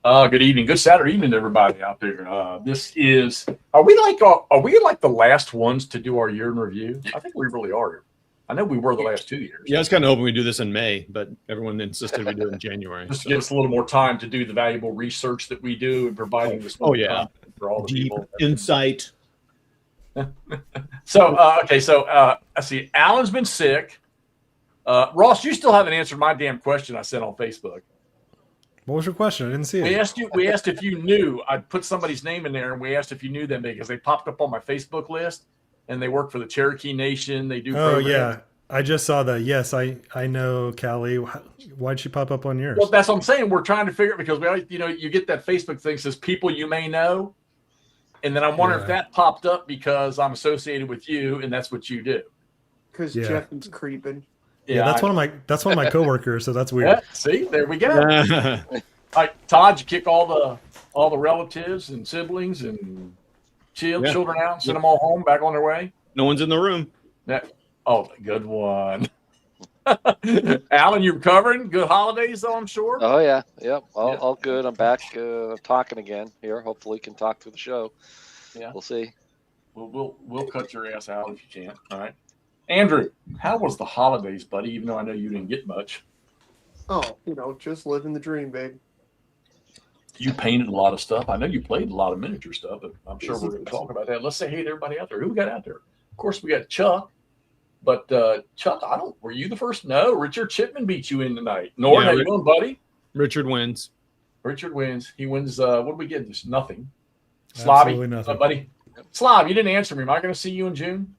Good evening. Good Saturday evening to everybody out there. This is are we like the last ones to do our year in review? I think we really are. I know we were the last 2 years. Yeah, I was kind of hoping we do this in May, but everyone insisted we do it in January. Just to give us a little more time to do the valuable research that we do and providing this content for all the Deep people. insight. So I see Alan's been sick. Ross, you still haven't answered my damn question I sent on Facebook. What was your question? I didn't see it. We asked if you knew. I put somebody's name in there, and we asked if you knew them because they popped up on my Facebook list, and they work for the Cherokee Nation. They do. Oh yeah, I just saw that. Yes, I know Callie. Why'd she pop up on yours? Well, that's what I'm saying. We're trying to figure it because we always, you get that Facebook thing that says people you may know, and then I wonder if that popped up because I'm associated with you, and that's what you do. Because Jeff is creeping. Yeah, that's one of my coworkers, so that's weird. Yeah, see, there we go. All right, Todd, you kick all the relatives and siblings and children out, send them all home, back on their way. No one's in the room. Good one. Alan, you recovering? Good holidays, though, I'm sure. Oh yeah, yep, all good. I'm back talking again here. Hopefully, can talk through the show. Yeah, we'll see. We'll cut your ass out if you can. All right. Andrew, how was the holidays, buddy? Even though I know you didn't get much. Oh, just living the dream, babe. You painted a lot of stuff. I know you played a lot of miniature stuff, but I'm sure we're going to talk about that. Let's say hey to everybody out there. Who we got out there? Of course, we got Chuck. But Chuck, were you the first? No, Richard Chipman beat you in tonight. Nor, how you doing, buddy? Richard wins. Richard wins. He wins. What do we get? Just nothing. Absolutely nothing. Buddy. Slav, you didn't answer me. Am I going to see you in June?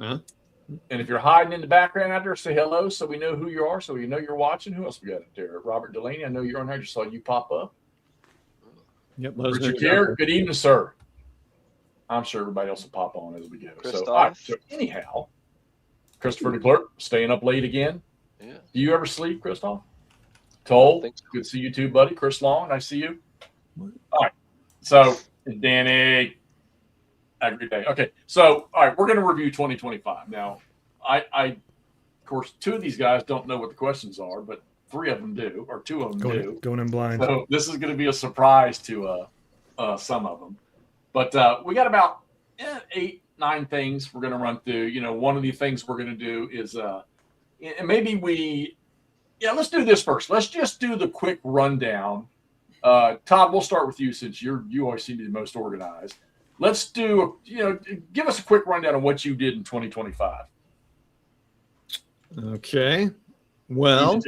Huh? And if you're hiding in the background out there, say hello so we know who you are, so we know you're watching. Who else we got out there? Robert Delaney, I know you're on there. I just saw you pop up. Yep. Richard Gere, good evening, sir. I'm sure everybody else will pop on as we go. So anyhow, Christopher DeClerc, staying up late again. Yeah. Do you ever sleep, Christoph? Toll, good to see you too, buddy. Chris Long, nice to see you. All right. So, Danny, have a good day. Okay. So, all right, we're going to review 2025. Now, I of course, two of these guys don't know what the questions are, but three of them do, or two of them do. Going in blind. So, this is going to be a surprise to some of them. But we got about 8, 9 things we're going to run through. One of the things we're going to do is let's do this first. Let's just do the quick rundown. Todd, we'll start with you since you always seem to be the most organized. Let's do, give us a quick rundown of what you did in 2025. Okay. Well,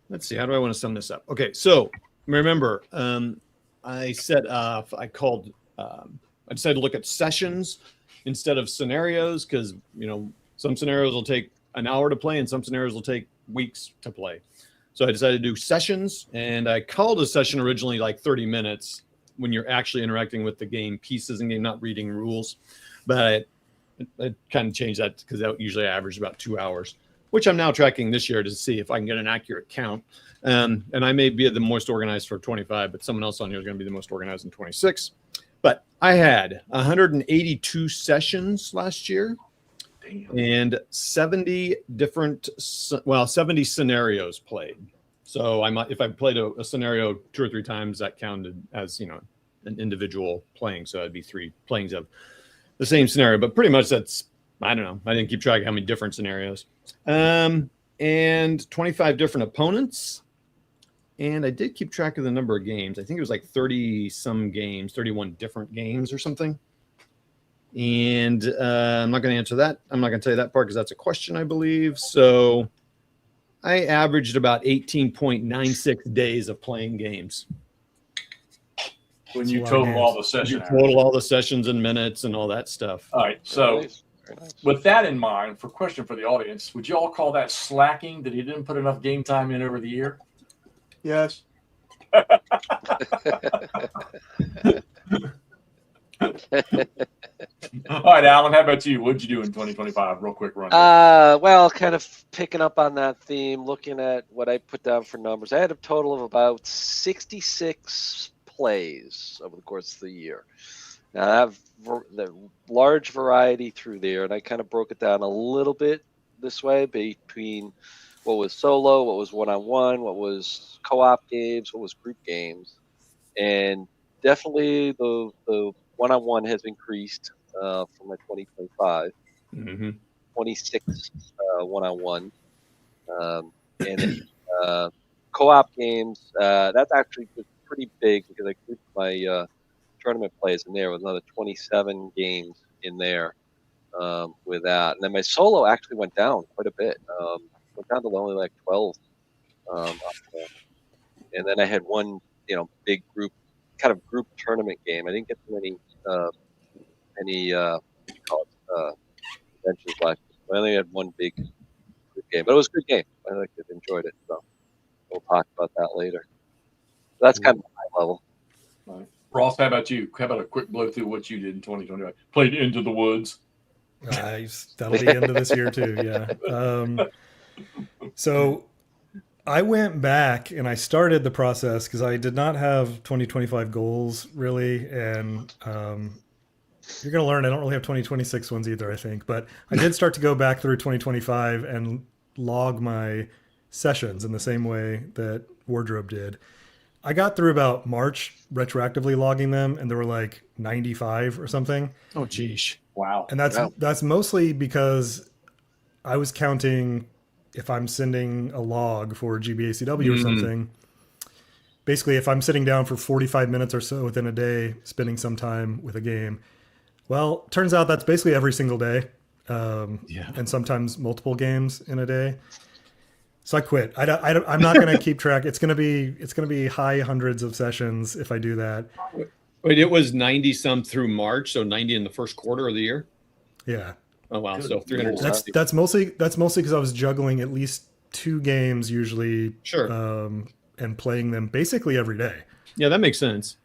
let's see. How do I want to sum this up? Okay. So remember, I decided to look at sessions instead of scenarios because, some scenarios will take an hour to play and some scenarios will take weeks to play. So I decided to do sessions, and I called a session originally like 30 minutes when you're actually interacting with the game pieces and game, not reading rules. But I kind of changed that because that usually averaged about 2 hours, which I'm now tracking this year to see if I can get an accurate count. And I may be the most organized for 25, but someone else on here is going to be the most organized in 26. But I had 182 sessions last year. Damn. And 70 scenarios played. So if I played a scenario 2 or 3 times, that counted as, an individual playing. So that'd be 3 playings of the same scenario. But pretty much that's, I don't know. I didn't keep track of how many different scenarios. And 25 different opponents. And I did keep track of the number of games. I think it was like 30 some games, 31 different games or something. And I'm not going to answer that. I'm not going to tell you that part because that's a question, I believe. So I averaged about 18.96 days of playing games. When you total all the sessions. You total all the sessions and minutes and all that stuff. All right. So with that in mind, for question for the audience, would you all call that slacking that he didn't put enough game time in over the year? Yes. All right, Alan, how about you? What'd you do in 2025? Real quick run. Well, kind of picking up on that theme, looking at what I put down for numbers. I had a total of about 66 plays over the course of the year. Now, I have the large variety through there, and I kind of broke it down a little bit this way between what was solo, what was one-on-one, what was co-op games, what was group games, and definitely the one-on-one has increased from my 2025, Mm-hmm. 26 one-on-one, and then, co-op games. That's actually pretty big because I grouped my tournament plays in there with another 27 games in there with that. And then my solo actually went down quite a bit. Went down to only like 12. Up there. And then I had one, big kind of group tournament game. I didn't get too many what you call it, adventures left. I only had one big group game, but it was a good game. I liked it, enjoyed it. So we'll talk about that later. So that's kind of high level. All right. Ross, how about you? How about a quick blow through what you did in 2025? Played Into the Woods. Nice. That'll be into this year too. Yeah. So I went back and I started the process because I did not have 2025 goals really, and you're gonna learn I don't really have 2026 ones either, I think. But I did start to go back through 2025 and log my sessions in the same way that Wardrobe did. I got through about March retroactively logging them, and there were like 95 or something. Oh, geez. Wow. And that's Wow. that's mostly because I was counting if I'm sending a log for GBACW or something. Basically, if I'm sitting down for 45 minutes or so within a day, spending some time with a game, well, turns out that's basically every single day, and sometimes multiple games in a day. So I quit. I'm not going to keep track. It's going to be high hundreds of sessions if I do that. Wait, it was 90 some through March, so 90 in the first quarter of the year. Yeah. Oh wow, Good so 360. That's mostly because I was juggling at least 2 games usually, Sure. and playing them basically every day. Yeah, that makes sense.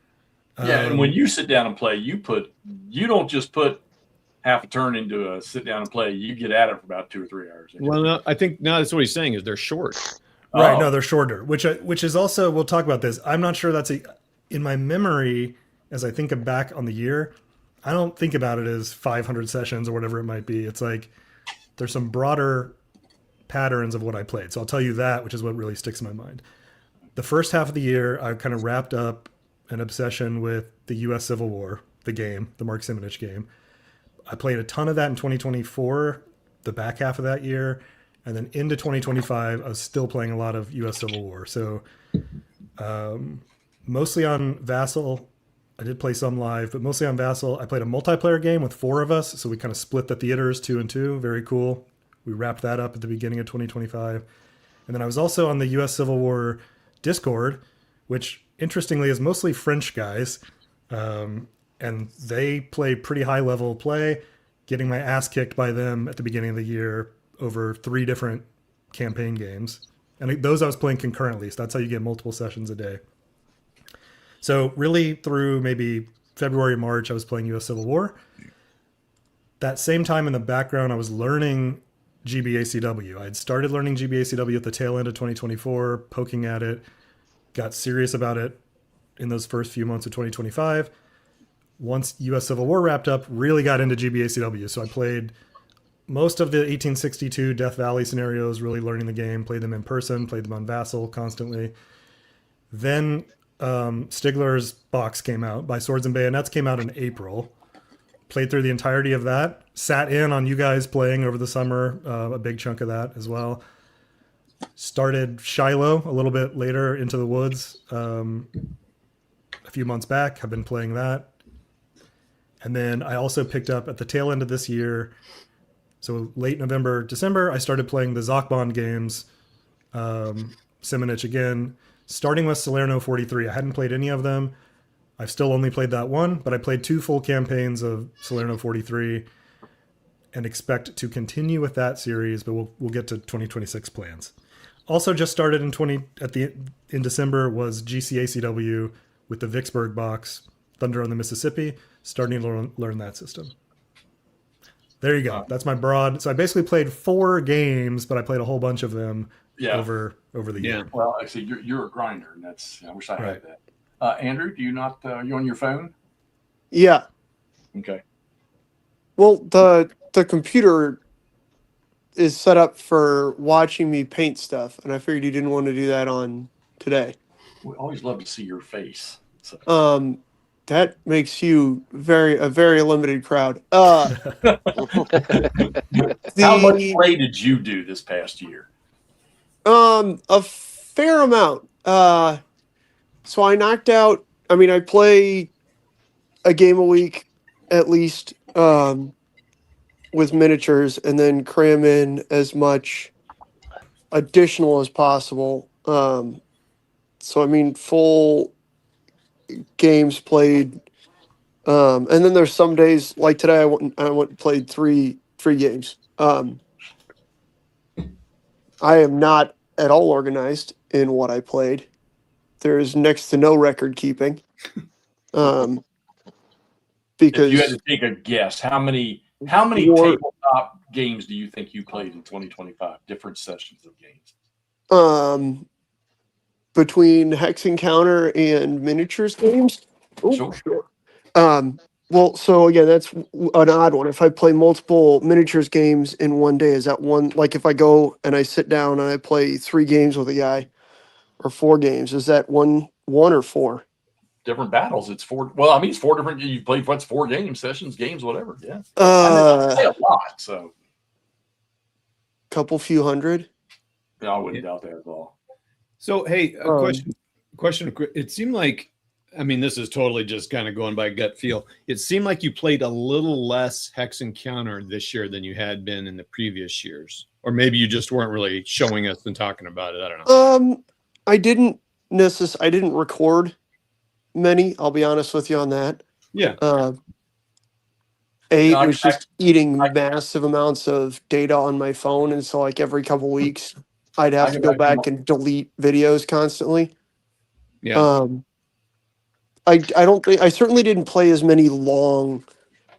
Yeah, and when you sit down and play, you don't just put half a turn into a sit down and play. You get at it for about 2 or 3 hours. Well, no, I think no, that's what he's saying is they're short. Right? Oh. No, they're shorter. Which is also, we'll talk about this. I'm not sure that's in my memory as I think back on the year. I don't think about it as 500 sessions or whatever it might be. It's like there's some broader patterns of what I played. So I'll tell you that, which is what really sticks in my mind. The first half of the year, I kind of wrapped up an obsession with the U.S. Civil War, the game, the Mark Simonich game. I played a ton of that in 2024, the back half of that year. And then into 2025, I was still playing a lot of U.S. Civil War. So mostly on Vassal. I did play some live, but mostly on Vassal. I played a multiplayer game with 4 of us. So we kind of split the theaters 2 and 2. Very cool. We wrapped that up at the beginning of 2025. And then I was also on the U.S. Civil War Discord, which interestingly is mostly French guys. And they play pretty high level play, getting my ass kicked by them at the beginning of the year over 3 different campaign games. And those I was playing concurrently. So that's how you get multiple sessions a day. So really through maybe February, March, I was playing U.S. Civil War. That same time in the background, I was learning GBACW. I had started learning GBACW at the tail end of 2024, poking at it, got serious about it in those first few months of 2025. Once U.S. Civil War wrapped up, really got into GBACW. So I played most of the 1862 Death Valley scenarios, really learning the game, played them in person, played them on Vassal constantly. Then Stigler's box came out by Swords and Bayonets, came out in April. Played through the entirety of that. Sat in on you guys playing over the summer, a big chunk of that as well. Started Shiloh a little bit later, Into the Woods, a few months back. Have been playing that. And then I also picked up at the tail end of this year, so late November, December, I started playing the Zokbond games, Simonich again, starting with Salerno 43. I hadn't played any of them. I've still only played that one, but I played 2 full campaigns of Salerno 43 and expect to continue with that series, but we'll get to 2026 plans. Also just started in December was GCACW with the Vicksburg box, Thunder on the Mississippi, starting to learn that system. There you go. That's my broad. So I basically played 4 games, but I played a whole bunch of them over the year. Well, actually, you're a grinder, and I wish I had that. Andrew, do you not? You on your phone? Yeah. Okay. Well, the computer is set up for watching me paint stuff, and I figured you didn't want to do that on today. We always love to see your face. So. That makes you a very limited crowd. How much play did you do this past year? A fair amount. So I knocked out. I mean, I play a game a week at least with miniatures, and then cram in as much additional as possible. So I mean, full games played, and then there's some days like today I went and played three games. I am not at all organized in what I played. There's next to no record keeping. Because if you had to take a guess, how many tabletop games do you think you played in 2025? Different sessions of games. Between Hex Encounter and miniatures games. Sure. Well, so again, that's an odd one. If I play multiple miniatures games in one day, is that one, like if I go and I sit down and I play 3 games with a guy or 4 games, is that one or 4? Different battles. It's 4. Well, I mean, it's 4 different. You played 4 games, sessions, games, whatever. Yeah. I play a lot. So, couple few hundred. Yeah, I wouldn't doubt that at all. So, hey, question. It seemed like, I mean, this is totally just kind of going by gut feel. It seemed like you played a little less Hex Encounter this year than you had been in the previous years, or maybe you just weren't really showing us and talking about it. I don't know. I didn't record many. I'll be honest with you on that. Yeah. It was just eating massive amounts of data on my phone, and so like every couple weeks, I'd have to go back and delete videos constantly. Yeah. I certainly didn't play as many long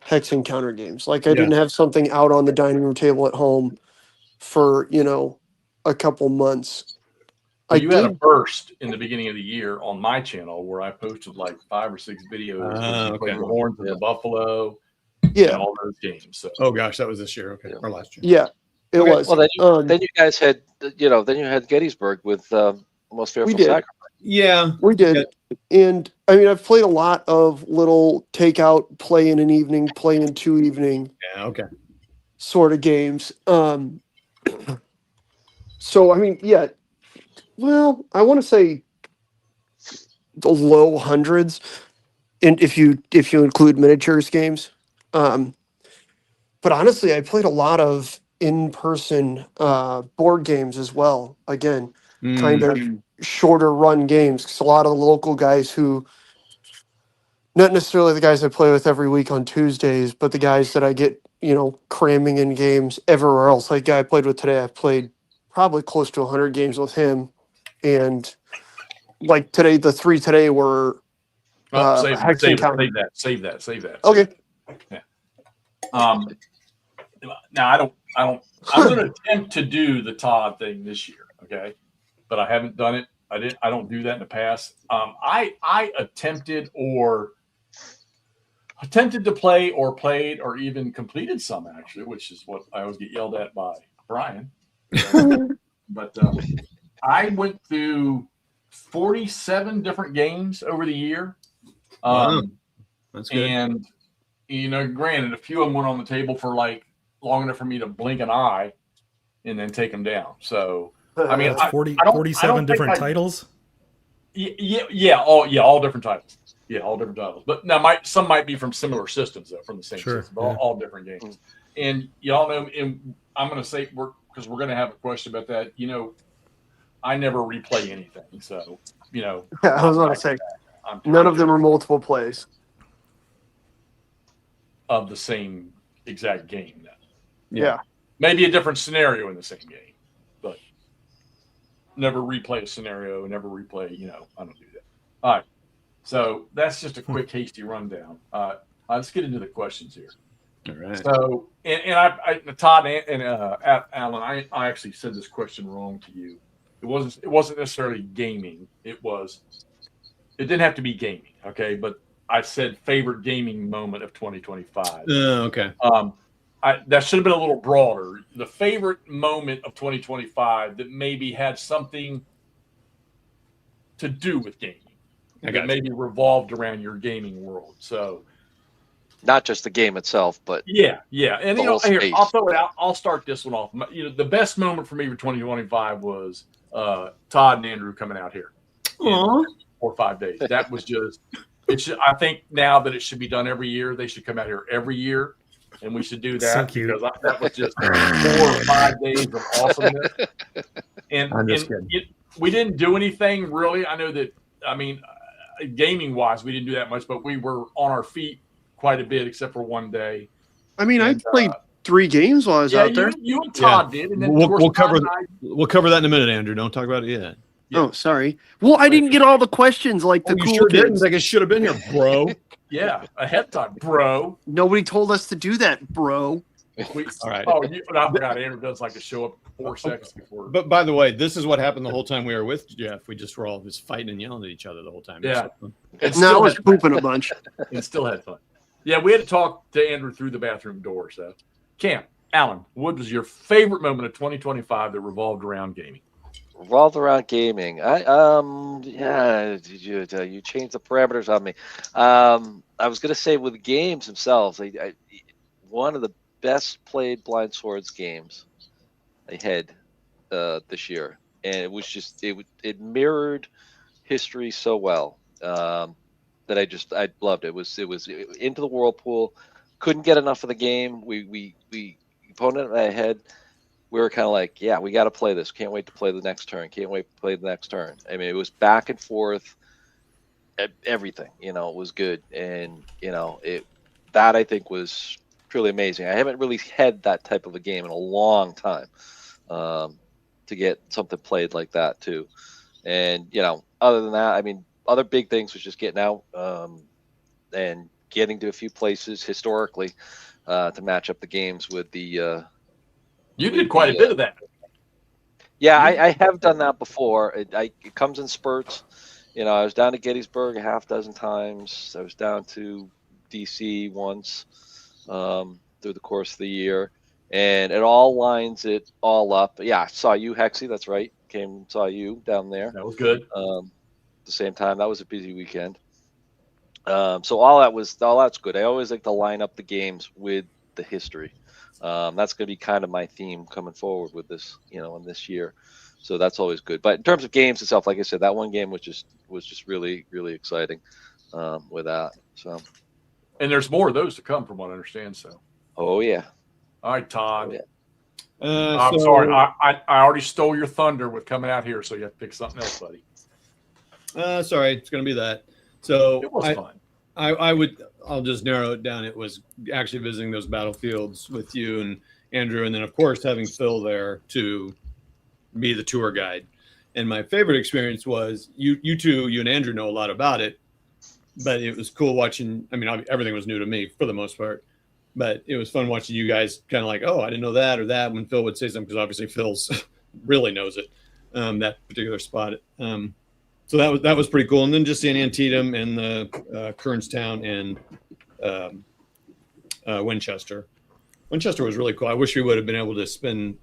Hex Encounter games. Like I didn't have something out on the dining room table at home for, a couple months. You had a burst in the beginning of the year on my channel where I posted like 5 or 6 videos. Okay. The Horns and the Buffalo. Yeah. And all those games. So. Oh gosh, that was this year. Okay. Or last year. Yeah. It was. Well, then you guys had, then you had Gettysburg with Most Fearful Sacrifice. Yeah, we did. And I mean, I've played a lot of little takeout, play in an evening, play in 2 evening. Yeah. Okay. Sort of games. So I mean, yeah. Well, I want to say the low hundreds, and if you include miniatures games. But honestly, I played a lot of in-person board games as well. Again, kind of shorter run games. Because a lot of the local guys who, not necessarily the guys I play with every week on Tuesdays, but the guys that I get, cramming in games everywhere else. Like the guy I played with today, I've played probably close to 100 games with him. And like today, the 3 today were save that. Okay. Yeah. Now I'm going to attempt to do the Todd thing this year. Okay. But I haven't done it. I don't do that in the past. I attempted to play or played or even completed some actually, which is what I always get yelled at by Brian. But I went through 47 different games over the year. Wow. That's good. And, granted, a few of them went on the table for like long enough for me to blink an eye and then take them down. So, I mean, that's 47 different titles. All different titles. Yeah, all different titles. But now some might be from similar systems, though, from the same system, but all different games. And y'all know, and I'm going to say, because we're going to have a question about that, I never replay anything. So, I was going to say, none of them are multiple plays. Of the same exact game. Then. Yeah. Maybe a different scenario in the same game, but never replay a scenario, never replay, I don't do that. All right. So that's just a quick, hasty rundown. Let's get into the questions here. All right. So, and I Todd and Alan, I actually said this question wrong to you. It wasn't necessarily gaming. It didn't have to be gaming. Okay. But I said favorite gaming moment of 2025. Okay. that should have been a little broader. The favorite moment of 2025 that maybe had something to do with gaming, that maybe revolved around your gaming world. So, not just the game itself, but yeah. And the whole here, space. I'll throw it out. I'll start this one off. The best moment for me for 2025 was Todd and Andrew coming out here. Aww. 4 or 5 days. That was just. I think now that it should be done every year. They should come out here every year, and we should do that. So cute. Because that was just 4 or 5 days of awesomeness. And we didn't do anything really. I know that. I mean, gaming wise, we didn't do that much, but we were on our feet quite a bit, except for one day. I mean, I played 3 games while I was out there. You and Todd did, and then we'll cover that in a minute, Andrew. Don't talk about it yet. Yeah. Oh, sorry. Well, I didn't get all the questions like the you cool sure kids. didn't. Like, it should have been here, bro. Yeah, ahead of time, bro. Nobody told us to do that, bro. All right. Oh, I forgot. Andrew does like to show up 4 seconds before. But by the way, this is what happened the whole time we were with Jeff. We just were all just fighting and yelling at each other the whole time. Yeah. Now I was pooping a bunch. And still had fun. Yeah, we had to talk to Andrew through the bathroom door. So, Cam, Alan, what was your favorite moment of 2025 that revolved around gaming? Revolved around gaming. You changed the parameters on me. I was gonna say with games themselves, one of the best played Blind Swords games I had this year, and it was just it mirrored history so well that I loved it. It was Into the Whirlpool. Couldn't get enough of the game. We opponent and I had. We were kind of like, yeah, we got to play this. Can't wait to play the next turn. Can't wait to play the next turn. I mean, it was back and forth. Everything, it was good, and that I think was truly amazing. I haven't really had that type of a game in a long time, to get something played like that too. And other than that, I mean, other big things was just getting out and getting to a few places historically to match up the games with the. You did quite a bit of that. Yeah, I have done that before. It comes in spurts. I was down to Gettysburg a half dozen times. I was down to DC once through the course of the year, and it all lines it all up. But yeah, I saw you, Hexy. That's right. Saw you down there. That was good. At the same time, that was a busy weekend. So all that's good. I always like to line up the games with the history. That's going to be kind of my theme coming forward with this, in this year. So that's always good. But in terms of games itself, like I said, that one game was just really, really exciting with that. So, and there's more of those to come, from what I understand. So, oh yeah. All right, Todd. Oh, yeah. I'm sorry, I already stole your thunder with coming out here, so you have to pick something else, buddy. Sorry, it's going to be that. So it was fun. I'll just narrow it down. It was actually visiting those battlefields with you and Andrew, and then of course having Phil there to be the tour guide. And my favorite experience was you and Andrew know a lot about it, but it was cool watching. I mean, everything was new to me for the most part, but it was fun watching you guys kind of like, oh, I didn't know that or that, when Phil would say something, because obviously Phil's really knows it, that particular spot. So that was pretty cool. And then just seeing Antietam and the Kernstown and Winchester. Winchester was really cool. I wish we would have been able to spend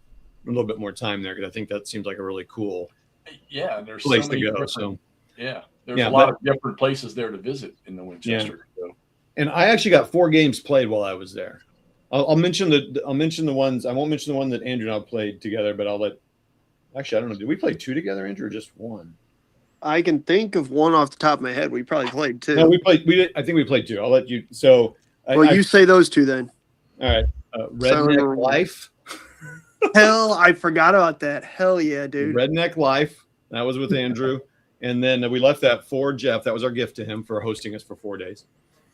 a little bit more time there, because I think that seems like a really cool there's place so many to go. different, So there's a lot of different places there to visit in the Winchester. Yeah. So. And I actually got 4 games played while I was there. I'll mention the ones. I won't mention the one that Andrew and I played together, but I'll let. Actually, I don't know. Did we play 2 together, Andrew, or just 1? I can think of one off the top of my head. We probably played 2. No, I think we played 2. I'll let you. So. You say those 2 then. All right. Redneck Life. Hell, I forgot about that. Hell yeah, dude. Redneck Life. That was with Andrew. And then we left that for Jeff. That was our gift to him for hosting us for 4 days.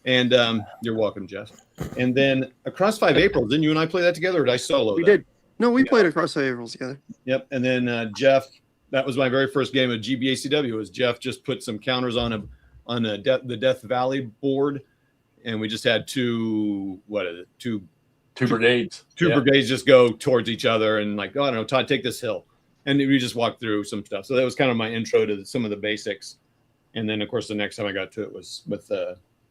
And you're welcome, Jeff. And then Across 5 Aprils, didn't you and I play that together, or did I solo We that? did. No, we played Across 5 Aprils together. Yep. And then Jeff, that was my very first game of GBACW, was Jeff just put some counters on the Death Valley board. And we just had two brigades. Two brigades just go towards each other and like, oh, I don't know, Todd, take this hill. And we just walked through some stuff. So that was kind of my intro to some of the basics. And then, of course, the next time I got to it was with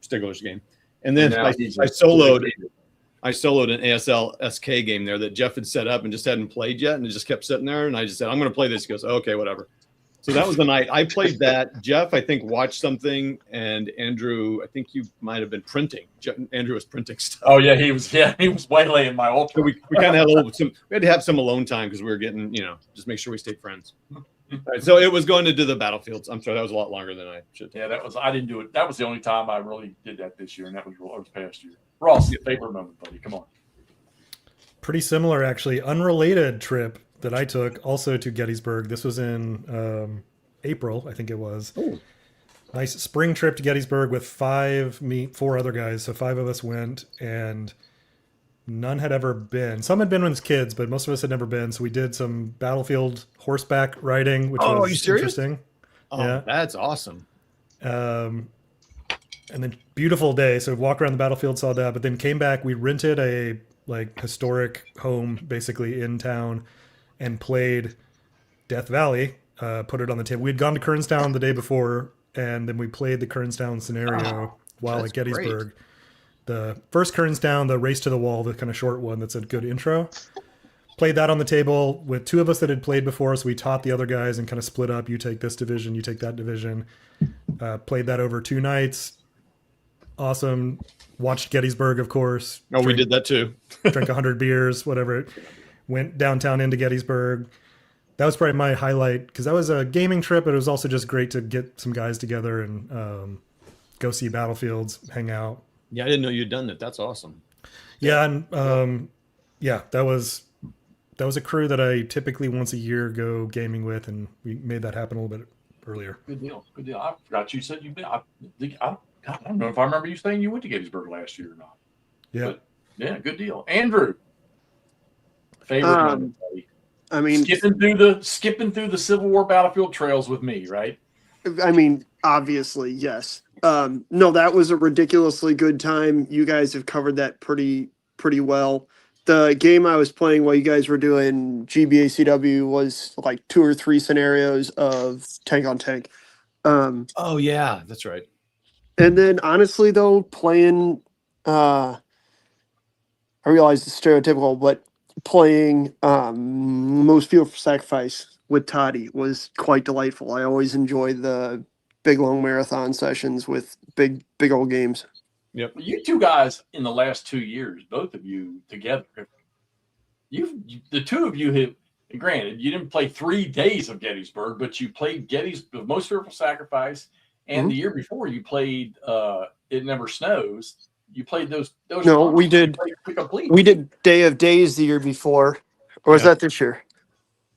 Stigler's game. And then I soloed. I soloed an ASL SK game there that Jeff had set up and just hadn't played yet, and it just kept sitting there. And I just said, "I'm going to play this." He goes, "Okay, whatever." So that was the night I played that. Jeff, I think, watched something, and Andrew, I think you might have been printing. Andrew was printing stuff. Oh yeah, he was waylaying my ultra. So we kind of had we had to have some alone time because we were getting, just make sure we stayed friends. All right, so it was going to do the battlefields. I'm sorry, that was a lot longer than I should. Yeah, I didn't do it. That was the only time I really did that this year, and that was past year. Ross, favorite moment, buddy. Come on. Pretty similar, actually. Unrelated trip that I took also to Gettysburg. This was in April, I think it was. Ooh. Nice spring trip to Gettysburg with four other guys. So 5 of us went, and none had ever been. Some had been when kids, but most of us had never been. So we did some battlefield horseback riding, which was are you serious? interesting. Oh, Yeah. That's awesome. And then beautiful day. So we walked around the battlefield, saw that, but then came back. We rented a historic home basically in town and played Death Valley, put it on the table. We had gone to Kernstown the day before, and then we played the Kernstown scenario while at Gettysburg. Great. The first Kernstown, the race to the wall, the kind of short one that's a good intro. Played that on the table with 2 of us that had played before, so we taught the other guys and kind of split up. You take this division, you take that division. Played that over 2 nights. Awesome. Watched Gettysburg, of course. Oh, we did that too. Drank 100 beers, whatever. Went downtown into Gettysburg. That was probably my highlight because that was a gaming trip, but it was also just great to get some guys together and go see battlefields, hang out. Yeah, I didn't know you'd done that. That's awesome. Yeah, and that was a crew that I typically once a year go gaming with, and we made that happen a little bit earlier. Good deal. Good deal. I forgot you said you've been. I don't know if I remember you saying you went to Gettysburg last year or not. Yeah. But, yeah, good deal. Andrew, favorite moment, buddy? I mean, skipping through the Civil War battlefield trails with me, right? I mean, obviously, yes. No, that was a ridiculously good time. You guys have covered that pretty well. The game I was playing while you guys were doing GBACW was like 2 or 3 scenarios of tank on tank. Oh yeah, that's right. And then honestly though, playing I realize it's stereotypical, but playing Most Fuel for Sacrifice with Toddy was quite delightful. I always enjoy the big long marathon sessions with big old games. Yep. You 2 guys in the last 2 years, both of you together, the 2 of you have. Granted, you didn't play 3 days of Gettysburg, but you played Most Fearful Sacrifice, and the year before you played It Never Snows. You played those. No, we did. We did Day of Days the year before, or was that this year?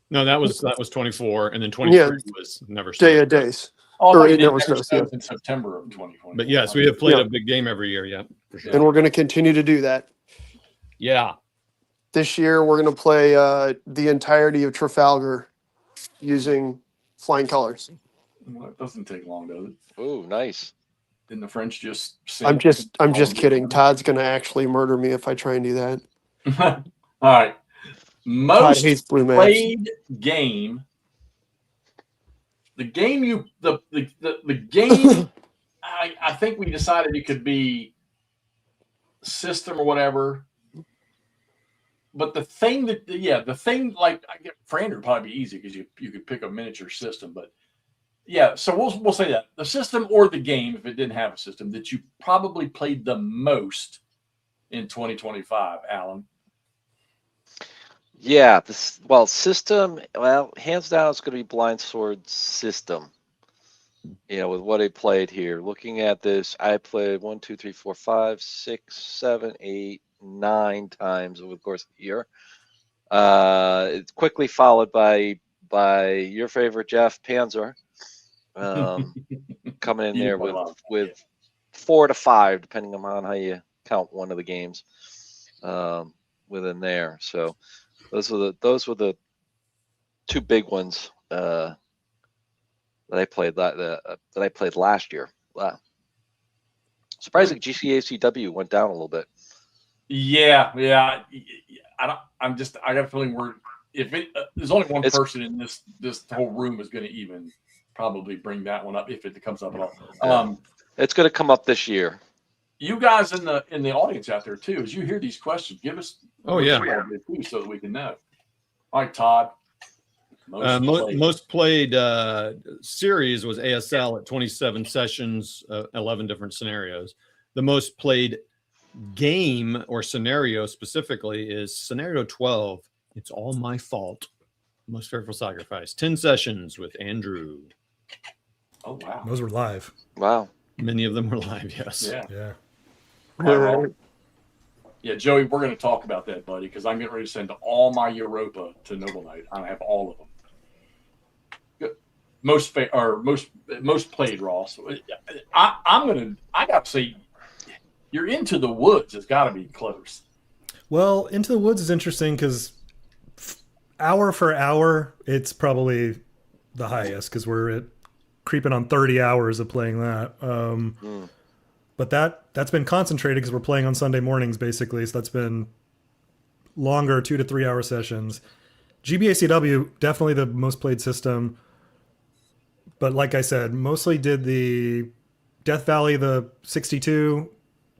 No, that was 24, and then 23 was Never Snows. Day of Days. Or It Never Snows in September of 2020. But yes, we have played a big game every year. Yeah, for sure. And we're going to continue to do that. Yeah. This year, we're going to play the entirety of Trafalgar using flying colors. Well, it doesn't take long, does it? Ooh, nice. Didn't the French just say? I'm just kidding. Todd's going to actually murder me if I try and do that. All right. Most hates blue maps. played game. The game the game. I think we decided it could be system or whatever. But the thing like I get for Andrew would probably be easy because you could pick a miniature system, but yeah, so we'll say that the system or the game, if it didn't have a system, that you probably played the most in 2025, Alan. Yeah, system. Well, hands down, it's going to be Blind Sword system. With what I played here. Looking at this, I played 1, 2, 3, 4, 5, 6, 7, 8, 9 times over the course of the year. It's quickly followed by your favorite Jeff Panzer, coming in there with 4 to 5, depending on how you count one of the games within there. So those were the 2 big ones that I played last year. Wow. Surprising GCACW went down a little bit. Yeah. I got a feeling there's only one person in this whole room is going to even probably bring that one up if it comes up at all. It's going to come up this year. you guys in the audience out there too, as you hear these questions, give us Oh yeah. so that we can know. All right, Todd. Most played series was ASL at 27 sessions, 11 different scenarios. The most played game or scenario specifically is scenario 12. It's All My Fault. Most Fearful Sacrifice. 10 sessions with Andrew. Oh wow. Those were live. Wow. Many of them were live. Yes. Yeah. Yeah. Yeah, Joey, we're going to talk about that, buddy, because I'm getting ready to send all my Europa to Noble Knight. I have all of them. Good. Most played, Ross. I got to say, you're Into the Woods. It's got to be close. Well, Into the Woods is interesting because hour for hour, it's probably the highest because we're creeping on 30 hours of playing that. But that's been concentrated because we're playing on Sunday mornings basically. So that's been longer 2 to 3 hour sessions. GBACW, definitely the most played system. But like I said, mostly did the Death Valley, the 62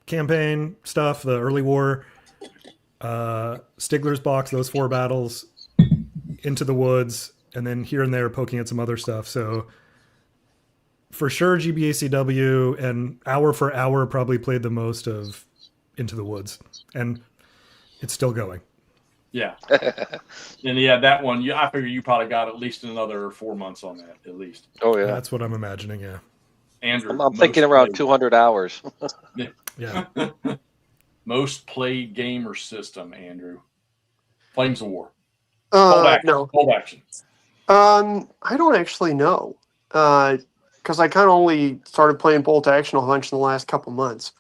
campaign stuff, the early war, Stigler's Box, those 4 battles, Into the Woods, and then here and there poking at some other stuff. So for sure, GBACW and hour for hour probably played the most of Into the Woods, and it's still going. Yeah, and yeah, that one. I figure you probably got at least another 4 months on that, at least. Oh yeah, That's what I'm imagining. Yeah, Andrew, I'm thinking around 200 hours. yeah. Most played game or system, Andrew. Flames of War. No. Cold action. I don't actually know. Because I kind of only started playing Bolt Action a bunch in the last couple months.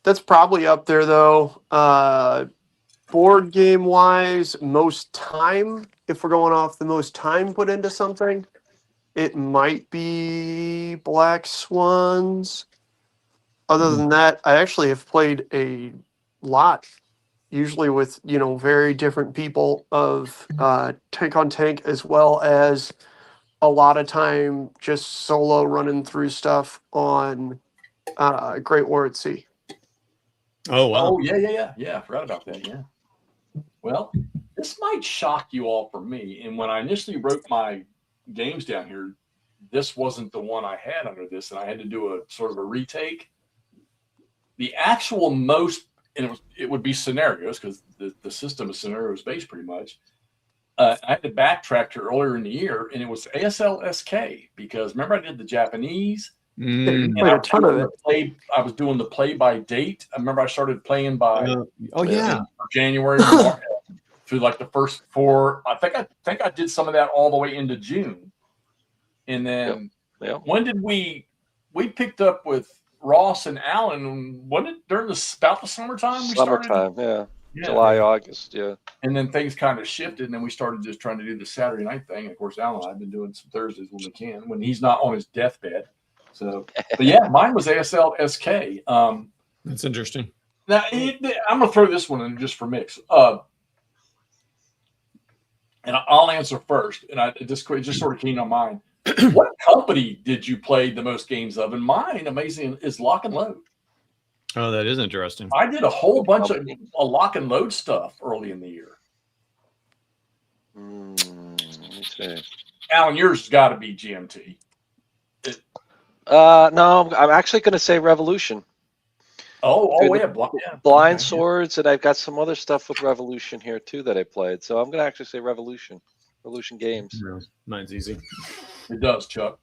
That's probably up there, though. Board game-wise, most time, if we're going off the most time put into something, it might be Black Swans. Other than that, I actually have played a lot, usually with, very different people of Tank on Tank, as well as a lot of time just solo running through stuff on Great War at Sea. Oh wow. Oh yeah. I forgot about that. Yeah. Well, this might shock you all for me. And when I initially wrote my games down here, this wasn't the one I had under this, and I had to do a sort of a retake. The actual most, and it would be scenarios because the system is scenarios based pretty much. I had to backtrack to earlier in the year, and it was ASL-SK because remember I did the Japanese. Played a ton of it. I was doing the play by date. I remember I started playing by January through like the first 4. I think I did some of that all the way into June, and then when did we picked up with Ross and Alan? Wasn't it during about the summertime? Summertime, yeah. July, August, yeah. And then things kind of shifted, and then we started just trying to do the Saturday night thing. And of course, Alan and I have been doing some Thursdays when we can, when he's not on his deathbed. So, but yeah, mine was ASL-SK. That's interesting. Now, I'm going to throw this one in just for mix. And I'll answer first, and it just sort of keen on mine. What company did you play the most games of? And mine, amazing, is Lock and Load. Oh, that is interesting. I did a whole bunch of Lock and Load stuff early in the year. Let me see. Alan, yours has got to be GMT. No, I'm actually going to say Revolution. Blind Swords, and I've got some other stuff with Revolution here too that I played. So I'm going to actually say Revolution Games. Yeah, mine's easy. It does, Chuck.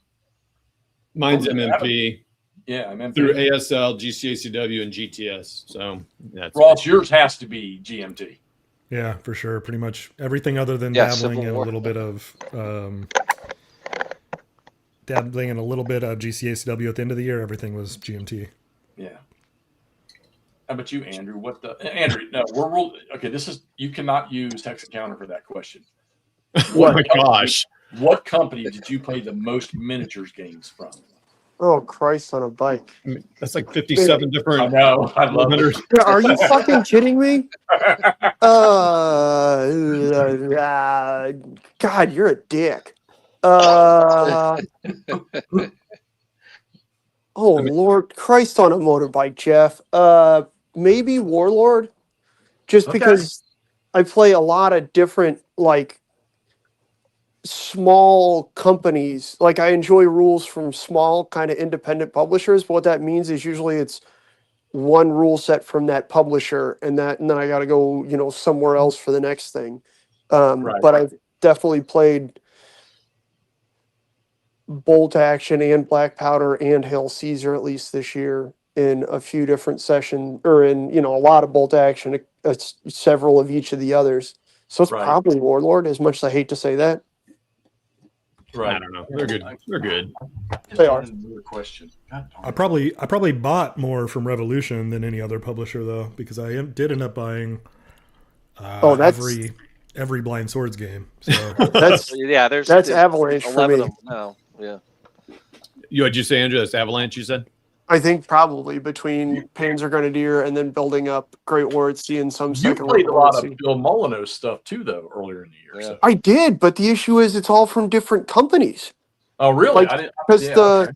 Mine's MMP. Yeah, MMP. Through ASL, GCACW, and GTS. So that's Ross, yours has to be GMT. Yeah, for sure. Pretty much everything other than Civil dabbling in War. a little bit of GCACW at the end of the year, everything was GMT. Yeah. How about you, Andrew? Andrew? No, we're ruled. Okay, this is you cannot use Hex Encounter for that question. Oh my gosh! What company did you play the most miniatures games from? Oh, Christ on a bike. I mean, that's like 57 different. I know. I love it. Are you fucking kidding me? God, you're a dick. Oh I mean- Lord Christ on a motorbike, Jeff. Maybe Warlord, just Okay. because I play a lot of different like small companies. Like I enjoy rules from small kind of independent publishers, but what that means is usually it's one rule set from that publisher and then I got to go, somewhere else for the next thing. Right. But I've definitely played Bolt Action and Black Powder and Hail Caesar at least this year in a few different sessions, or in a lot of Bolt Action, several of each of the others. So it's Right. probably Warlord, as much as I hate to say that. Right. I don't know. They're good. They're good. They are. Another question. God darn I it. probably bought more from Revolution than any other publisher though, because I did end up buying That's every Blind Swords game. So that's Yeah, there's Avalanche for 11 me. of them now. Yeah. What'd you say, Andrew? That's Avalanche, you said? I think probably between Panzer Grenadier and then building up Great War at Sea and some You second played a World War lot at of Sea. Bill Molyneux stuff too, though, earlier in the year. Yeah. So. I did, but the issue is it's all from different companies. Oh, really? Like, I didn't. because Yeah, okay.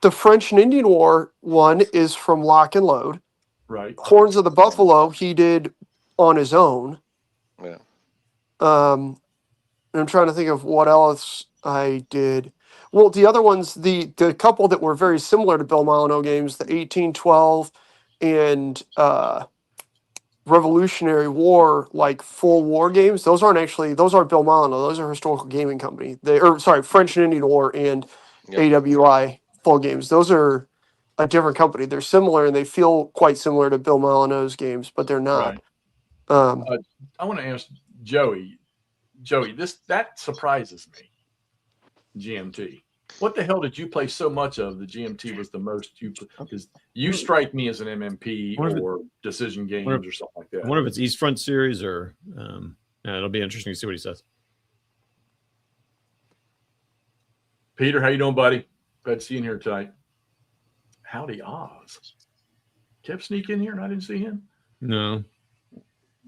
the French and Indian War one is from Lock and Load. Right. Horns of the Buffalo he did on his own. Yeah. And I'm trying to think of what else I did. Well, the other ones, the couple that were very similar to Bill Molyneux games, the 1812 and Revolutionary War, like full war games, those aren't Bill Molyneux. Those are Historical Gaming Company. French and Indian War and Yep. AWI full games. Those are a different company. They're similar and they feel quite similar to Bill Molyneux's games, but they're not. Right. I want to ask Joey. Joey, that surprises me. GMT. What the hell did you play so much of? The GMT was the most you, because you strike me as an MMP or decision games or something like that. I wonder if it's East Front series or it'll be interesting to see what he says. Peter, how you doing, buddy? Glad to see you in here tonight. Howdy Oz. Kept sneaking in here and I didn't see him. No.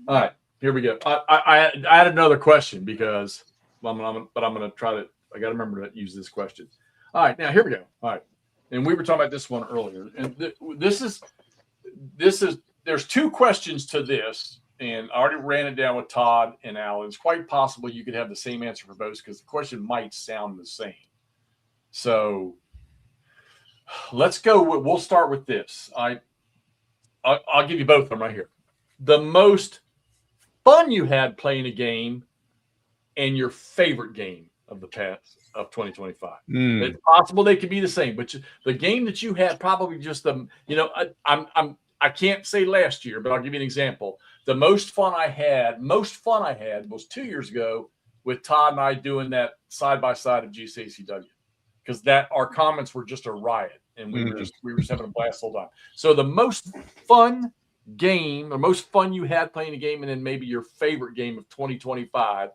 All right, here we go. I had another question because I'm going to try to. I got to remember to use this question. All right, now here we go. All right, and we were talking about this one earlier, and this is. There's two questions to this, and I already ran it down with Todd and Alan. It's quite possible you could have the same answer for both because the question might sound the same. So let's go. We'll start with this. I'll give you both of them right here. The most fun you had playing a game and your favorite game of the past of 2025. It's possible they could be the same, but the game that you had probably just I can't say last year, but I'll give you an example. The most fun I had was 2 years ago with Todd and I doing that side by side of GCCW, because our comments were just a riot and we were just having a blast the whole time. So the most fun game, or most fun you had playing a game, and then maybe your favorite game of 2025.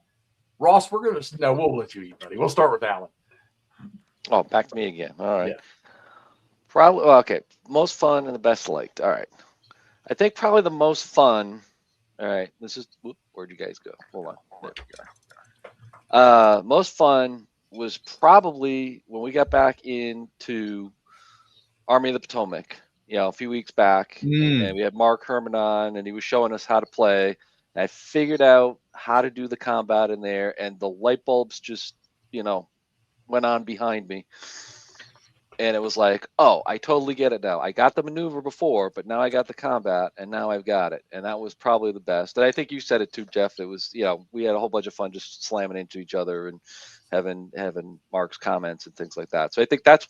Ross, we'll let you eat, buddy. We'll start with Alan. Oh, back to me again. All right. Yeah. Probably okay. Most fun and the best liked. All right. I think probably the most fun. All right. Where'd you guys go? Hold on. There we go. Most fun was probably when we got back into Army of the Potomac. A few weeks back, and we had Mark Herman on, and he was showing us how to play. And I figured out how to do the combat in there, and the light bulbs just, went on behind me. And it was like, oh, I totally get it now. I got the maneuver before, but now I got the combat, and now I've got it. And that was probably the best. And I think you said it too, Jeff. It was, we had a whole bunch of fun just slamming into each other and having Mark's comments and things like that. So I think that's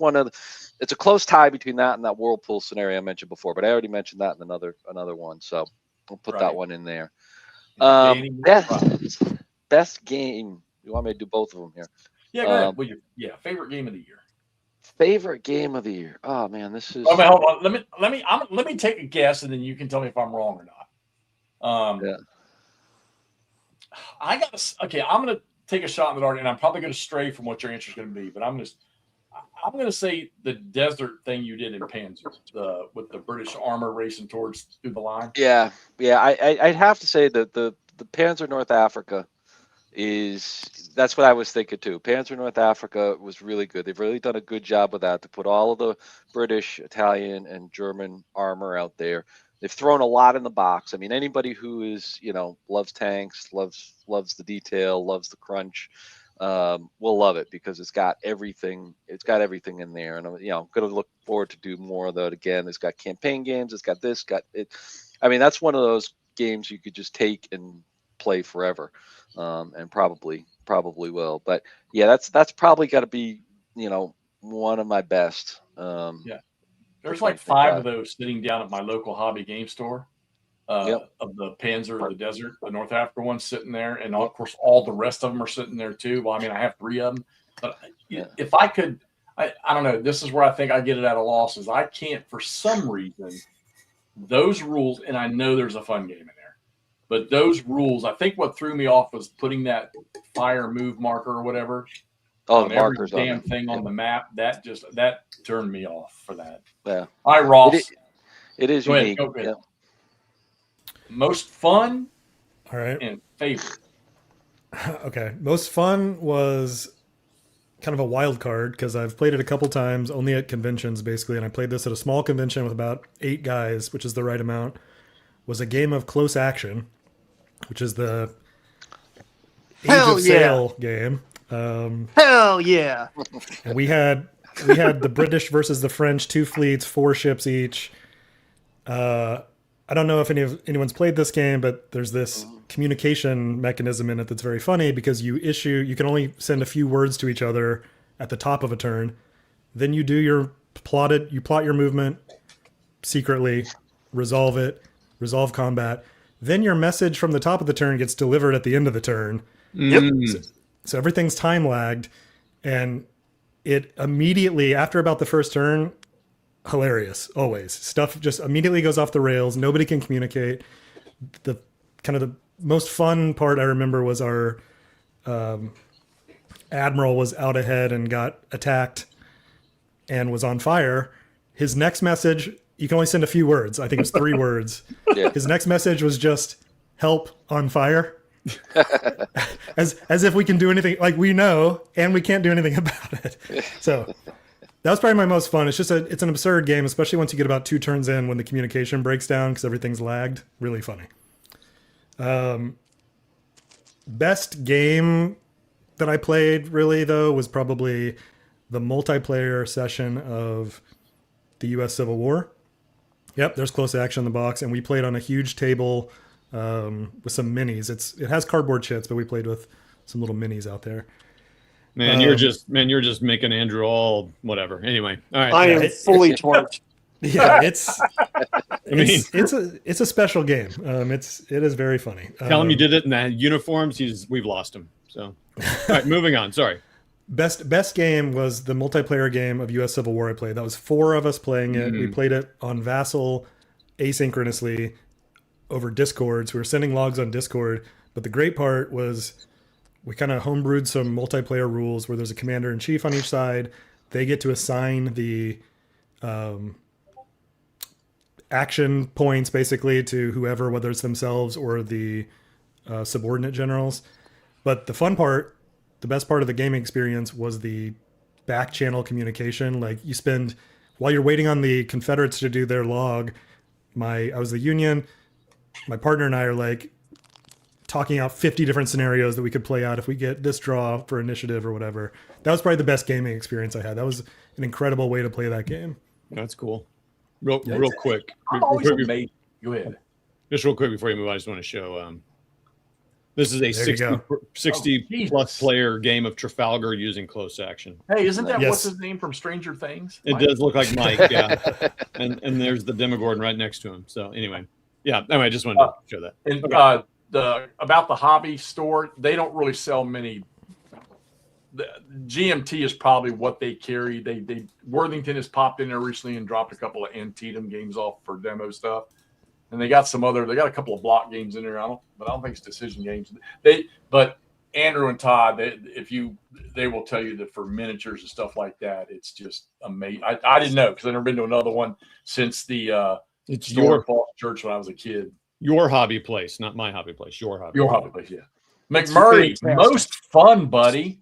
it's a close tie between that and that Whirlpool scenario I mentioned before, but I already mentioned that in another one. So I'll put that one in there. Best game. You want me to do both of them here? Yeah, go ahead. Favorite game of the year. Favorite game of the year. Oh man, this is. Oh, man, hold on. Let me take a guess, and then you can tell me if I'm wrong or not. Yeah. I'm gonna take a shot in the dark, and I'm probably gonna stray from what your answer is gonna be, but I'm gonna say the desert thing you did in Panzer, with the British armor racing through the line. Yeah. I'd have to say that the Panzer North Africa that's what I was thinking too. Panzer North Africa was really good. They've really done a good job with that to put all of the British, Italian, and German armor out there. They've thrown a lot in the box. I mean, anybody who is, loves tanks, loves the detail, loves the crunch, will love it because it's got everything. It's got everything in there, and I'm going to look forward to do more of that again. It's got campaign games. It's got this, got it. I mean, that's one of those games you could just take and play forever, and probably will. But yeah, that's probably got to be one of my best. Yeah. There's like 5 of those sitting down at my local hobby game store, of the Panzer, the Desert, the North Africa one sitting there. And of course, all the rest of them are sitting there too. Well, I mean, I have 3 of them, but if I could, I don't know, this is where I think I get it at a loss is I can't, for some reason, those rules, and I know there's a fun game in there, but those rules, I think what threw me off was putting that fire move marker or whatever. Oh, the markers every damn thing on the map. That turned me off for that. Yeah. All right, Ross. It is unique. Go ahead. Yeah. Most fun. All right. And favorite. Okay. Most fun was kind of a wild card because I've played it a couple times, only at conventions basically, and I played this at a small convention with about 8 guys, which is the right amount. Was a game of Close Action, which is the Age of Sail game. Hell yeah! And we had the British versus the French, 2 fleets, 4 ships each. I don't know if anyone's played this game, but there's this communication mechanism in it that's very funny because you can only send a few words to each other at the top of a turn. Then you plot your movement secretly, resolve combat. Then your message from the top of the turn gets delivered at the end of the turn. Yep. So everything's time lagged, and it immediately, after about the first turn, hilarious, always. Stuff just immediately goes off the rails. Nobody can communicate. The most fun part I remember was our admiral was out ahead and got attacked and was on fire. His next message, you can only send a few words. I think it was 3 words. Yeah. His next message was just, help, on fire. as if we can do anything, like we know, and we can't do anything about it. So that was probably my most fun. It's an absurd game, especially once you get about 2 turns in when the communication breaks down because everything's lagged. Really funny. Best game that I played really though was probably the multiplayer session of the U.S. Civil War. Yep, there's Close Action in the box, and we played on a huge table with some minis. It has cardboard chits, but we played with some little minis out there. Man, you're just making Andrew all whatever. Anyway, all right. I am fully torqued. Yeah, it's a special game. It is very funny. Tell him you did it in the uniforms. We've lost him. So, all right, moving on. Sorry. Best game was the multiplayer game of U.S. Civil War I played. That was 4 of us playing it. We played it on Vassal asynchronously over Discord. So we were sending logs on Discord. But the great part was we kind of homebrewed some multiplayer rules where there's a commander-in-chief on each side. They get to assign the action points basically to whoever, whether it's themselves or the subordinate generals. But the best part of the gaming experience was the back channel communication. Like while you're waiting on the Confederates to do their log, I was the Union, my partner and I are like talking out 50 different scenarios that we could play out if we get this draw for initiative or whatever. That was probably the best gaming experience I had. That was an incredible way to play that game. That's cool. Real quick. Go ahead. Just real quick before you move, I just want to show this is a 60 plus player game of Trafalgar using Close Action. Hey, isn't that Yes. what's his name from Stranger Things? It does look like Mike, yeah. and there's the Demogorgon right next to him. So anyway, I just wanted to show that. And about the hobby store, they don't really sell many. The GMT is probably what they carry. They Worthington has popped in there recently and dropped a couple of Antietam games off for demo stuff. And they got a couple of block games in there. I don't think it's decision games. But Andrew and Todd, they will tell you that for miniatures and stuff like that, it's just amazing. I didn't know because I've never been to another one since the It's store at Falls Church when I was a kid. your hobby place, not my hobby place. Your hobby. Your hobby place, yeah. McMurray, fantastic. most fun, buddy.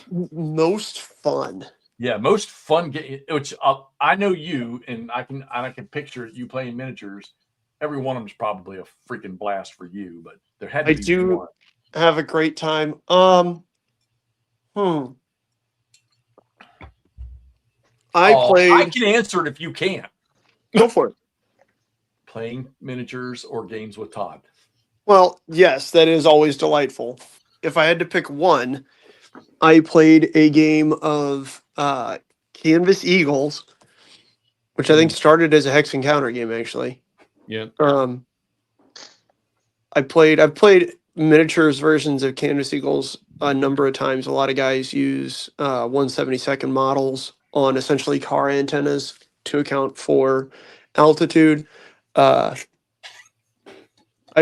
Most fun. Yeah, most fun game. Which I know you, and I can picture you playing miniatures. Every one of them is probably a freaking blast for you, but there had to I be do one. have a great time. I I played. can answer it if you can't. Go for it. Playing miniatures or games with Todd. Well, yes, that is always delightful. If I had to pick one, I played a game of Canvas Eagles, which I think started as a Hex Encounter game, actually. Yeah. I've played miniatures versions of Canvas Eagles a number of times. A lot of guys use 1/72 models on essentially car antennas to account for altitude. I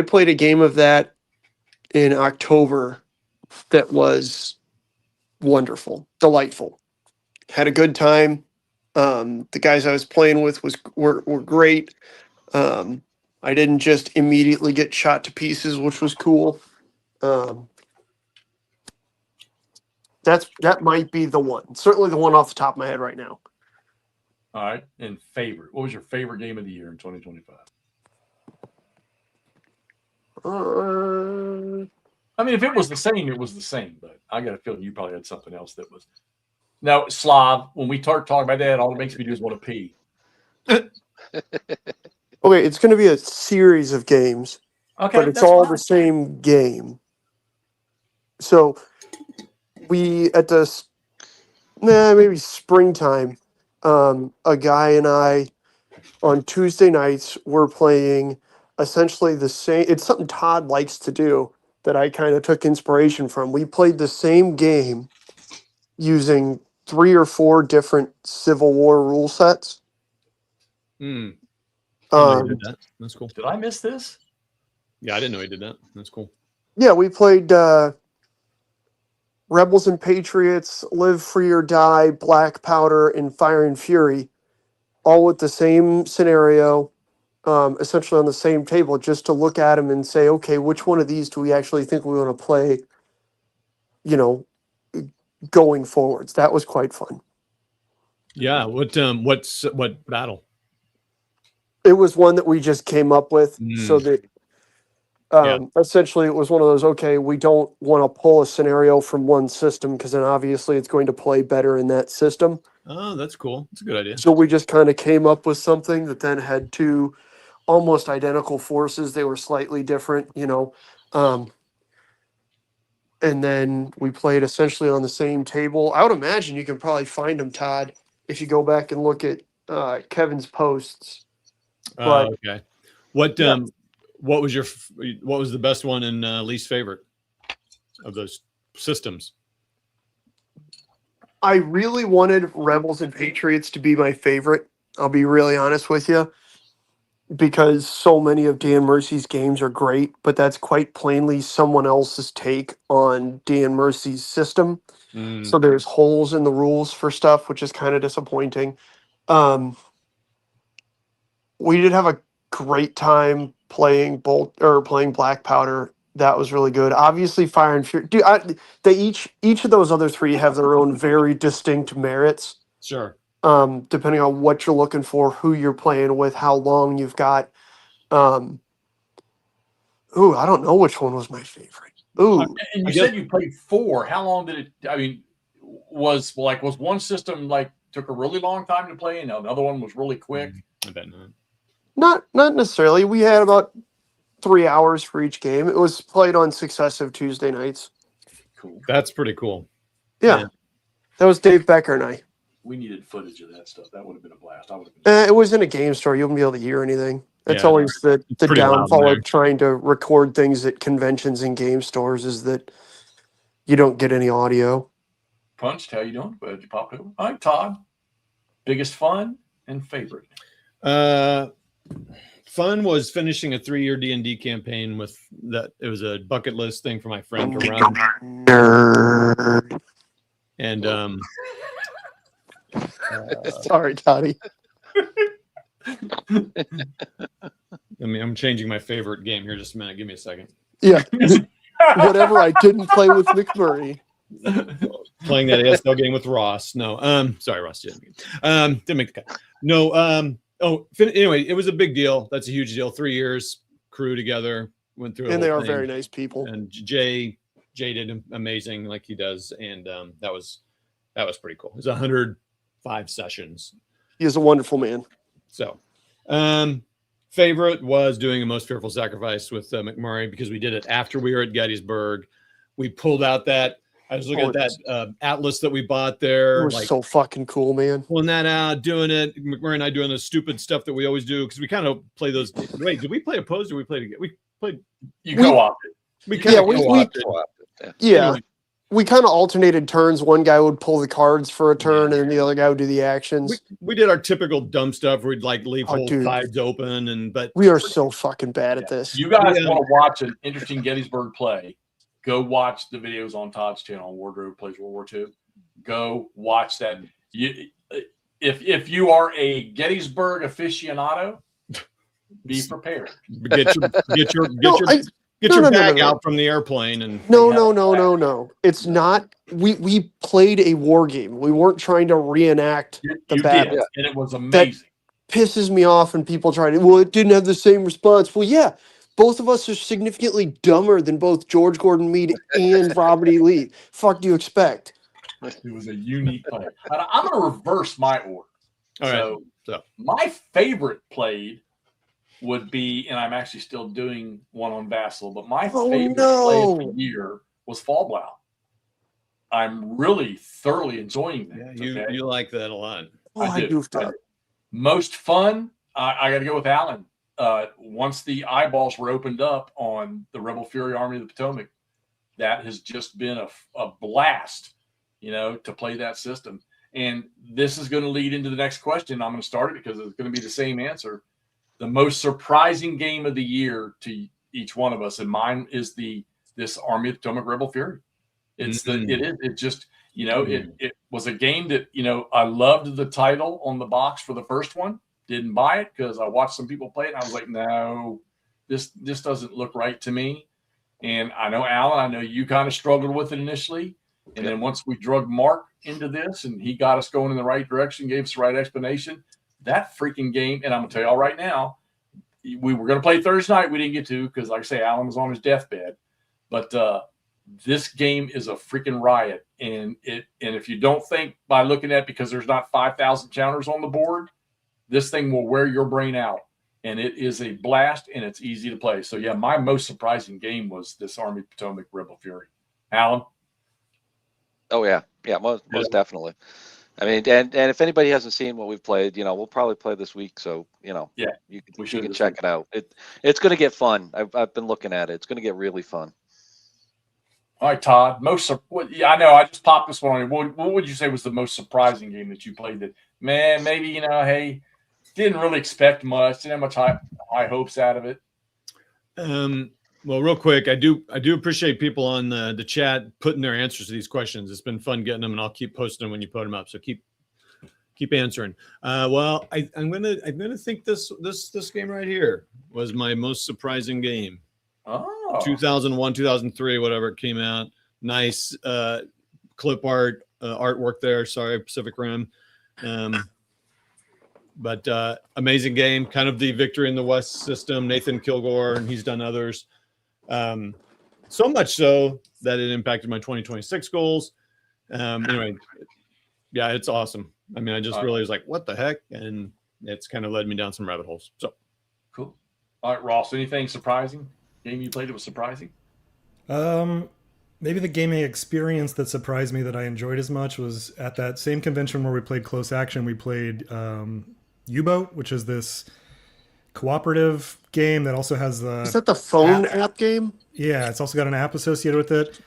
played a game of that in October that was wonderful, delightful. Had a good time. The guys I was playing with were great. I didn't just immediately get shot to pieces, which was cool. That might be the one. Certainly the one off the top of my head right now. All right. And favorite. What was your favorite game of the year in 2025? I mean, if it was the same, it was the same. But I got a feeling you probably had something else that was. Now, Slav, when we start talking about that, all it makes me do is want to pee. Okay, it's going to be a series of games, Okay, but it's that's all fine. the same game. So we at this maybe springtime, a guy and I on Tuesday nights were playing essentially the same. It's something Todd likes to do that I kind of took inspiration from. We played the same game using 3 or 4 different Civil War rule sets. Mm. I didn't know you Um, did that. That's cool. Did I miss this? Yeah, I didn't know he did that. That's cool. Yeah, we played Rebels and Patriots, Live Free or Die, Black Powder, and Fire and Fury, all with the same scenario, essentially on the same table, just to look at them and say, okay, which one of these do we actually think we want to play, going forwards? That was quite fun. Yeah. What battle? It was one that we just came up with, so that essentially it was one of those, okay, we don't want to pull a scenario from one system because then obviously it's going to play better in that system. Oh, that's cool. That's a good idea. So we just kind of came up with something that then had 2 almost identical forces. They were slightly different, and then we played essentially on the same table. I would imagine you can probably find them, Todd, if you go back and look at Kevin's posts. But Okay. What was the best one and least favorite of those systems? I really wanted Rebels and Patriots to be my favorite. I'll be really honest with you, because so many of Dan Mercy's games are great, but that's quite plainly someone else's take on Dan Mercy's system. So there's holes in the rules for stuff, which is kind of disappointing. We did have a great time playing Black Powder. That was really good. Obviously, Fire and Fury. Dude, each of those other 3 have their own very distinct merits. Sure. Depending on what you're looking for, who you're playing with, how long you've got. I don't know which one was my favorite. And you said you played 4. How long did it? I mean, was one system took a really long time to play, and another one was really quick? I bet not. Not necessarily. We had about 3 hours for each game. It was played on successive Tuesday nights. Cool. That's pretty cool. Yeah. That was Dave Becker and I. We needed footage of that stuff. That would have been a blast. I would have been. It was in a game store. You wouldn't be able to hear anything. That's Yeah, always the pretty loud in downfall there. of trying to record things at conventions and game stores is that you don't get any audio. Punched, how you doing? Glad you popped over. All right, Todd. Biggest fun and favorite. Fun was finishing a 3-year D&D campaign with that. It was a bucket list thing for my friend to run. Nerd. And Sorry, Toddy. I'm changing my favorite game here. Just a minute. Give me a second. Yeah. whatever I didn't play with McMurray. Playing that ASL game with Ross. No, sorry, Ross didn't make the cut. No, anyway, it was a big deal. That's a huge deal. 3 years, crew together, went through. And they are very nice people. And Jay did amazing, like he does, and that was pretty cool. It was 105 sessions. He is a wonderful man. So, favorite was doing a Most Fearful Sacrifice with McMurray because we did it after we were at Gettysburg. We pulled out that. I was looking at that atlas that we bought there. It was so fucking cool, man. Pulling that out, doing it. McMurray and I doing the stupid stuff that we always do because we kind of play those. Wait, did we play opposed or we played again? We played. You co-opted. We kind of co-opted. Yeah. We kind of alternated turns. One guy would pull the cards for a turn, and then the other guy would do the actions. We did our typical dumb stuff where we'd like leave whole sides open, but we are so fucking bad at this. You guys want to watch an interesting Gettysburg play? Go watch the videos on Todd's channel, Wardrobe Plays World War II. Go watch that. If you are a Gettysburg aficionado, be prepared. Get your bag out from the airplane and no. It's not. We played a war game. We weren't trying to reenact the battle, and it was amazing. That pisses me off when people try to. Well, it didn't have the same response. Well, yeah. Both of us are significantly dumber than both George Gordon Meade and Robert E. Lee. Fuck do you expect? It was a unique play. I'm going to reverse my order. All right. My favorite played would be, and I'm actually still doing one on Vassal, but my favorite play of the year was Fall Blau. I'm really thoroughly enjoying that. Yeah, you like that a lot. Oh, I goofed up. Most fun, I got to go with Alan. Once the eyeballs were opened up on the Rebel Fury Army of the Potomac, that has just been a blast, to play that system. And this is going to lead into the next question. I'm going to start it because it's going to be the same answer. The most surprising game of the year to each one of us, and mine is this Army of the Potomac Rebel Fury. It was a game that, I loved the title on the box for the first one. Didn't buy it because I watched some people play it and I was like, no, this doesn't look right to me. And I know, Alan, I know you kind of struggled with it initially. And then once we drug Mark into this and he got us going in the right direction, gave us the right explanation, that freaking game, and I'm going to tell y'all right now, we were going to play Thursday night. We didn't get to because, like I say, Alan was on his deathbed. But this game is a freaking riot. And if you don't think by looking at because there's not 5,000 counters on the board, this thing will wear your brain out, and it is a blast, and it's easy to play. So, yeah, my most surprising game was this Army Potomac Rebel Fury. Alan? Oh, yeah. Yeah, most definitely. I mean, and if anybody hasn't seen what we've played, we'll probably play this week. So, you can check it out. It's going to get fun. I've been looking at it. It's going to get really fun. All right, Todd. I know I just popped this one on you. What would you say was the most surprising game that you played that, man, maybe, hey, didn't really expect much, didn't have much high hopes out of it? Well, real quick, I do appreciate people on the chat putting their answers to these questions. It's been fun getting them, and I'll keep posting them when you put them up. So keep answering. Well, I'm gonna think this game right here was my most surprising game. Oh, 2001, 2003, whatever it came out. Nice clip art artwork there. Sorry, Pacific Rim. But amazing game, kind of the Victory in the West system. Nathan Kilgore, and he's done others. So much so that it impacted my 2026 goals. Anyway, yeah, it's awesome. I mean, I just really was like, what the heck? And it's kind of led me down some rabbit holes. So cool. All right, Ross, anything surprising? Game you played that was surprising? Maybe the gaming experience that surprised me that I enjoyed as much was at that same convention where we played Close Action. We played U-Boat, which is this cooperative game that also has the... Is that the phone app game? Yeah, it's also got an app associated with it.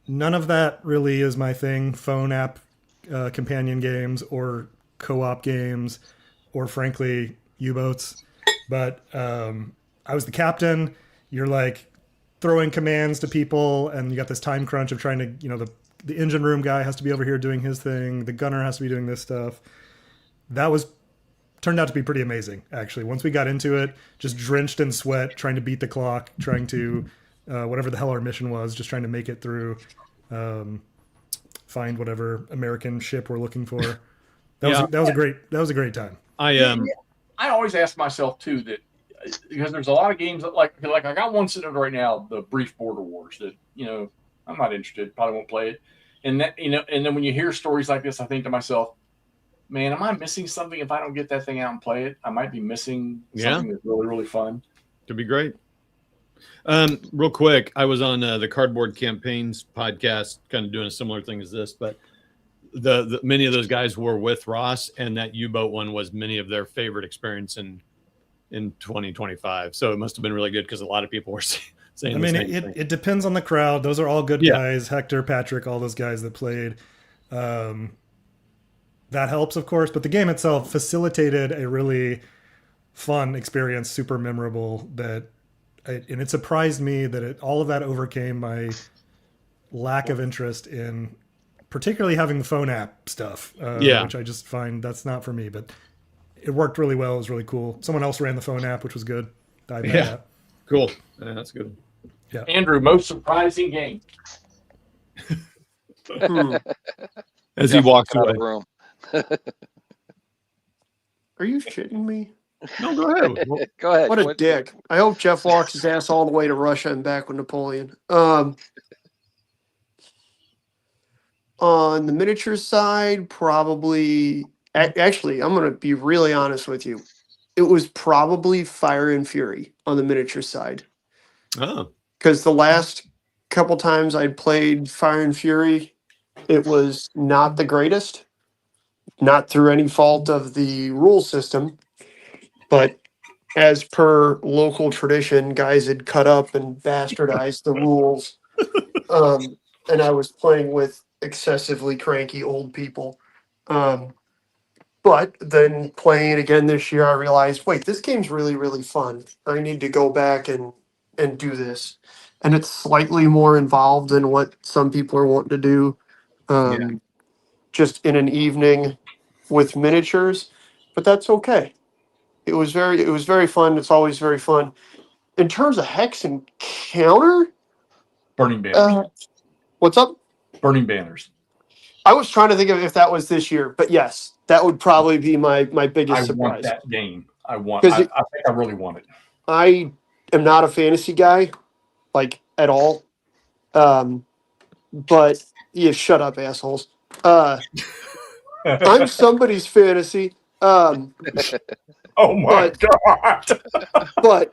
None of that really is my thing. Phone app companion games or co-op games or, frankly, U-Boats. But I was the captain. You're like throwing commands to people, and you got this time crunch of trying to, the engine room guy has to be over here doing his thing. The gunner has to be doing this stuff. That turned out to be pretty amazing, actually. Once we got into it, just drenched in sweat, trying to beat the clock, trying to whatever the hell our mission was, just trying to make it through, find whatever American ship we're looking for. That was a great time. I always ask myself too that because there's a lot of games that like I got one sitting right now, the Brief Border Wars, that I'm not interested, probably won't play it, and that and then when you hear stories like this, I think to myself, man, am I missing something if I don't get that thing out and play it? I might be missing something that's really, really fun. Could be great. Real quick, I was on the Cardboard Campaigns podcast, kind of doing a similar thing as this, but the many of those guys were with Ross, and that U-boat one was many of their favorite experience in 2025. So it must have been really good because a lot of people were saying. I mean, it depends on the crowd. Those are all good guys. Hector, Patrick, all those guys that played. That helps, of course, but the game itself facilitated a really fun experience, super memorable. And it surprised me that all of that overcame my lack of interest in particularly having the phone app stuff, which I just find that's not for me, but it worked really well. It was really cool. Someone else ran the phone app, which was good. Cool. Yeah, that's good. Yeah. Andrew, most surprising game. As he walks away. Room. Are you shitting me? No, go ahead. Go ahead. What a dick. I hope Jeff walks his ass all the way to Russia and back with Napoleon. On the miniature side, probably... Actually, I'm going to be really honest with you. It was probably Fire and Fury on the miniature side. Oh. Because the last couple times I played Fire and Fury, it was not the greatest. Not through any fault of the rule system. But as per local tradition, guys had cut up and bastardized the rules. And I was playing with excessively cranky old people. But then playing it again this year, I realized, wait, this game's really, really fun. I need to go back and do this. And it's slightly more involved than what some people are wanting to do. Just in an evening with miniatures. But that's okay. It was very fun. It's always very fun. In terms of Hex and Counter, Burning Banners. What's up? Burning Banners. I was trying to think of if that was this year, but yes, that would probably be my biggest surprise. I want that game. I think I really want it. I am not a fantasy guy, like at all. But yeah, shut up, assholes. I'm somebody's fantasy. Oh my God. But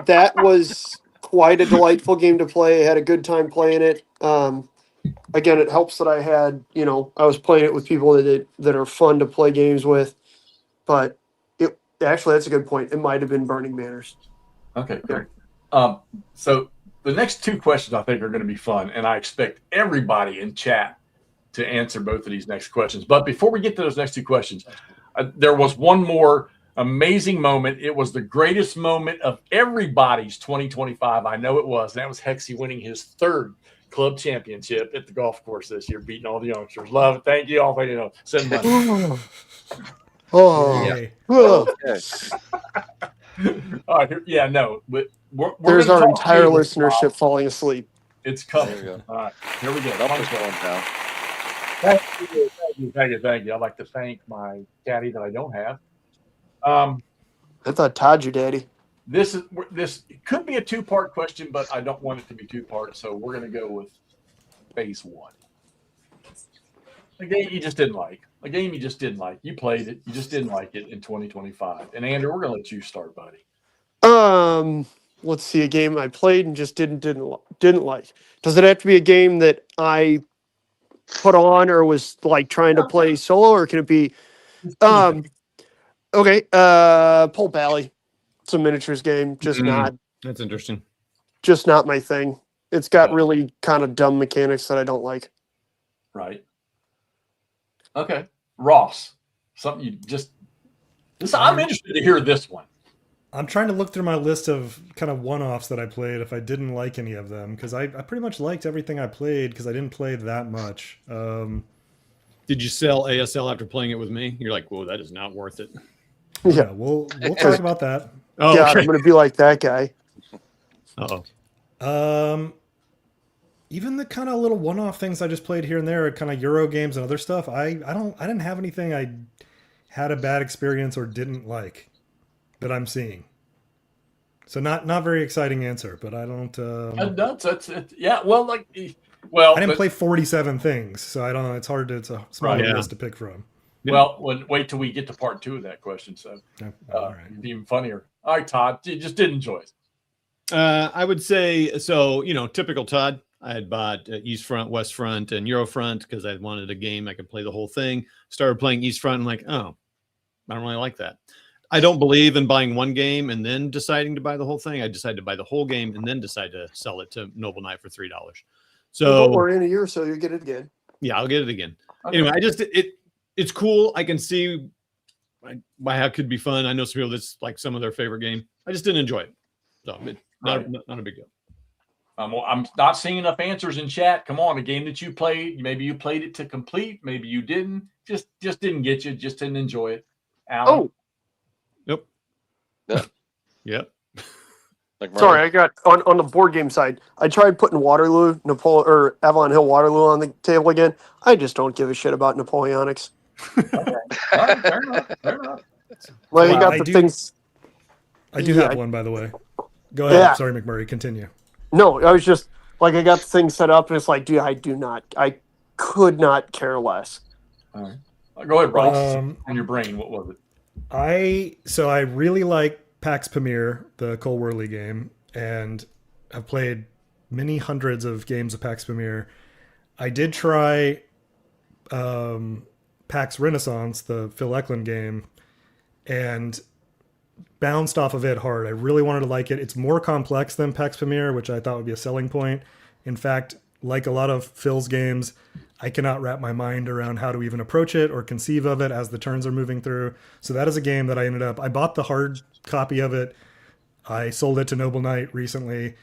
that was quite a delightful game to play. I had a good time playing it. Again, it helps that I had, I was playing it with people that are fun to play games with. But actually, that's a good point. It might have been Burning Banners. Okay, great. So the next two questions I think are going to be fun, and I expect everybody in chat to answer both of these next questions. But before we get to those next two questions, there was one more amazing moment. It was the greatest moment of everybody's 2025. I know it was. That was Hexy winning his third club championship at the golf course this year, beating all the youngsters. Love it. Thank you all for send money. All right. Yeah, no, but there's our entire listenership falling asleep. It's coming. All right, here we go. Thank you. I'd like to thank my caddy that I don't have. I thought Todd, your daddy. This could be a two-part question, but I don't want it to be two-part, so we're going to go with phase one. A game you just didn't like. A game you just didn't like. You played it. You just didn't like it in 2025. And Andrew, we're going to let you start, buddy. Let's see. A game I played and just didn't like. Does it have to be a game that I put on or was like trying to play solo, or can it be? Okay. Pulp Valley. It's a miniatures game. That's interesting. Just not my thing. It's got really kind of dumb mechanics that I don't like. Right. Okay. Ross, something you just... I'm interested to hear this one. I'm trying to look through my list of kind of one-offs that I played if I didn't like any of them, because I pretty much liked everything I played because I didn't play that much. Did you sell ASL after playing it with me? You're like, whoa, that is not worth it. Yeah, we'll talk about that. Oh, yeah, okay. I'm going to be like that guy. Uh-oh. Even the kind of little one-off things I just played here and there, kind of Euro games and other stuff. I didn't have anything I had a bad experience or didn't like that I'm seeing. So not very exciting answer, but I don't. That's it. Yeah. Well, well, I didn't play 47 things, so I don't know. It's hard to. It's a smaller Right, yeah. list to pick from. Well, wait till we get to part 2 of that question. So, All right. it'd be even funnier. All right, Todd, you just did enjoy it. I would say so. Typical Todd. I had bought East Front, West Front, and Euro Front because I wanted a game I could play the whole thing. Started playing East Front, and like, oh, I don't really like that. I don't believe in buying one game and then deciding to buy the whole thing. I decided to buy the whole game and then decide to sell it to Noble Knight for $3. So we're in a year or so, you'll get it again. yeah, I'll get it again. Okay. Anyway, it's cool. I can see why it could be fun. I know some people that's like some of their favorite game. I just didn't enjoy it. So not a big deal. I'm not seeing enough answers in chat. Come on, a game that you played. Maybe you played it to complete. Maybe you didn't. Just didn't get you. Just didn't enjoy it. Alan? Oh, Nope. Yeah. Yep. Like sorry, I got on the board game side. I tried putting Waterloo, or Avalon Hill Waterloo on the table again. I just don't give a shit about Napoleonics. All right, fair enough. Fair enough. Like you Well, got I the do- things. I do Yeah. have one, by the way. Go ahead. Yeah. Sorry, McMurray. Continue. No, I was just like I got the thing set up, and it's like, dude, I could not care less. All right. Go ahead, Bryce. Um, On your brain, what was it? I really like PAX Pamir, the Cole Worley game, and have played many hundreds of games of PAX Pamir. I did try PAX Renaissance, the Phil Eklund game, and bounced off of it hard. I really wanted to like it. It's more complex than PAX Pamir, which I thought would be a selling point. In fact, like a lot of Phil's games, I cannot wrap my mind around how to even approach it or conceive of it as the turns are moving through. So that is a game that I bought the hard copy of it. I sold it to Noble Knight recently.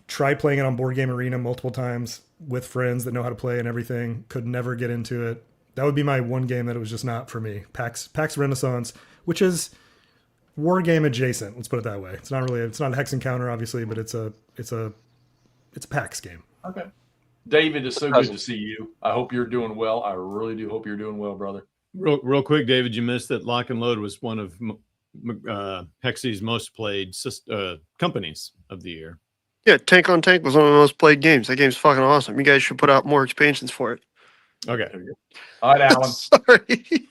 Tried playing it on Board Game Arena multiple times with friends that know how to play and everything. Could never get into it. That would be my one game that it was just not for me. PAX Renaissance, which is war game adjacent. Let's put it that way. It's not a Hex Encounter, obviously, but it's a PAX game. Okay. David, it's so good to see you. I hope you're doing well. I really do hope you're doing well, brother. Real quick, David, you missed that Lock and Load was one of Hexy's most played companies of the year. Yeah, Tank on Tank was one of the most played games. That game's fucking awesome. You guys should put out more expansions for it. Okay. All right, Alan. Sorry.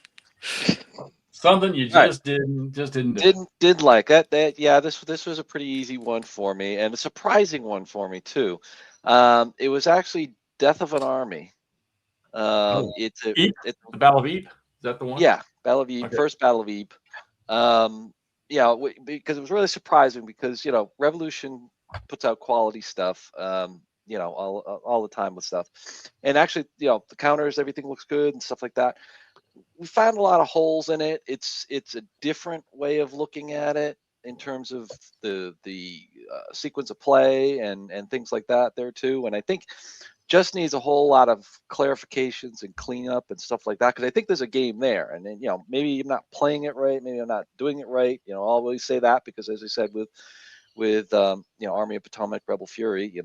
Something you just didn't do. Did like that. Yeah, this was a pretty easy one for me, and a surprising one for me too. It was actually Death of an Army. It's the Battle of Ypres. Is that the one? Yeah, Battle of Ypres, Okay. First Battle of Ypres. Because it was really surprising because Revolution puts out quality stuff. All the time with stuff, and actually, the counters, everything looks good and stuff like that. We found a lot of holes in it. It's a different way of looking at it in terms of the sequence of play and things like that there too. And I think just needs a whole lot of clarifications and cleanup and stuff like that, because I think there's a game there. And then maybe I'm not playing it right, maybe I'm not doing it right. I'll always say that because, as I said, with Army of Potomac, Rebel Fury,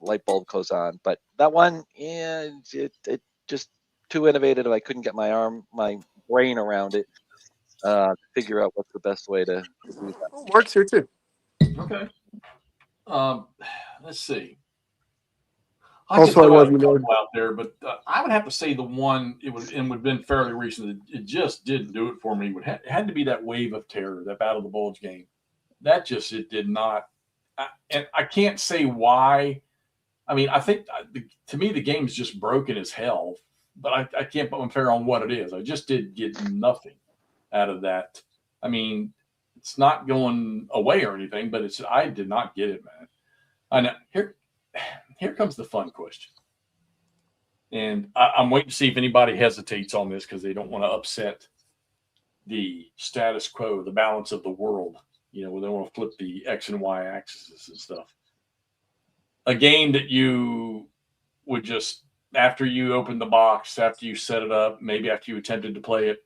light bulb goes on. But that one, yeah, it just too innovative. I couldn't get my brain around it to figure out what's the best way to do that. Oh, Mark's here too. Okay. Let's see. Also, I love you, Lord. Lord. Out there, but I would have to say the one would have been fairly recent. It just didn't do it for me. It had to be that Wave of Terror, that Battle of the Bulge game. It did not. And I can't say why. I mean, I think to me the game is just broken as hell. But I can't put my finger on what it is. I just did get nothing out of that. I mean, it's not going away or anything, but I did not get it, man. I know. Here comes the fun question. And I'm waiting to see if anybody hesitates on this because they don't want to upset the status quo, the balance of the world. Where they want to flip the X and Y axes and stuff. A game that you would just, after you open the box, after you set it up, maybe after you attempted to play it,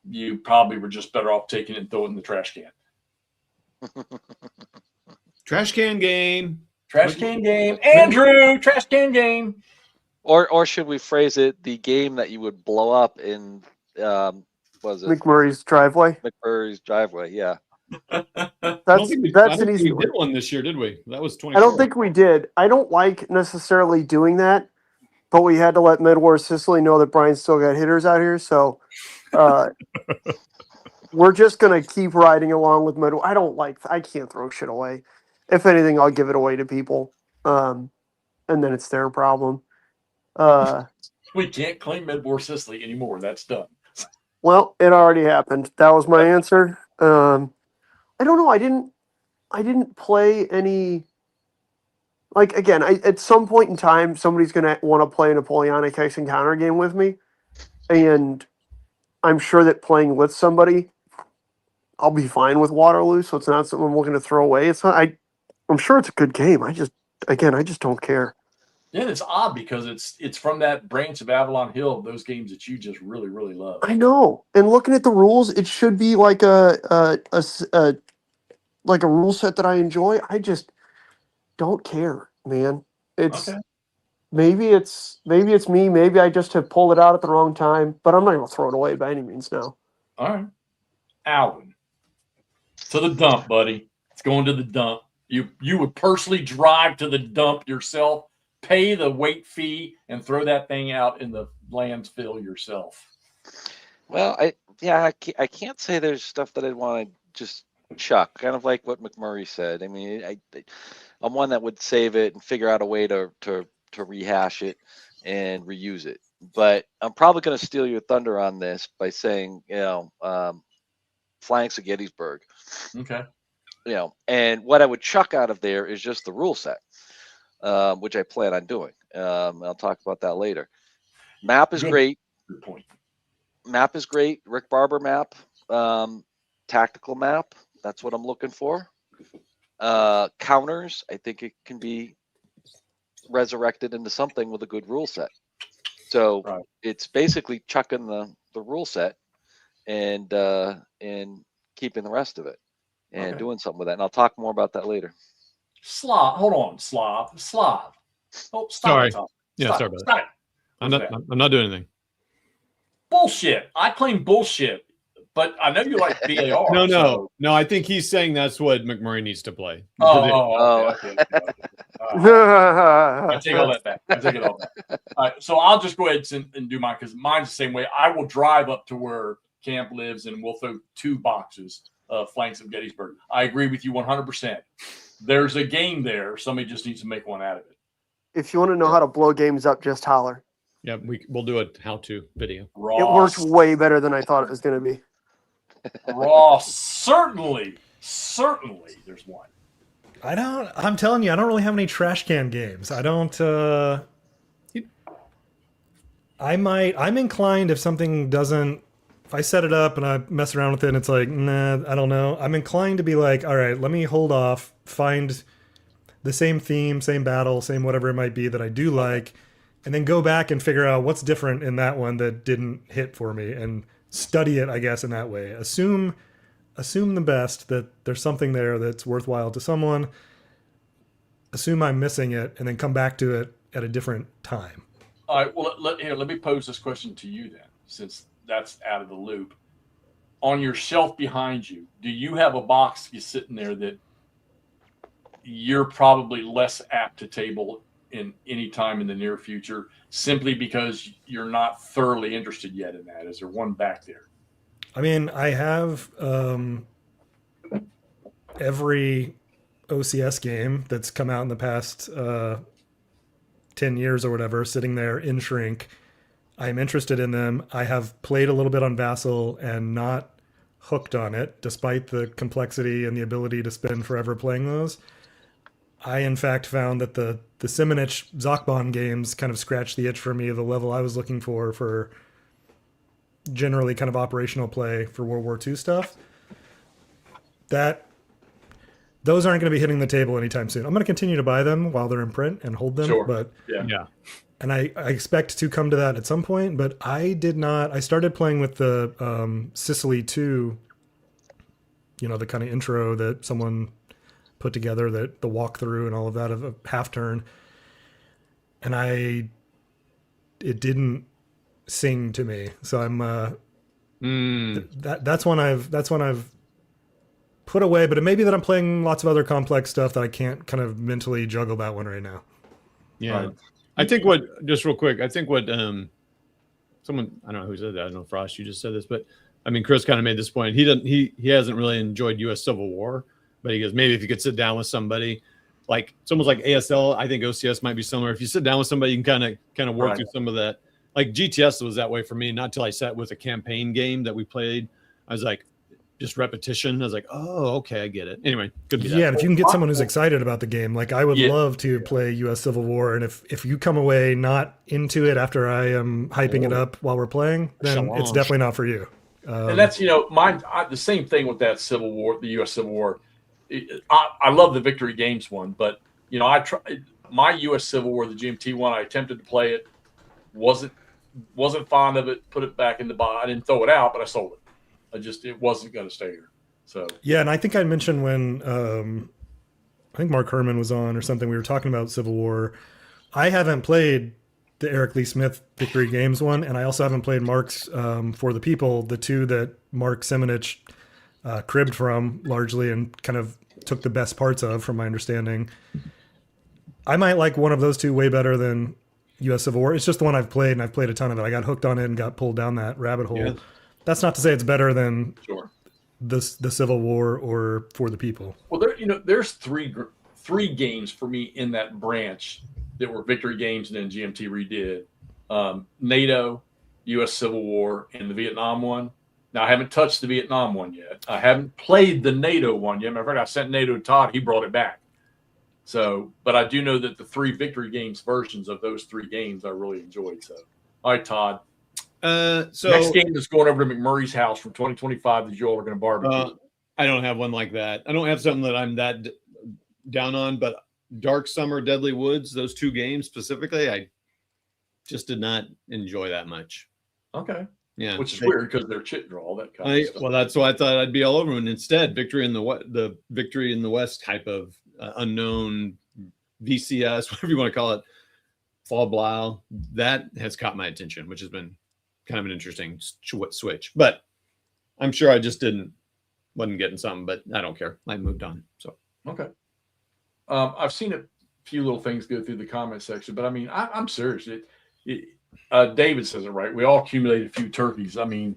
you probably were just better off taking it and throwing it in the trash can. Trash can game. Trash can game. Andrew, trash can game. Or should we phrase it the game that you would blow up in was it McMurray's driveway. McMurray's driveway? Yeah. I don't That's think we an easy did one. one this year, did we? That was 20. I don't think we did. I don't like necessarily doing that, but we had to let Midwar Sicily know that Brian still got hitters out here, so we're just gonna keep riding along with Midwar. I can't throw shit away. If anything, I'll give it away to people, and then it's their problem. We can't claim Midwar Sicily anymore. That's done. Well, it already happened. That was my answer. I don't know. I didn't play any. Like again, at some point in time, somebody's gonna want to play a Napoleonic Hex and counter game with me, and I'm sure that playing with somebody, I'll be fine with Waterloo. So it's not something I'm looking to throw away. It's not. I'm sure it's a good game. I just don't care. Yeah, it's odd because it's from that branch of Avalon Hill, those games that you just really, really love. I know. And looking at the rules, it should be like a rule set that I enjoy. I just don't care, man. It's Okay. maybe it's me. Maybe I just have pulled it out at the wrong time. But I'm not gonna throw it away by any means now. All right. Alvin. To the dump, buddy. It's going to the dump. You would personally drive to the dump yourself, pay the weight fee, and throw that thing out in the landfill yourself. Well, I can't say there's stuff that I'd want to just chuck. Kind of like what McMurray said. I mean, I'm one that would save it and figure out a way to rehash it and reuse it. But I'm probably going to steal your thunder on this by saying, Flanks of Gettysburg. Okay. And what I would chuck out of there is just the rule set, which I plan on doing. I'll talk about that later. Map is great. Good point. Map is great. Rick Barber map, tactical map. That's what I'm looking for. Counters, I think it can be resurrected into something with a good rule set. So Right. It's basically chucking the rule set and keeping the rest of it and Okay. doing something with that. And I'll talk more about that later. Slav. Hold on, Slav. Oh, stop Sorry. it, Tom. Yeah, Stop. sorry about Stop it. I'm What's not doing anything. Bullshit. I claim bullshit, but I know you like VAR. No. I think he's saying that's what McMurray needs to play. Okay. All right. I take all that back. All right, so I'll just go ahead and do mine because mine's the same way. I will drive up to where Camp lives and we'll throw 2 boxes of Flanks of Gettysburg. I agree with you 100%. There's a game there. Somebody just needs to make one out of it. If you want to know how to blow games up, just holler. Yeah, we'll do a how-to video. Ross, It works way better than I thought it was going to be. Ross, certainly there's one. I'm telling you, I don't really have any trash can games. I don't, I'm inclined if something doesn't, if I set it up and I mess around with it and it's like, nah, I don't know. I'm inclined to be like, all right, let me hold off, find the same theme, same battle, same whatever it might be that I do like, and then go back and figure out what's different in that one that didn't hit for me and study it, I guess, in that way. Assume the best, that there's something there that's worthwhile to someone. Assume I'm missing it, and then come back to it at a different time. All right. Well, let me pose this question to you then, since that's out of the loop. On your shelf behind you, do you have a box sitting there that you're probably less apt to table in any time in the near future, simply because you're not thoroughly interested yet in that? Is there one back there? I mean, I have every OCS game that's come out in the past 10 years or whatever sitting there in Shrink. I'm interested in them. I have played a little bit on Vassal and not hooked on it, despite the complexity and the ability to spend forever playing those. I, in fact, found that the Simonich Zokbon games kind of scratched the itch for me, the level I was looking for generally kind of operational play for World War II stuff. Those aren't going to be hitting the table anytime soon. I'm going to continue to buy them while they're in print and hold them. Sure. But Yeah. and I expect to come to that at some point, but I did not. I started playing with the Sicily 2, the kind of intro that someone put together the walkthrough and all of that of a half turn, and it didn't sing to me. So I'm that's one I've put away. But it may be that I'm playing lots of other complex stuff that I can't kind of mentally juggle that one right now. Yeah, Right. I think what just real quick. I think what someone, I don't know who said that. I don't know, Frost, you just said this, but I mean, Chris kind of made this point. He hasn't really enjoyed U.S. Civil War, but he goes, maybe if you could sit down with somebody, like it's almost like ASL. I think OCS might be similar. If you sit down with somebody, you can kind of work Right. through some of that. Like GTS was that way for me. Not until I sat with a campaign game that we played. I was like, just repetition. I was like, oh, okay, I get it. Anyway, could be that. Yeah, and if you can get someone who's excited about the game, like I would Yeah. love to play U.S. Civil War, and if you come away not into it after I am hyping it up while we're playing, then it's Challenge. definitely not for you. And that's, the same thing with that Civil War, the U.S. Civil War. I love the Victory Games one, but I tried my U.S. Civil War, the GMT one. I attempted to play it, wasn't fond of it. Put it back in the box. I didn't throw it out, but I sold it. It wasn't going to stay here. So Yeah, and I think I mentioned when I think Mark Herman was on or something, we were talking about Civil War. I haven't played the Eric Lee Smith Victory Games one, and I also haven't played Mark's For the People, the two that Mark Semenich cribbed from largely and kind of took the best parts of, from my understanding. I might like one of those two way better than U.S. Civil War. It's just the one I've played, and I've played a ton of it. I got hooked on it and got pulled down that rabbit hole. Yeah. That's not to say it's better than sure. the Civil War or For the People. Well, there's three games for me in that branch that were Victory Games and then GMT redid. NATO, U.S. Civil War, and the Vietnam one. Now, I haven't touched the Vietnam one yet. I haven't played the NATO one yet. Matter of fact, I sent NATO to Todd. He brought it back. So, but I do know that the three Victory Games versions of those three games I really enjoyed. So, all right, Todd. So Next game is going over to McMurray's house from 2025 that you all are going to barbecue. I don't have one like that. I don't have something that I'm that down on, but Dark Summer, Deadly Woods, those two games specifically, I just did not enjoy that much. Okay. Yeah, Which is weird because they're chit draw, that kind of stuff. Well, that's why I thought I'd be all over. And instead, Victory in the Victory in the West type of unknown VCS, whatever you want to call it, Fall Blau, that has caught my attention, which has been kind of an interesting switch. But I'm sure I just wasn't getting something, but I don't care. I moved on. So Okay. I've seen a few little things go through the comment section, but I mean, I'm serious. David says it right. We all accumulated a few turkeys. I mean,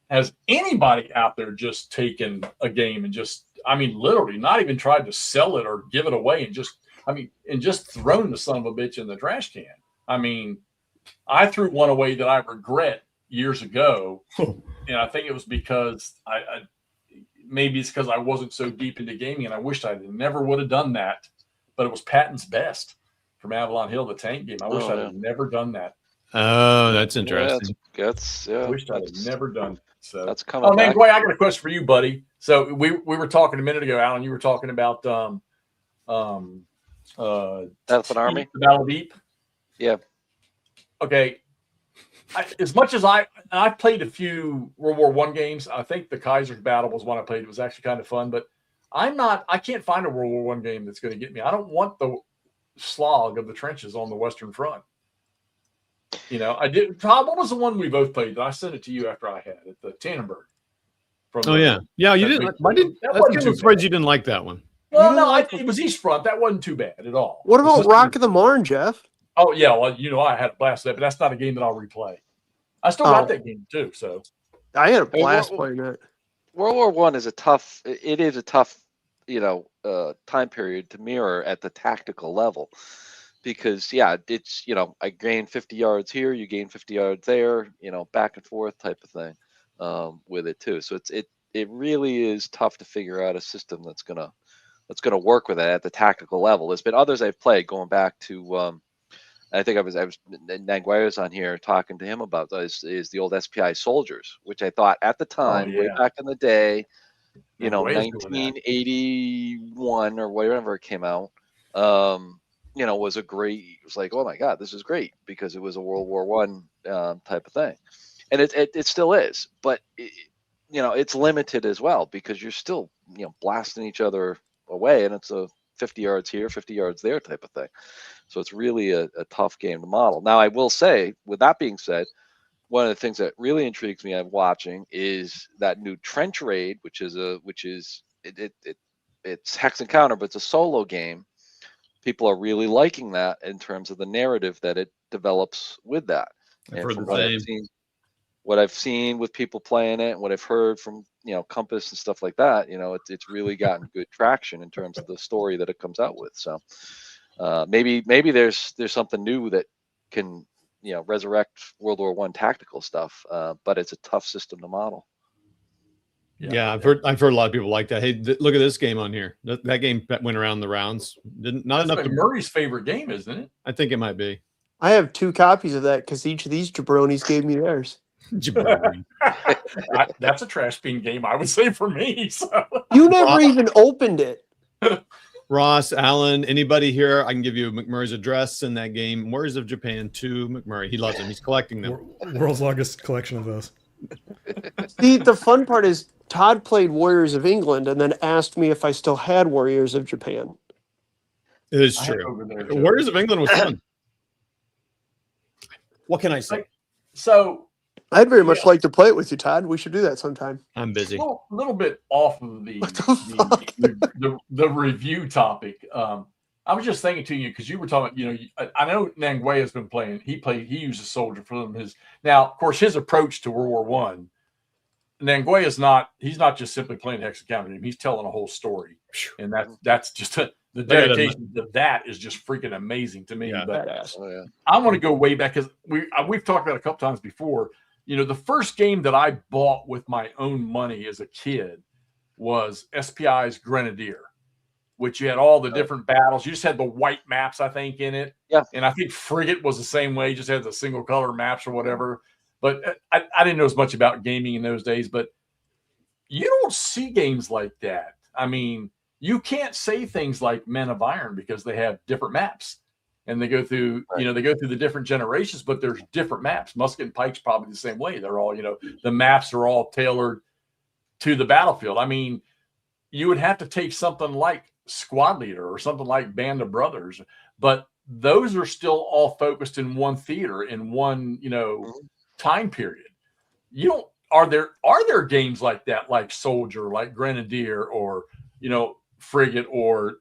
has anybody out there just taken a game and literally not even tried to sell it or give it away and just thrown the son of a bitch in the trash can? I mean, I threw one away that I regret years ago, and I think it was because maybe it's because I wasn't so deep into gaming, and I wished I never would have done that. But it was Patton's Best from Avalon Hill, the tank game. I wish I'd have never done that. oh, that's interesting. I wished I'd have never done it. So That's coming man, back. Gway, I got a question for you, buddy. So we were talking a minute ago, Alan. You were talking about Elephant Army. the Battle Deep. Yeah. Okay. As much as I've played a few World War I games, I think the Kaiser's Battle was one I played. It was actually kind of fun, but I can't find a World War I game that's going to get me. I don't want the slog of the trenches on the Western Front. I did. Todd, what was the one we both played? I sent it to you after I had it, the Tannenberg. Yeah, you didn't. I didn't. That That's wasn't kind too of surprised bad. you didn't like that one. Well, You no, don't like it was East Front. That wasn't too bad at all. What about It's just- Rock of the Marne, Jeff? Oh yeah, well I had a blast with that, but that's not a game that I'll replay. I still got Oh. that game too. So I had a Hey, blast what- playing that. World War One is a tough. It is a tough, time period to mirror at the tactical level, because it's I gain 50 yards here, you gain 50 yards there, back and forth type of thing, with it too. So it really is tough to figure out a system that's gonna work with it at the tactical level. There's been others I've played going back to. I think I was Naguaya's on here talking to him about is the old SPI Soldiers, which I thought at the time, way yeah. back in the day, Naguaya's doing that. 1981 or whatever it came out, was a great. It was like, oh my God, this is great, because it was a World War One type of thing, and it still is, but it's limited as well, because you're still blasting each other away, and it's a 50 yards here, 50 yards there type of thing. So it's really a tough game to model. Now, I will say, with that being said, one of the things that really intrigues me I'm watching is that new Trench Raid, which is it's Hex Encounter, but it's a solo game. People are really liking that in terms of the narrative that it develops with that. I've And heard from the same. what I've seen with people playing it, and what I've heard from Compass and stuff like that, it's really gotten good traction in terms of the story that it comes out with. So maybe there's something new that can resurrect World War I tactical stuff, but it's a tough system to model. Yeah, I've heard a lot of people like that. Hey, look at this game on here. That game that went around the rounds. Not enough to Murray's favorite game, isn't it? I think it might be. I have 2 copies of that because each of these jabronis gave me theirs. That's a trash bin game, I would say, for me. So. You never even opened it. Ross, Alan, anybody here? I can give you McMurray's address in that game. Warriors of Japan 2, McMurray. He loves them. He's collecting them. World's longest collection of those. See, the fun part is Todd played Warriors of England and then asked me if I still had Warriors of Japan. It is true. Warriors of England was fun. What can I say? So I'd very much like to play it with you, Todd. We should do that sometime. I'm busy. A little bit off of the review topic. I was just thinking to you because you were talking. I know Nanguay has been playing. He used a soldier for them. Now, of course, his approach to World War One. Nanguay is not. He's not just simply playing Hex Encounter. He's telling a whole story, and that's just the dedication to that is just freaking amazing to me. Yeah. But I want to go way back because we've talked about it a couple times before. The first game that I bought with my own money as a kid was SPI's Grenadier, which you had all the different battles. You just had the white maps, I think, in it. Yeah. And I think Frigate was the same way, just had the single color maps or whatever. But I didn't know as much about gaming in those days. But you don't see games like that. I mean, you can't say things like Men of Iron because they have different maps. And they go through, they go through the different generations, but there's different maps. Musket and Pike's probably the same way. They're all, the maps are all tailored to the battlefield. I mean, you would have to take something like Squad Leader or something like Band of Brothers, but those are still all focused in one theater in one, time period. Are there games like that, like Soldier, like Grenadier, or, Frigate, or,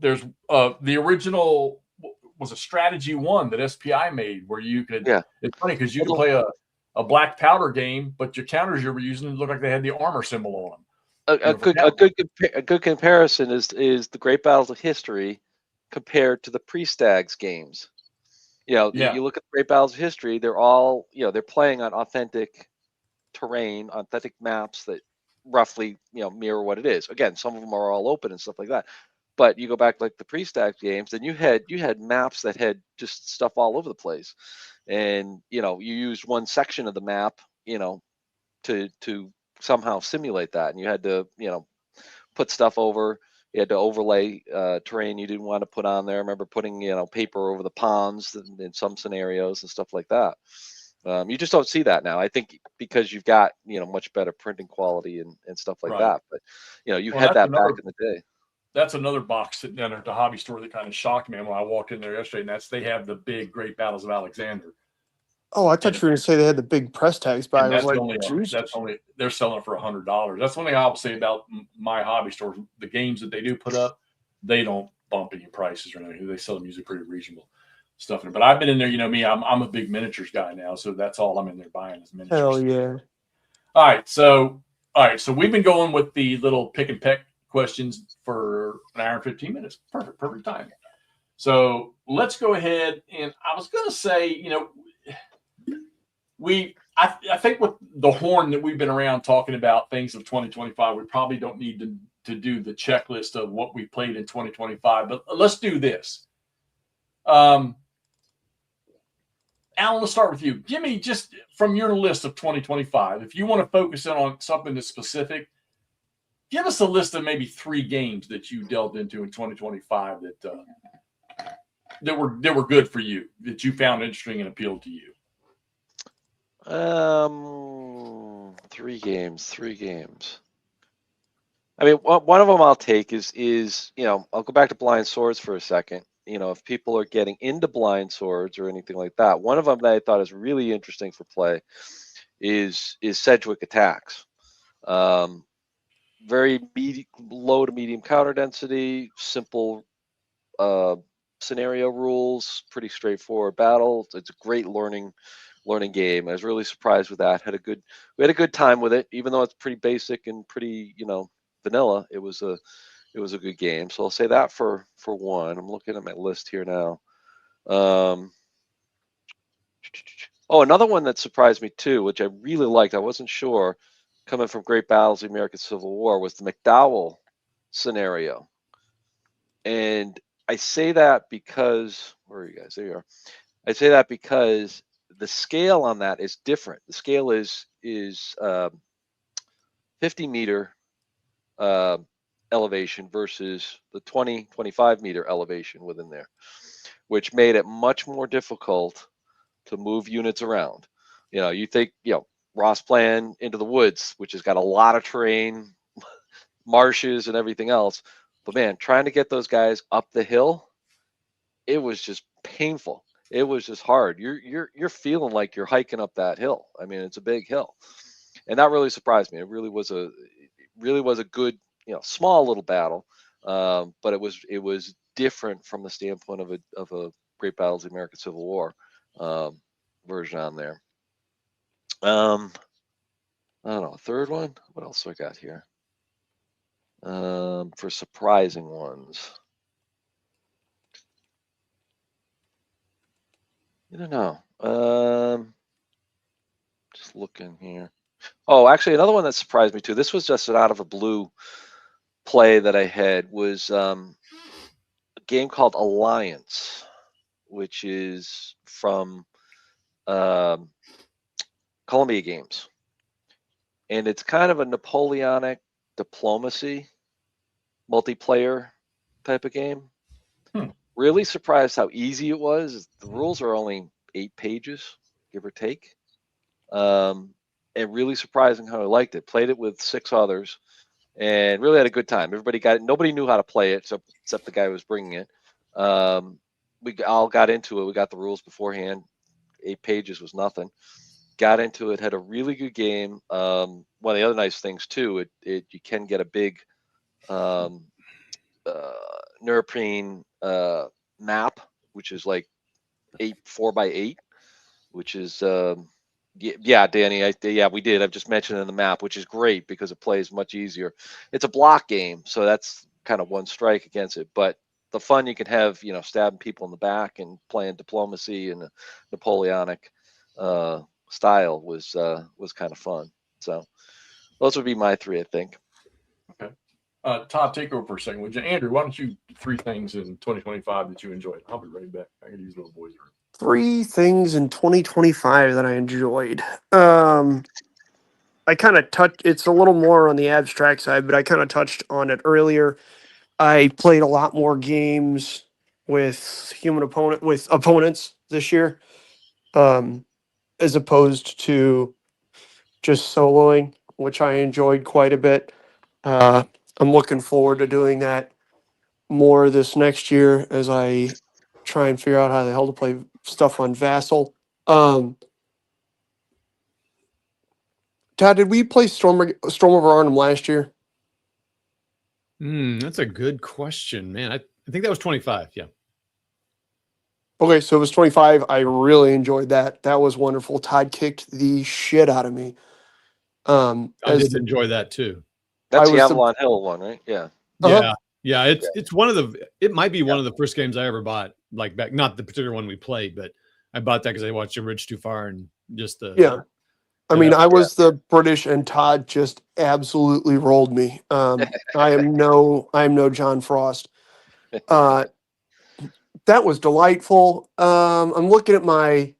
there's the original was a Strategy 1 that SPI made where you could. Yeah. It's funny because you could play a black powder game, but your counters you were using looked like they had the armor symbol on them. A good comparison is the Great Battles of History compared to the Pre-Stags games. You look at the Great Battles of History; they're all they're playing on authentic terrain, authentic maps that roughly mirror what it is. Again, some of them are all open and stuff like that. But you go back like the Pre-Stags games, and you had maps that had just stuff all over the place, and you used one section of the map, to somehow simulate that, and you had to put stuff over. You had to overlay terrain you didn't want to put on there. I remember putting paper over the ponds in some scenarios and stuff like that. You just don't see that now. I think because you've got much better printing quality and stuff like that. But you had that back in the day. That's another box sitting down there at the hobby store that kind of shocked me when I walked in there yesterday. And they have the big Great Battles of Alexander. Oh, I thought you were going to say they had the big press tags, but I was like, they're selling it for $100. That's one thing I will say about my hobby stores. The games that they do put up, they don't bump any prices or anything. They sell them usually pretty reasonable stuff. But I've been in there, me, I'm a big miniatures guy now. So that's all I'm in there buying is miniatures. Hell yeah. All right. So we've been going with the little pick and peck questions for an hour and 15 minutes. Perfect time. So let's go ahead. And I was going to say, I think with the horn that we've been around talking about things of 2025, we probably don't need to do the checklist of what we played in 2025, but let's do this. Alan, let's start with you. Give me just from your list of 2025, if you want to focus in on something that's specific, give us a list of maybe 3 games that you delved into in 2025 that were good for you, that you found interesting and appealed to you. 3 games. I mean, one of them I'll take is I'll go back to Blind Swords for a second. If people are getting into Blind Swords or anything like that, one of them that I thought is really interesting for play is Sedgwick Attacks. Very low to medium counter density, simple scenario rules, pretty straightforward battle. It's a great learning game. I was really surprised with that. We had a good time with it, even though it's pretty basic and pretty vanilla. It was a good game. So I'll say that for one. I'm looking at my list here now. Another one that surprised me too, which I really liked. I wasn't sure, coming from Great Battles of the American Civil War, was the McDowell scenario. And I say that because, where are you guys? There you are. I say that because the scale on that is different. The scale is 50-meter elevation versus the 25-meter elevation within there, which made it much more difficult to move units around. You think, Ross Plan Into the Woods, which has got a lot of terrain, marshes and everything else. But man, trying to get those guys up the hill, it was just painful. It was just hard. You're feeling like you're hiking up that hill. I mean, it's a big hill, and that really surprised me. It really was a good, small little battle, but it was different from the standpoint of a Great Battles of the American Civil War version on there. I don't know, a third one. What else do I got here? For surprising ones, I don't know. Just looking here. Oh, actually, another one that surprised me too. This was just an out of a blue play that I had, was a game called Alliance, which is from Columbia Games, and it's kind of a Napoleonic diplomacy multiplayer type of game. Really surprised how easy it was. The rules are only 8 pages, give or take. And really surprising how I liked it. Played it with 6 others and really had a good time. Everybody got it. Nobody knew how to play it except the guy who was bringing it. We all got into it. We got the rules beforehand. 8 pages was nothing. Got into it, had a really good game. One of the other nice things too, you can get a big neoprene map, which is like 4x8, which is yeah, Danny, we did. I've just mentioned it in the map, which is great because it plays much easier. It's a block game, so that's kind of one strike against it. But the fun you can have, stabbing people in the back and playing diplomacy and Napoleonic style was kind of fun. So those would be my 3, I think. Okay. Todd, take over for a second, would you? Andrew, why don't you 3 things in 2025 that you enjoyed? I'll be right back. I gotta use little boys' room. 3 things in 2025 that I enjoyed. I kind of touched. It's a little more on the abstract side, but I kind of touched on it earlier. I played a lot more games with opponents this year, as opposed to just soloing, which I enjoyed quite a bit. I'm looking forward to doing that more this next year as I try and figure out how the hell to play stuff on Vassal. Todd, did we play Storm over Arnhem last year? That's a good question, man. I think that was 25. Yeah. Okay, so it was 25. I really enjoyed that. That was wonderful. Todd kicked the shit out of me. I did enjoy that too. That's the Avalon Hill one, right? Yeah. Uh-huh. Yeah. It's one of the. It might be one of the first games I ever bought. Like back, not the particular one we played, but I bought that because I watched A Bridge Too Far and just the. Yeah. I mean, I was the British, and Todd just absolutely rolled me. I am no John Frost. That was delightful. I'm looking at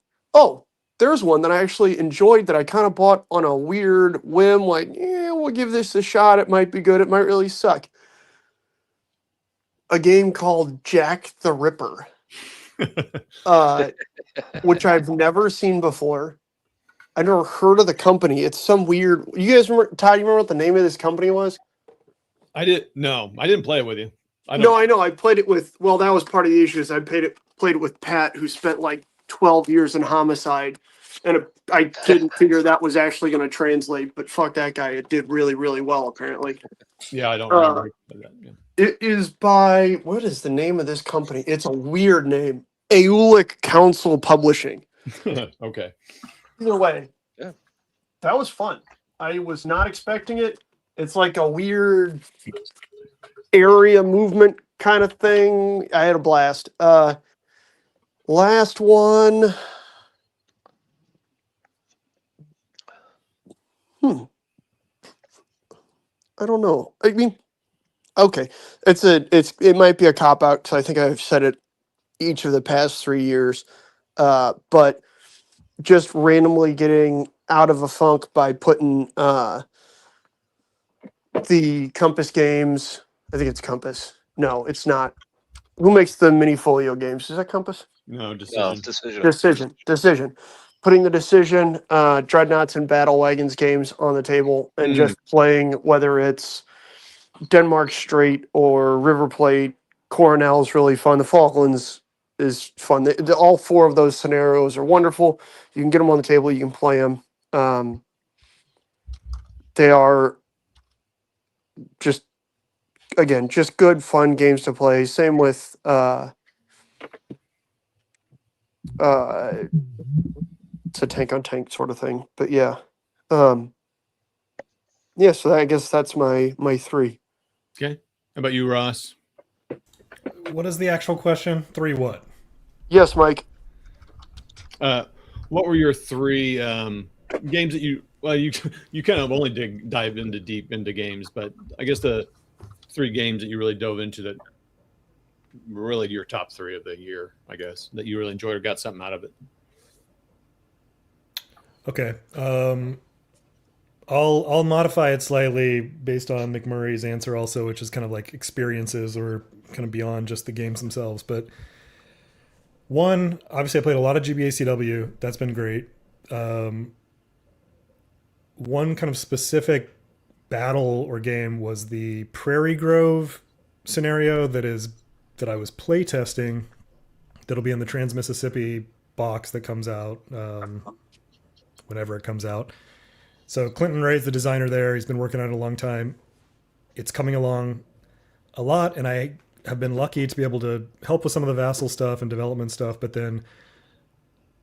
there's one that I actually enjoyed that I kind of bought on a weird whim. Like, we'll give this a shot. It might be good. It might really suck. A game called Jack the Ripper, which I've never seen before. I never heard of the company. It's some weird. You guys remember, Todd? You remember what the name of this company was? I didn't play it with you. No, I know. I played it with. Well, that was part of the issues. I played it with Pat, who spent like 12 years in Homicide, and I didn't figure that was actually going to translate. But fuck that guy! It did really, really well. Apparently, Yeah, I don't remember that. Yeah. it is by what is the name of this company? It's a weird name. Aeulic Council Publishing. Okay. Either way, Yeah. that was fun. I was not expecting it. It's like a weird area movement kind of thing. I had a blast. Last one. I don't know. I mean, okay. It might be a cop out because I think I've said it each of the past 3 years. But just randomly getting out of a funk by putting the Compass games. I think it's Compass. No, it's not. Who makes the mini folio games? Is that Compass? No, No, decision. Decision. Putting the Decision, Dreadnoughts, and Battle Wagons games on the table and just playing whether it's Denmark Strait or River Plate. Coronel is really fun. The Falklands is fun. All four of those scenarios are wonderful. You can get them on the table. You can play them. They are just, again, just good, fun games to play. Same with it's a tank on tank sort of thing. But yeah. Yeah, so I guess that's my three. Okay. How about you, Ross? What is the actual question? 3 what? Yes, Mike. What were your 3 games that you kind of only dive into deep into games, but I guess the 3 games that you really dove into that were really your top 3 of the year, I guess, that you really enjoyed or got something out of it. Okay. I'll modify it slightly based on McMurray's answer also, which is kind of like experiences or kind of beyond just the games themselves. But one, obviously I played a lot of GBACW. That's been great. One kind of specific battle or game was the Prairie Grove scenario that I was playtesting. That'll be in the Trans-Mississippi box that comes out whenever it comes out. So Clinton Ray's the designer there. He's been working on it a long time. It's coming along a lot, and I have been lucky to be able to help with some of the Vassal stuff and development stuff, but then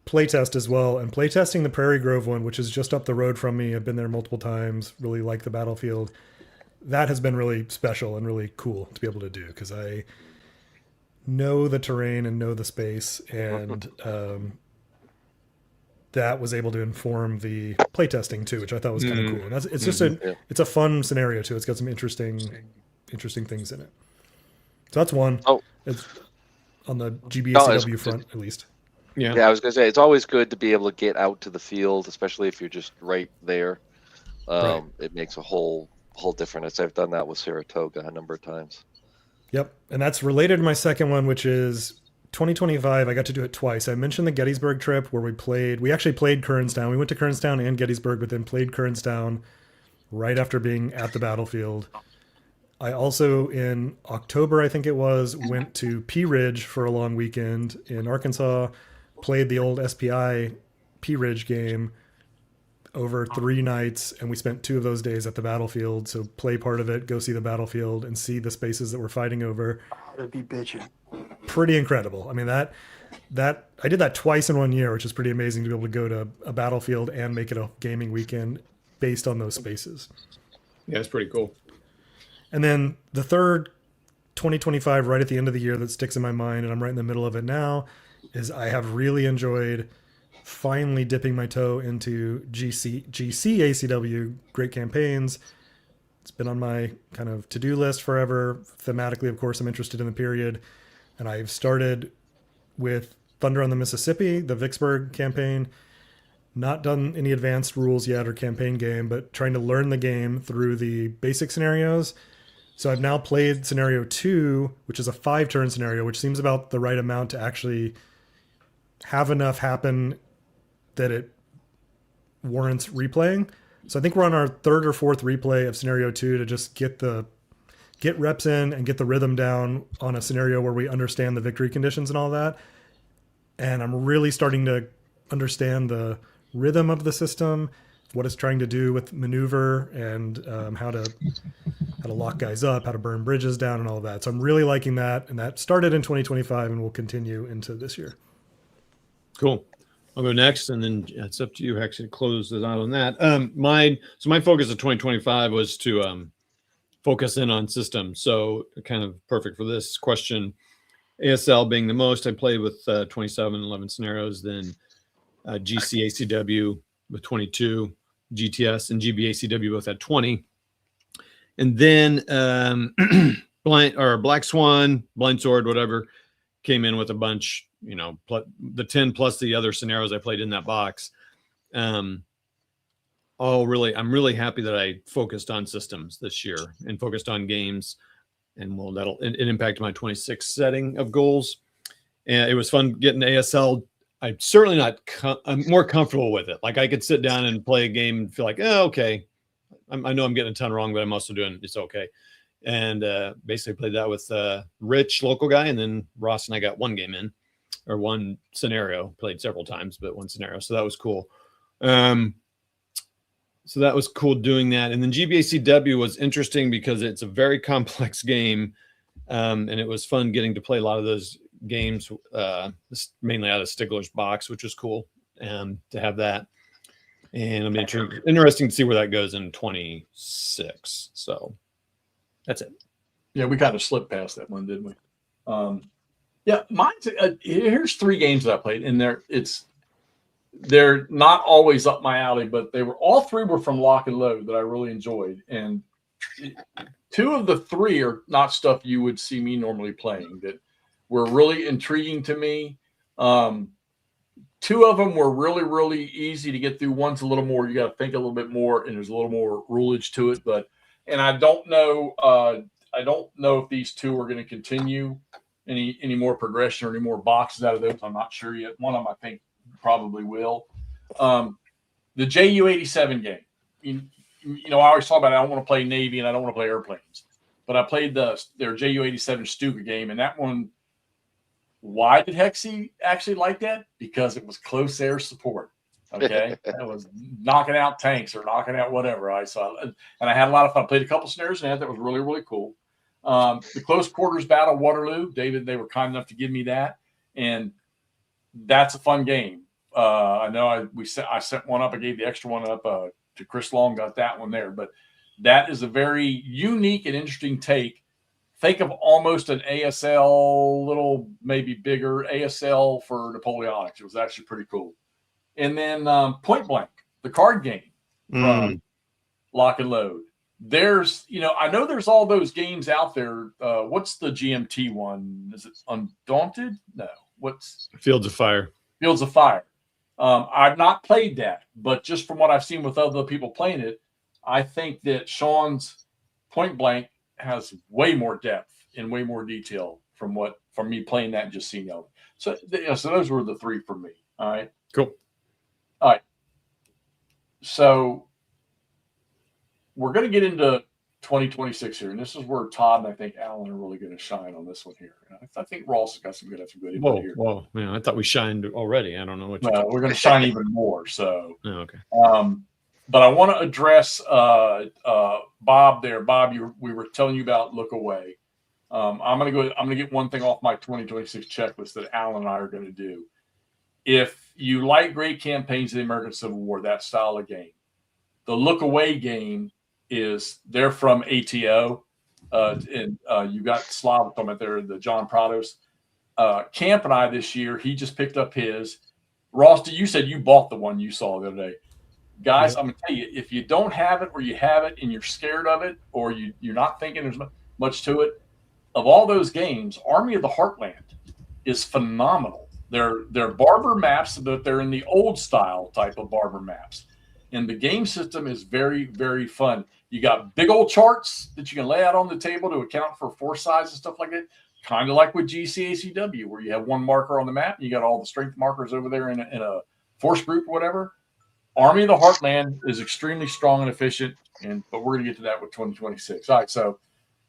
playtest as well. And playtesting the Prairie Grove one, which is just up the road from me, I've been there multiple times, really like the battlefield. That has been really special and really cool to be able to do because I know the terrain and know the space, and that was able to inform the playtesting too, which I thought was kind of cool. And it's just it's a fun scenario too. It's got some interesting things in it. So that's one. Oh, it's on the GBACW front at least. Yeah. I was gonna say it's always good to be able to get out to the field, especially if you're just right there. Right. It makes a whole difference. I've done that with Saratoga a number of times. Yep, and that's related to my second one, which is 2025. I got to do it twice. I mentioned the Gettysburg trip where we actually played Kernstown. We went to Kernstown and Gettysburg, but then played Kernstown right after being at the battlefield. I also, in October, I think it was, went to Pea Ridge for a long weekend in Arkansas, played the old SPI Pea Ridge game over 3 nights, and we spent 2 of those days at the battlefield. So play part of it, go see the battlefield, and see the spaces that we're fighting over. That'd be bitching. Pretty incredible. I mean, that I did that twice in 1 year, which is pretty amazing to be able to go to a battlefield and make it a gaming weekend based on those spaces. Yeah, it's pretty cool. And then the third 2025, right at the end of the year, that sticks in my mind, and I'm right in the middle of it now, is I have really enjoyed finally dipping my toe into GC ACW, Great Campaigns. It's been on my kind of to-do list forever. Thematically, of course, I'm interested in the period. And I've started with Thunder on the Mississippi, the Vicksburg campaign. Not done any advanced rules yet or campaign game, but trying to learn the game through the basic scenarios. So I've now played scenario 2, which is a 5-turn scenario, which seems about the right amount to actually have enough happen that it warrants replaying. So I think we're on our 3rd or 4th replay of scenario 2 to just get the get reps in and get the rhythm down on a scenario where we understand the victory conditions and all that. And I'm really starting to understand the rhythm of the system, what it's trying to do with maneuver, and how to lock guys up, how to burn bridges down, and all of that. So I'm really liking that, and that started in 2025 and will continue into this year. Cool. I'll go next, and then it's up to you actually to close it out on that. My focus of 2025 was to focus in on systems. So kind of perfect for this question. ASL being the most, I played with 27, 11 scenarios, then GCACW with 22, GTS and GBACW both had 20. And then Black Swan, Blind Sword, whatever, came in with a bunch, the 10 plus the other scenarios I played in that box. I'm really happy that I focused on systems this year and focused on games, and it impacted my 26 setting of goals. And it was fun getting ASL. I'm certainly I'm more comfortable with it. Like I could sit down and play a game and feel like, okay, I know I'm getting a ton wrong, but I'm also doing it's okay. And basically played that with Rich, local guy, and then Ross and I got one game in, or one scenario. Played several times, but one scenario. So that was cool. So that was cool doing that. And then GBACW was interesting because it's a very complex game, and it was fun getting to play a lot of those games, mainly out of Stigler's box, which was cool, and to have that. And I'm interesting to see where that goes in 26. So that's it. Yeah, we kind of slipped past that one, didn't we? Yeah, mine's here's 3 games that I played, and they're not always up my alley, but all 3 were from Lock and Load that I really enjoyed, and 2 of the 3 are not stuff you would see me normally playing that were really intriguing to me. 2 of them were really, really easy to get through. One's a little more, you got to think a little bit more, and there's a little more rulage to it. And I don't know if these 2 are going to continue any more progression or any more boxes out of those. I'm not sure yet. One of them I think probably will. The JU-87 game. I always talk about I don't want to play Navy and I don't want to play airplanes, but I played their JU-87 Stuka game, and that one. Why did Hexy actually like that? Because it was close air support. Okay, it was knocking out tanks or knocking out whatever. I had a lot of fun. I played a couple scenarios in that was really, really cool. The close quarters battle Waterloo, David, they were kind enough to give me that, and that's a fun game. I know I sent one up. I gave the extra one up to Chris Long. Got that one there, but that is a very unique and interesting take. Think of almost an ASL, little maybe bigger ASL for Napoleonics. It was actually pretty cool. And then Point Blank, the card game from Lock and Load. There's, I know there's all those games out there. What's the GMT one? Is it Undaunted? No. What's Fields of Fire? Fields of Fire. I've not played that, but just from what I've seen with other people playing it, I think that Sean's Point Blank has way more depth and way more detail from me playing that and just seeing it. So those were the 3 for me. All right. Cool. All right. So we're going to get into 2026 here, and this is where Todd and I think Alan are really going to shine on this one here. And I think Ross has got some good input here. Whoa, man! I thought we shined already. I don't know what. We're going to shine even more. So. Oh, okay. But I want to address Bob there. Bob, we were telling you about Look Away. I'm going to get one thing off my 2026 checklist that Alan and I are going to do. If you like great campaigns of the American Civil War, that style of game, the Look Away game they're from ATO. And you got Slav talking about there, the John Prados. Camp and I this year, he just picked up his. Ross, you said you bought the one you saw the other day. Guys, I'm going to tell you, if you don't have it or you have it and you're scared of it or you're not thinking there's much to it, of all those games, Army of the Heartland is phenomenal. They're barber maps, but they're in the old style type of barber maps. And the game system is very, very fun. You got big old charts that you can lay out on the table to account for force size and stuff like that. Kind of like with GCACW, where you have one marker on the map and you got all the strength markers over there in a force group or whatever. Army of the Heartland is extremely strong and efficient, but we're going to get to that with 2026. All right, so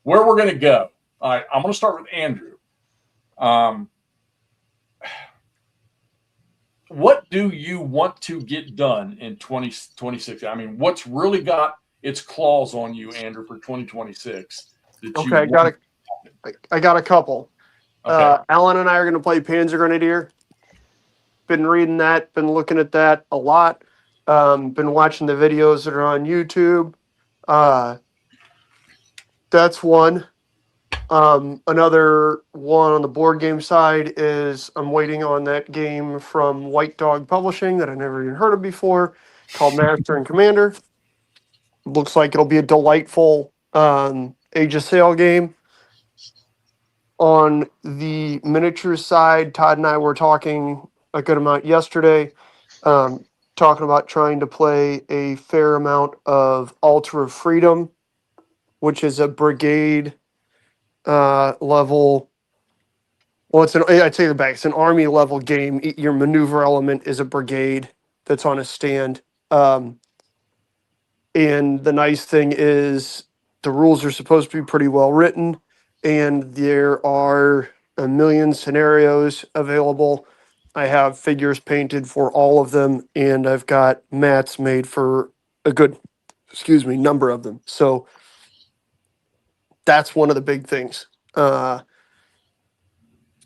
where we're going to go. All right, I'm going to start with Andrew. What do you want to get done in 2026? I mean, what's really got its claws on you, Andrew, for 2026? Okay, I got a couple. Okay. Alan and I are going to play Panzer Grenadier. Been reading that, been looking at that a lot. Been watching the videos that are on YouTube. That's one. Another one on the board game side is I'm waiting on that game from White Dog Publishing that I never even heard of before, called Master and Commander. Looks like it'll be a delightful Age of Sail game. On the miniatures side, Todd and I were talking a good amount yesterday, talking about trying to play a fair amount of Altar of Freedom, which is a brigade level. Well, I'd say the back. It's an army level game. Your maneuver element is a brigade that's on a stand. And the nice thing is the rules are supposed to be pretty well written, and there are a million scenarios available. I have figures painted for all of them, and I've got mats made for a good, number of them. So that's one of the big things. If I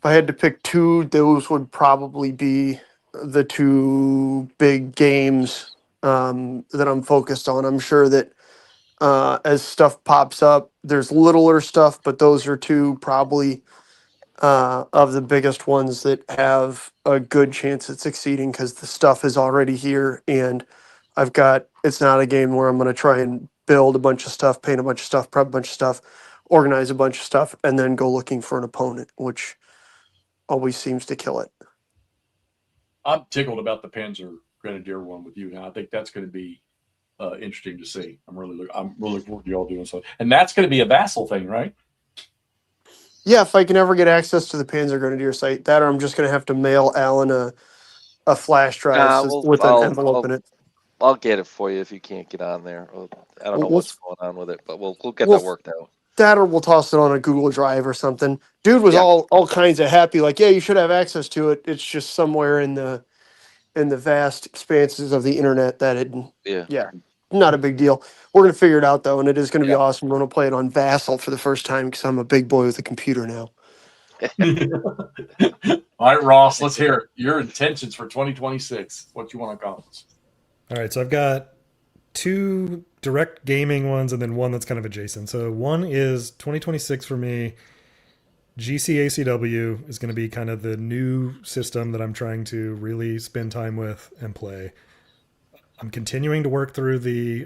had to pick two, those would probably be the two big games that I'm focused on. I'm sure that as stuff pops up, there's littler stuff, but those are two probably of the biggest ones that have a good chance at succeeding because the stuff is already here, and it's not a game where I'm going to try and build a bunch of stuff, paint a bunch of stuff, prep a bunch of stuff, organize a bunch of stuff, and then go looking for an opponent, which always seems to kill it. I'm tickled about the Panzer Grenadier one with you. Now I think that's going to be interesting to see. I'm really looking forward to y'all doing so. And that's going to be a Vassal thing, right? Yeah, if I can ever get access to the Panzer Grenadier site, that or I'm just going to have to mail Alan a flash drive with an envelope in it. I'll get it for you if you can't get on there. I don't know what's going on with it, but we'll get that worked out. That or we'll toss it on a Google Drive or something. Dude was all kinds of happy, like, yeah, you should have access to it. It's just somewhere in the vast expanses of the internet that not a big deal. We're gonna figure it out though, and it is gonna be awesome. We're gonna play it on Vassal for the first time because I'm a big boy with a computer now. All right, Ross, let's hear it. Your intentions for 2026. What you want to accomplish? All right, so I've got two direct gaming ones and then one that's kind of adjacent. So one is 2026 for me. GCACW is going to be kind of the new system that I'm trying to really spend time with and play. I'm continuing to work through the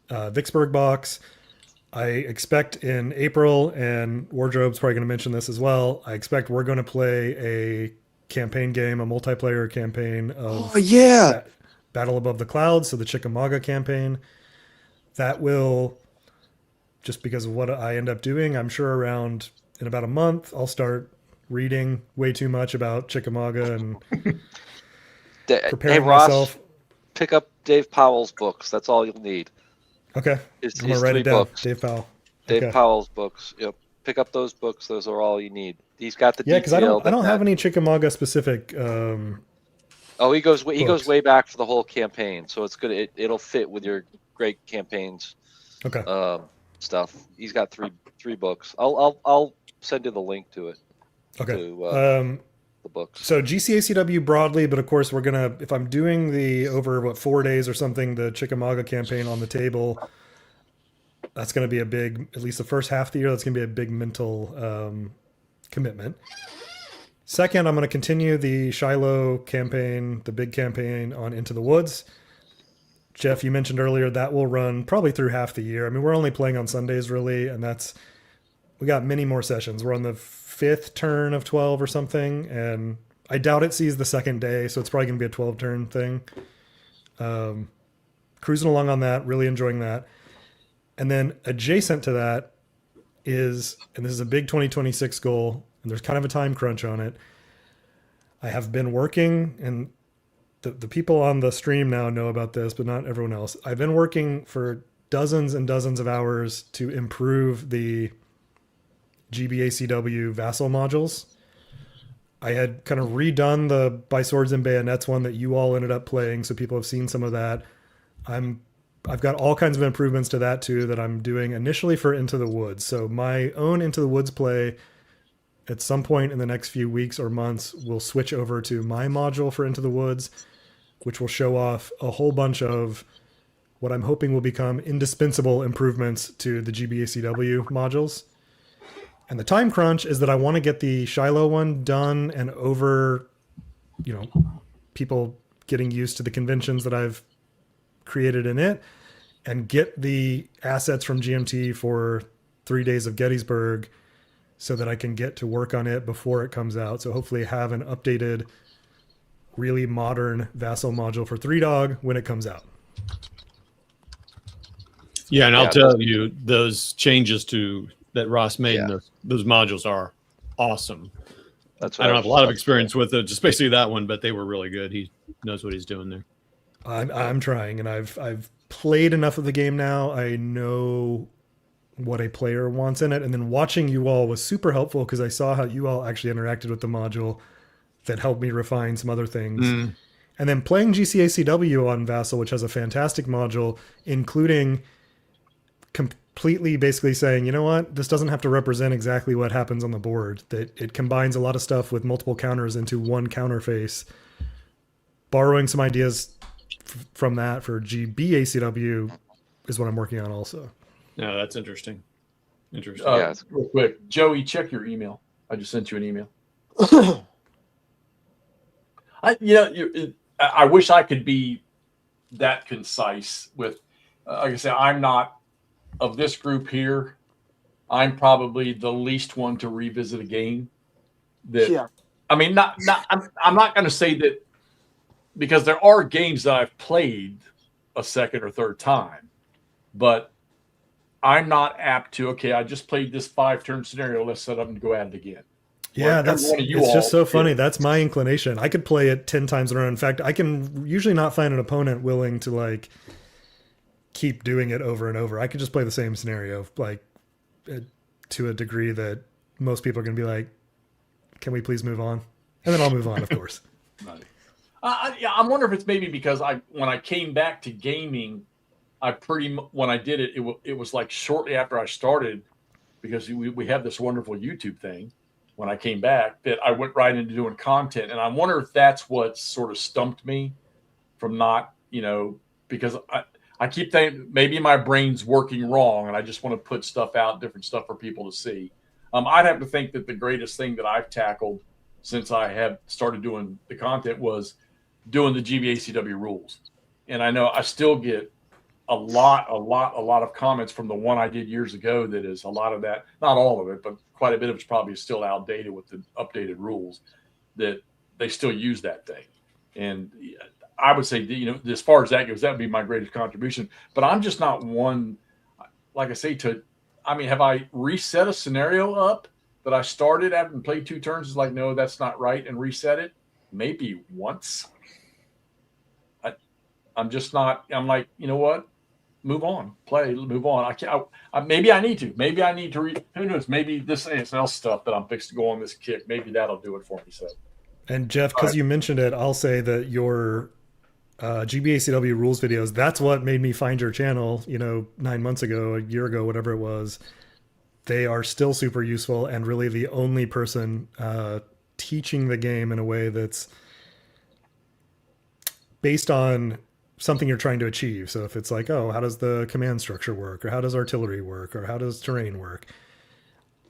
Vicksburg box. I expect in April, and Wardrobe's probably going to mention this as well, I expect we're going to play a campaign game, a multiplayer campaign of Battle Above the Clouds, so the Chickamauga campaign. That will, just because of what I end up doing, I'm sure in about a month, I'll start reading way too much about Chickamauga and preparing myself. Pick up Dave Powell's books. That's all you'll need. Okay. I'm going to write it down. Books. Dave Powell. Dave Powell's books. Yep. Pick up those books. Those are all you need. He's got the because I don't have any Chickamauga specific he goes way back for the whole campaign, so it's good. It'll fit with your great campaigns. Okay. Stuff. He's got three books. I'll send you the link to it. Okay. To, the books. So GCACW broadly, but of course we're gonna, if I'm doing the over 4 days or something, the Chickamauga campaign on the table, that's gonna be a big, at least the first half of the year, that's gonna be a big mental commitment. Second, I'm gonna continue the Shiloh campaign, the big campaign on Into the Woods. Jeff, you mentioned earlier that will run probably through half the year. I mean, we're only playing on Sundays really, and we got many more sessions. We're on the 5th turn of 12 or something, and I doubt it sees the second day, so it's probably going to be a 12 turn thing. Cruising along on that, really enjoying that. And then adjacent to that is, and this is a big 2026 goal, and there's kind of a time crunch on it. I have been working, and the people on the stream now know about this, but not everyone else. I've been working for dozens and dozens of hours to improve the GBACW Vassal modules. I had kind of redone the By Swords and Bayonets one that you all ended up playing, so people have seen some of that. I've got all kinds of improvements to that too that I'm doing initially for Into the Woods. So my own Into the Woods play at some point in the next few weeks or months will switch over to my module for Into the Woods, which will show off a whole bunch of what I'm hoping will become indispensable improvements to the GBACW modules. And the time crunch is that I want to get the Shiloh one done and over, people getting used to the conventions that I've created in it, and get the assets from GMT for 3 days of Gettysburg so that I can get to work on it before it comes out. So hopefully have an updated, really modern Vassal module for Three Dog when it comes out. Yeah, and I'll tell you, those changes that Ross made in those modules are awesome. That's I don't have a lot of experience with it, just basically that one, but they were really good. He knows what he's doing there. I'm trying, and I've played enough of the game now. I know what a player wants in it, and then watching you all was super helpful because I saw how you all actually interacted with the module that helped me refine some other things. And then playing GCACW on Vassal, which has a fantastic module, including completely basically saying, you know what, this doesn't have to represent exactly what happens on the board, that it combines a lot of stuff with multiple counters into one counter face. Borrowing some ideas from that for GBACW is what I'm working on also. No, that's interesting. Interesting. Real quick, Joey, check your email. I just sent you an email. I wish I could be that concise with, like I said, I'm not of this group here. I'm probably the least one to revisit a game. I mean, I'm not going to say that, because there are games that I've played a second or third time, but I'm not apt to, I just played this 5-turn scenario. Let's set up and go at it again. Yeah, it's just so funny. That's my inclination. I could play it 10 times in a row. In fact, I can usually not find an opponent willing to keep doing it over and over. I could just play the same scenario, to a degree that most people are going to be like, can we please move on? And then I'll move on, of course. Right. I wonder if it's maybe because when I came back to gaming, when I did it, it was like shortly after I started, because we have this wonderful YouTube thing. When I came back, that I went right into doing content, and I wonder if that's what sort of stumped me from not, because I keep thinking maybe my brain's working wrong, and I just want to put stuff out, different stuff for people to see. I'd have to think that the greatest thing that I've tackled since I have started doing the content was doing the GBACW rules. And I know I still get a lot of comments from the one I did years ago that is a lot of that, not all of it, but quite a bit of it's probably still outdated with the updated rules, that they still use that thing. And I would say, as far as that goes, that would be my greatest contribution. But I'm just not one, like I say, have I reset a scenario up that I started after and played 2 turns? Is like, no, that's not right, and reset it? Maybe once. I'm just not, I'm like, you know what? Move on, move on. Maybe I need to. Maybe I need to read. Who knows? Maybe this ASL stuff that I'm fixed to go on this kick, maybe that'll do it for me. So, and Jeff, because you mentioned it, I'll say that your GBACW rules videos, that's what made me find your channel, 9 months ago, a year ago, whatever it was. They are still super useful, and really the only person teaching the game in a way that's based on something you're trying to achieve. So if it's like, oh, how does the command structure work, or how does artillery work, or how does terrain work?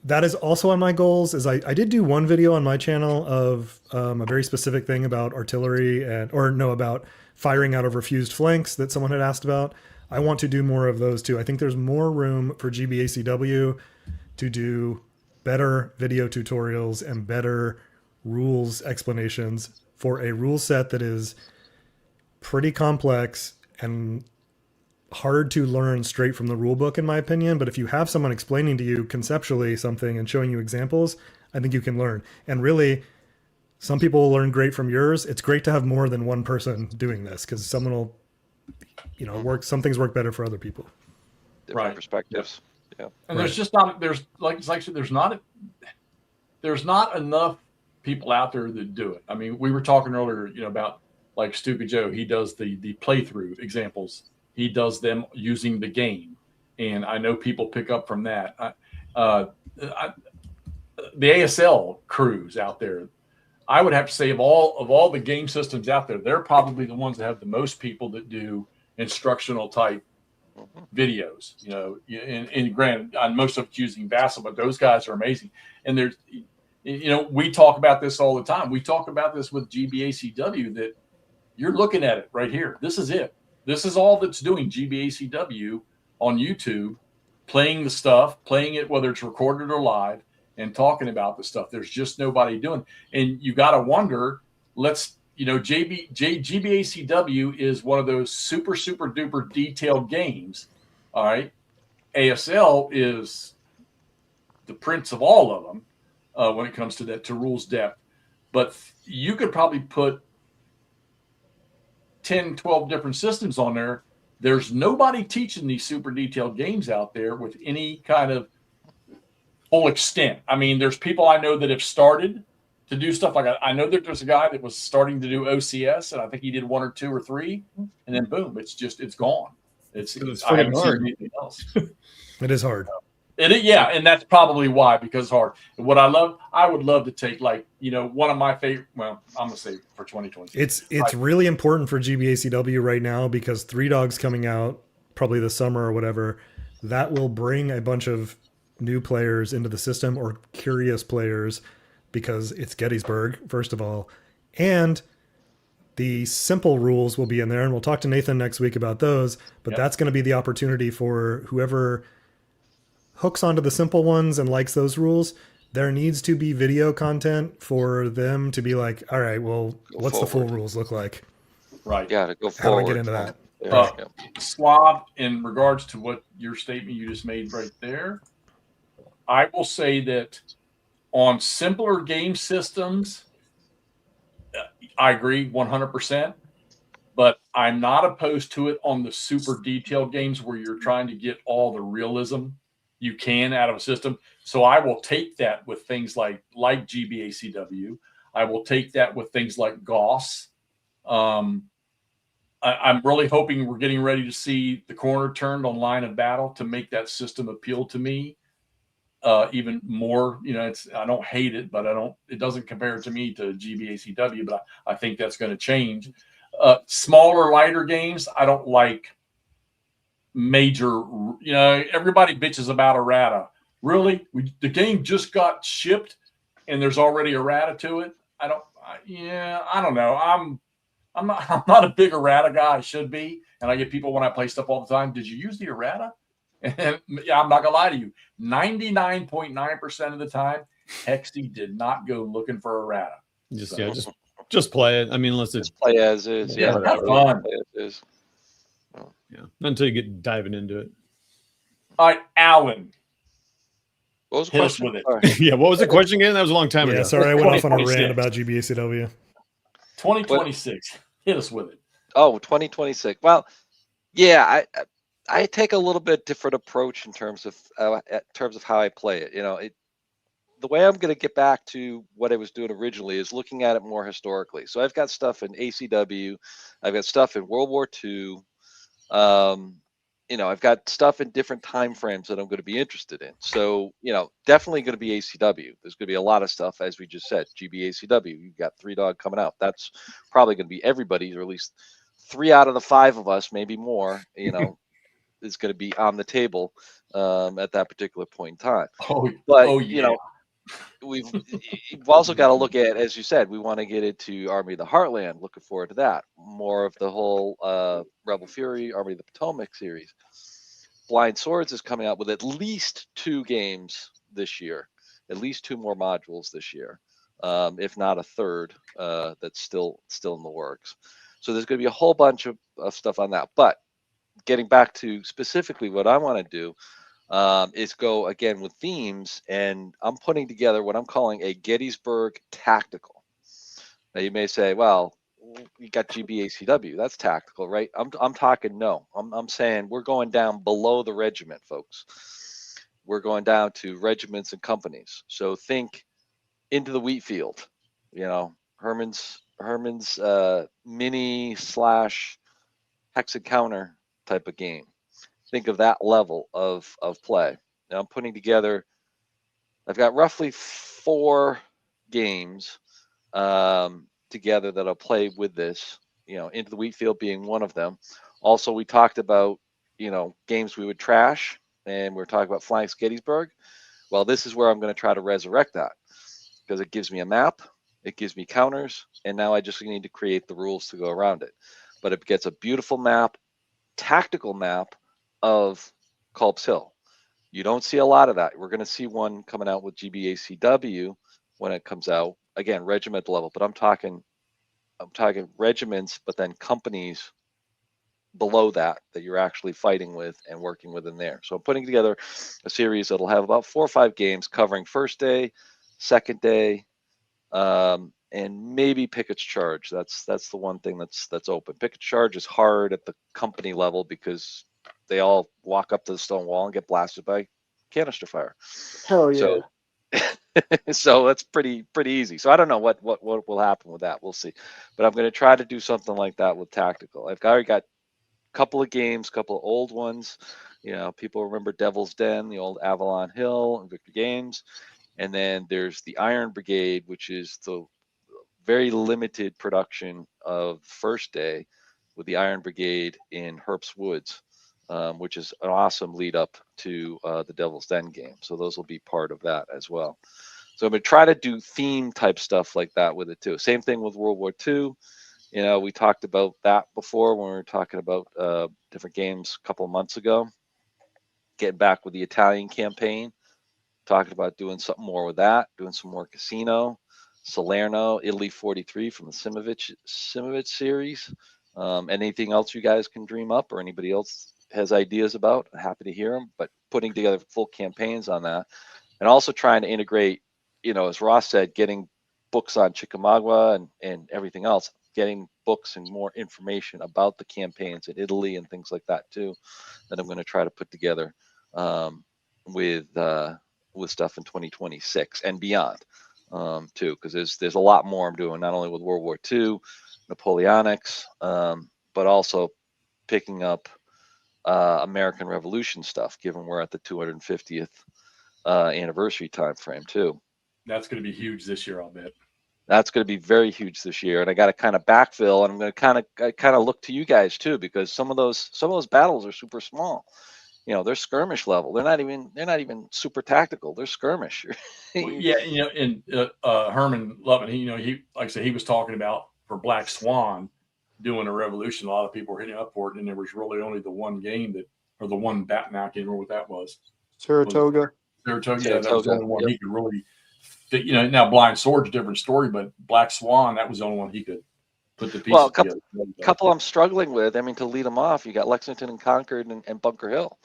That is also on my goals. Is I did do one video on my channel of a very specific thing about artillery about firing out of refused flanks that someone had asked about. I want to do more of those too. I think there's more room for GBACW to do better video tutorials and better rules explanations for a rule set that is pretty complex and hard to learn straight from the rule book, in my opinion. But if you have someone explaining to you conceptually something and showing you examples, I think you can learn. And really, some people will learn great from yours. It's great to have more than one person doing this, because someone will, some things work better for other people. different Right. perspectives. Yeah. And there's just not, there's like I said, there's not enough people out there that do it. I mean, we were talking earlier, about like Stupid Joe. He does the playthrough examples. He does them using the game, and I know people pick up from that. The ASL crews out there, I would have to say of all the game systems out there, they're probably the ones that have the most people that do instructional type videos. And granted, most of it's using Vassal, but those guys are amazing. And there's, we talk about this all the time. We talk about this with GBACW, that you're looking at it right here. This is it. This is all that's doing GBACW on YouTube, playing the stuff, playing it, whether it's recorded or live, and talking about the stuff. There's just nobody doing. And you got to wonder, GBACW is one of those super, super duper detailed games. All right. ASL is the prince of all of them when it comes to rules depth. But you could probably put 10, 12 different systems on there. There's nobody teaching these super detailed games out there with any kind of full extent. I mean, there's people I know that have started to do stuff like that. I know that there's a guy that was starting to do OCS, and I think he did 1 or 2 or 3, and then boom, it's gone. It's I haven't seen anything else. It is hard. And that's probably why, because it's hard. What I would love to take, one of my favorite. Well, I'm gonna say for 2020. It's really important for GBACW right now, because Three Dogs coming out probably this summer or whatever, that will bring a bunch of new players into the system, or curious players, because it's Gettysburg, first of all, and the simple rules will be in there, and we'll talk to Nathan next week about those. But that's going to be the opportunity for whoever hooks onto the simple ones and likes those rules. There needs to be video content for them to be like, all right, well, what's the full rules look like? Right. Yeah, to go How do forward. I get into that? Slob, in regards to what your statement you just made right there, I will say that on simpler game systems, I agree 100%, but I'm not opposed to it on the super detailed games where you're trying to get all the realism you can out of a system. So I will take that with things like GBACW. I will take that with things like Goss. I'm really hoping we're getting ready to see the corner turned on Line of Battle to make that system appeal to me even more. I don't hate it, but it doesn't compare to me to GBACW, but I think that's going to change. Smaller, lighter games, I don't like major, everybody bitches about errata. Really? The game just got shipped and there's already errata to it. I don't know. I'm not a big errata guy. I should be. And I get people when I play stuff all the time, did you use the errata? And I'm not gonna lie to you, 99.9% of the time, Hexy did not go looking for errata. Just play it. I mean, unless it's play as is. Yeah, have fun. Play as is. Yeah, until you get diving into it. All right, Alan. What was the Hit us question? with it. Sorry. Yeah, what was the question again? That was a long time ago. Yeah, sorry, I went off on a 2026. rant about GBACW. 2026. Hit us with it. Oh, 2026. Well, yeah, I take a little bit different approach in terms of how I play it. The way I'm going to get back to what I was doing originally is looking at it more historically. So I've got stuff in ACW, I've got stuff in World War II. I've got stuff in different time frames that I'm going to be interested in. So, definitely going to be ACW. There's going to be a lot of stuff, as we just said, GBACW. You've got Three Dog coming out. That's probably going to be everybody's, or at least 3 out of the 5 of us, maybe more, is going to be on the table at that particular point in time. We've also got to look at, as you said, we want to get into Army of the Heartland. Looking forward to that. More of the whole Rebel Fury, Army of the Potomac series. Blind Swords is coming out with at least 2 games this year, at least 2 more modules this year, if not a third that's still in the works. So there's going to be a whole bunch of stuff on that. But getting back to specifically what I want to do is go again with themes, and I'm putting together what I'm calling a Gettysburg Tactical. Now you may say, well, you got GBACW. That's tactical, right? I'm talking no. I'm saying we're going down below the regiment, folks. We're going down to regiments and companies. So think Into the Wheat Field, you know, Herman's mini / hex encounter type of game. Think of that level of play. Now I'm putting together. I've got roughly 4 games together that I'll play with this. You know, Into the Wheat Field being one of them. Also, we talked about, you know, games we would trash, and we're talking about Flying Gettysburg. Well, this is where I'm going to try to resurrect that, because it gives me a map, it gives me counters, and now I just need to create the rules to go around it. But it gets a beautiful map, tactical map of Culp's Hill. You don't see a lot of that. We're going to see one coming out with GBACW when it comes out. Again, regimental level, but I'm talking regiments, but then companies below that you're actually fighting with and working with in there. So I'm putting together a series that'll have about 4 or 5 games covering first day, second day, and maybe Pickett's Charge. That's the one thing that's open. Pickett's Charge is hard at the company level because they all walk up to the stone wall and get blasted by canister fire. Hell yeah. So that's pretty easy. So I don't know what will happen with that. We'll see. But I'm going to try to do something like that with tactical. I've already got a couple of games, couple of old ones. You know, people remember Devil's Den, the old Avalon Hill and Victor Games. And then there's the Iron Brigade, which is the very limited production of first day with the Iron Brigade in Herbst Woods, which is an awesome lead up to the Devil's Den game. So those will be part of that as well. So I'm going to try to do theme type stuff like that with it too. Same thing with World War II. You know, we talked about that before when we were talking about different games a couple of months ago. Getting back with the Italian campaign, talking about doing something more with that, doing some more casino, Salerno, Italy 43 from the Simovich series. Anything else you guys can dream up or anybody else has ideas about, I'm happy to hear them, but putting together full campaigns on that. And also trying to integrate, you know, as Ross said, getting books on Chickamauga and everything else, getting books and more information about the campaigns in Italy and things like that too, that I'm going to try to put together with stuff in 2026 and beyond too, because there's a lot more I'm doing, not only with World War II, Napoleonics, but also picking up American Revolution stuff, given we're at the 250th anniversary time frame too. That's going to be huge this year, I'll bet. That's going to be very huge this year, and I got to kind of backfill, and I'm going to kind of look to you guys too, because some of those battles are super small. You know, they're skirmish level. They're not even super tactical. They're skirmish. Well, yeah, you know, and Herman Lovin, he like I said, he was talking about for Black Swan doing a revolution. A lot of people were hitting up for it, and there was really only the one game or the one bat. Now I can't remember what that was. Saratoga. Saratoga. Yeah, that was the only one he could really. You know, now Blind Sword's a different story, but Black Swan, that was the only one he could put the pieces together. Couple I'm struggling with. I mean, to lead them off, you got Lexington and Concord and Bunker Hill.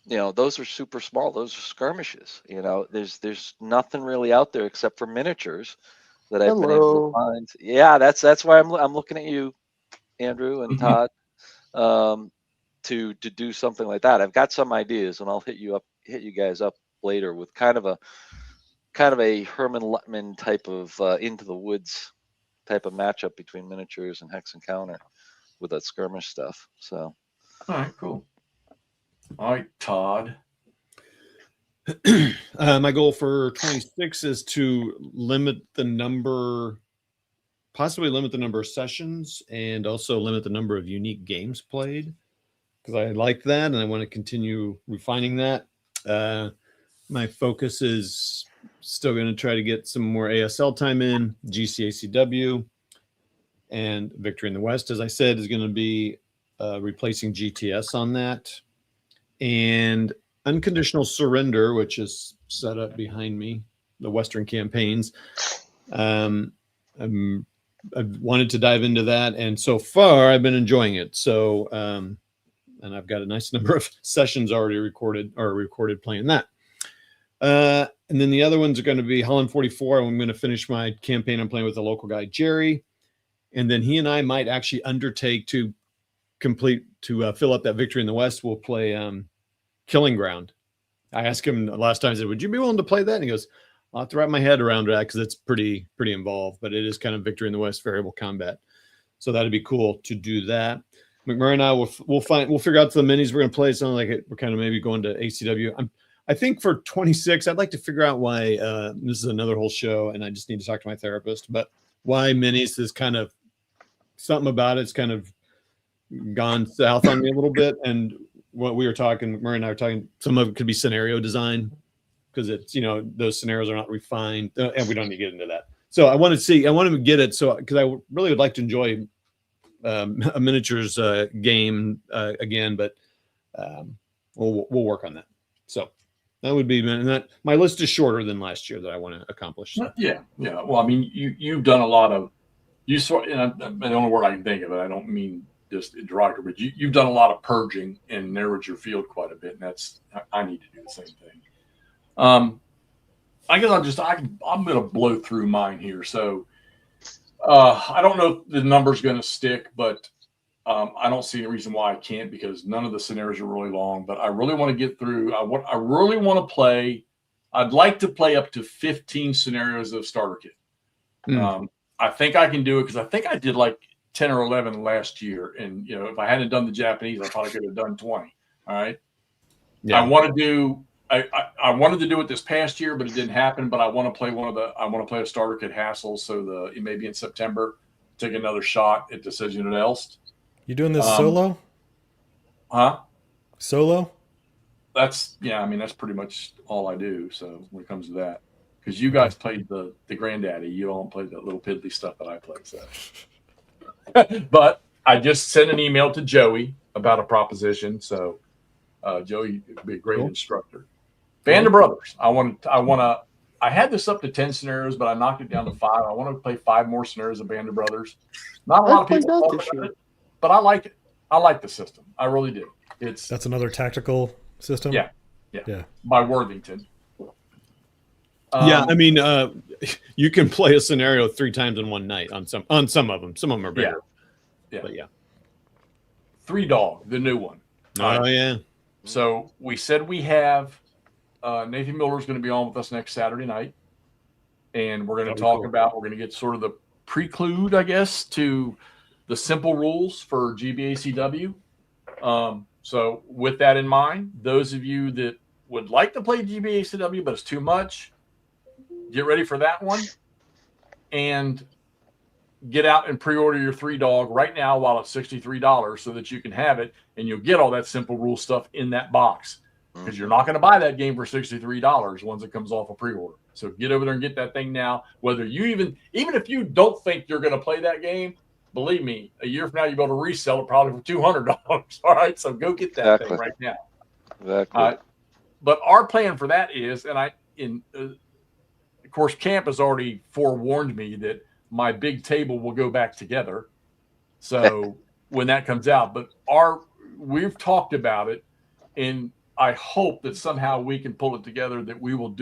You know, those are super small. Those are skirmishes. You know, there's nothing really out there except for miniatures that I've been able to find. Yeah, that's why I'm looking at you, Andrew and Todd, to do something like that. I've got some ideas, and I'll hit you guys up later with kind of a Herman Luttman type of Into the Woods type of matchup between miniatures and hex and counter with that skirmish stuff. So, all right, cool. All right, Todd. My goal for 26 is to possibly limit the number of sessions, and also limit the number of unique games played, because I like that and I want to continue refining that. My focus is still going to try to get some more ASL time in. GCACW and Victory in the West, as I said, is going to be replacing GTS on that. And Unconditional Surrender, which is set up behind me, the Western campaigns. I've wanted to dive into that, and so far I've been enjoying it. So, and I've got a nice number of sessions already recorded playing that. And then the other ones are going to be Holland 44. I'm going to finish my campaign I'm playing with the local guy, Jerry. and then he and I might actually undertake to fill up that Victory in the West. We'll play Killing Ground. I asked him last time, I said, would you be willing to play that? And he goes, I'll have to wrap my head around that because it's pretty involved, but it is kind of Victory in the West variable combat. So that'd be cool to do that. McMurray and I we'll figure out the minis we're going to play. It sounds like we're kind of maybe going to ACW. I think for 26, I'd like to figure out why this is another whole show, and I just need to talk to my therapist, but why minis is kind of something about it's kind of gone south on me a little bit. And what we were talking, McMurray and I were talking, some of it could be scenario design because it's, those scenarios are not refined, and we don't need to get into that. So I want to get it. So, because I really would like to enjoy a miniatures game again, but we'll work on that. So that would be that. My list is shorter than last year that I want to accomplish. So. Yeah. Well, I mean, you've done a lot of and the only word I can think of it. I don't mean just derogatory, but you've done a lot of purging and narrowed your field quite a bit, and I need to do the same thing. I guess I'm going to blow through mine here. So I don't know if the number's going to stick, but I don't see any reason why I can't because none of the scenarios are really long. But I really want to get through. I really want to play. I'd like to play up to 15 scenarios of Starter Kit. I think I can do it because I think I did like 10 or 11 last year. And, if I hadn't done the Japanese, I probably could have done 20. All right. Yeah. I wanted to do it this past year, but it didn't happen. But I want to play a Starter Kit Hassle. So it may be in September, take another shot at Decision at Elst. You doing this solo? Huh? Solo? That's pretty much all I do. So when it comes to that, because you guys played the Granddaddy, you don't play that little piddly stuff that I play. So, but I just sent an email to Joey about a proposition. So, Joey would be a great instructor. Band of Brothers. I had this up to 10 scenarios, but I knocked it down to 5. I want to play 5 more scenarios of Band of Brothers. Not a lot of people talk about it, but I like it. I like the system. I really do. That's another tactical system. Yeah. By Worthington. Yeah, I mean, you can play a scenario 3 times in one night on some of them. Some of them are bigger. Yeah. But yeah. 3 Dog, the new one. Oh, yeah. So we said we have Nathan Miller is going to be on with us next Saturday night. And we're going to talk about, we're going to get sort of the preclude, I guess, to the simple rules for GBACW. So with that in mind, those of you that would like to play GBACW, but it's too much, get ready for that one and get out and pre-order your 3 Dog right now while it's $63 so that you can have it and you'll get all that simple rule stuff in that box because you're not going to buy that game for $63 once it comes off a pre-order. So get over there and get that thing now. Whether you even if you don't think you're going to play that game, believe me, a year from now you'll be able to resell it probably for $200. All right, so go get that thing right now. Exactly. But our plan for that is, of course, Camp has already forewarned me that my big table will go back together. So when that comes out, but we've talked about it, and I hope that somehow we can pull it together that we will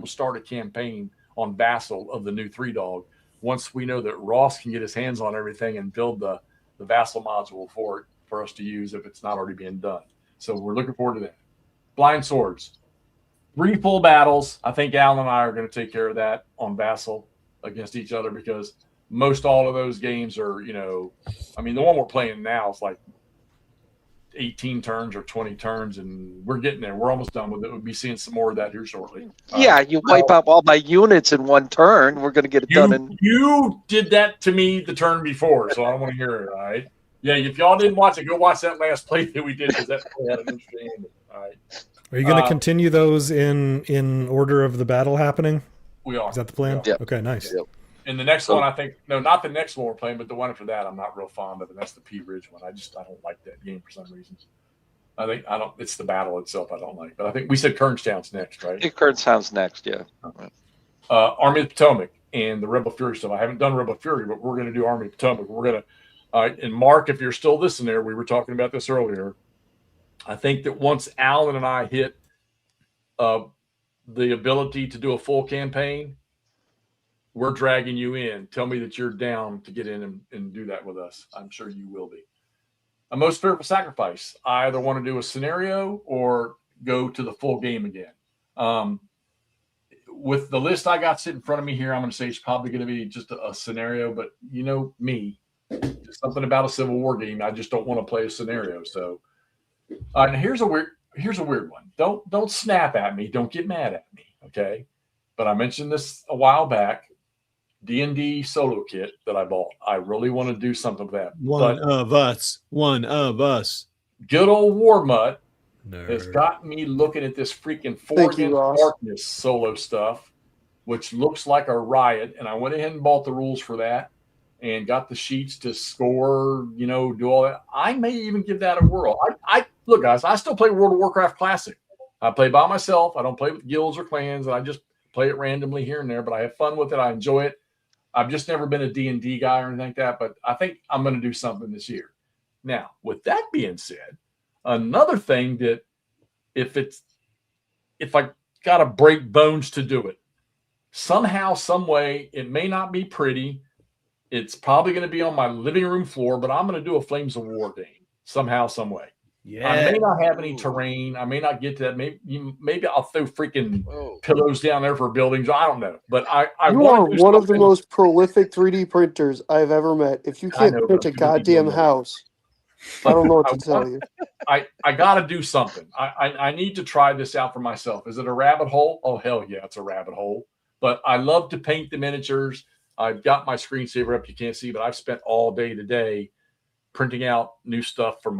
start a campaign on Vassal of the new 3 Dog once we know that Ross can get his hands on everything and build the Vassal module for us to use if it's not already being done. So we're looking forward to that. Blind Swords. 3 full battles. I think Alan and I are going to take care of that on Vassal against each other because most all of those games are, the one we're playing now is like 18 turns or 20 turns, and we're getting there. We're almost done with it. We'll be seeing some more of that here shortly. You wipe out all my units in one turn. We're going to get it done. You did that to me the turn before, so I don't want to hear it, all right? Yeah, if y'all didn't watch it, go watch that last play that we did because that play had an interesting ending, all right? Are you going to continue those in order of the battle happening? We are. Is that the plan? Yeah. Okay, nice. Yep. And the next one, I think, no, not the next one we're playing, but the one after that, I'm not real fond of, and that's the P Ridge one. I don't like that game for some reason. It's the battle itself I don't like. But I think we said Kernstown's next, right? Kernstown's next, yeah. Army of the Potomac and the Rebel Fury stuff. I haven't done Rebel Fury, but we're going to do Army of the Potomac. We're going to, and Mark, if you're still listening there, we were talking about this earlier. I think that once Alan and I hit the ability to do a full campaign, we're dragging you in. Tell me that you're down to get in and do that with us. I'm sure you will be. A most fearful sacrifice. I either want to do a scenario or go to the full game again. With the list I got sitting in front of me here, I'm going to say it's probably going to be just a scenario, but you know me, just something about a Civil War game. I just don't want to play a scenario. So and here's a weird one. Don't snap at me. Don't get mad at me. Okay. But I mentioned this a while back. D&D solo kit that I bought. I really want to do something with that. One of us. Good old War Mutt Nerd. has got me looking at this freaking Thank you, Against Ross. Darkness solo stuff, which looks like a riot. And I went ahead and bought the rules for that and got the sheets to score, do all that. I may even give that a whirl. I look, guys, I still play World of Warcraft Classic. I play by myself. I don't play with guilds or clans. I just play it randomly here and there, but I have fun with it. I enjoy it. I've just never been a D&D guy or anything like that, but I think I'm going to do something this year. Now, with that being said, another thing that if I got to break bones to do it, somehow, some way, it may not be pretty. It's probably going to be on my living room floor, but I'm going to do a Flames of War game somehow, some way. Yeah. I may not have any terrain. I may not get to that. Maybe I'll throw freaking pillows down there for buildings. I don't know. But I You are one of the most prolific 3D printers I've ever met. If you can't know, print but a people don't goddamn know. house, I don't know what to tell you. I got to do something. I need to try this out for myself. Is it a rabbit hole? Oh, hell yeah, it's a rabbit hole. But I love to paint the miniatures. I've got my screensaver up. You can't see, but I've spent all day today printing out new stuff for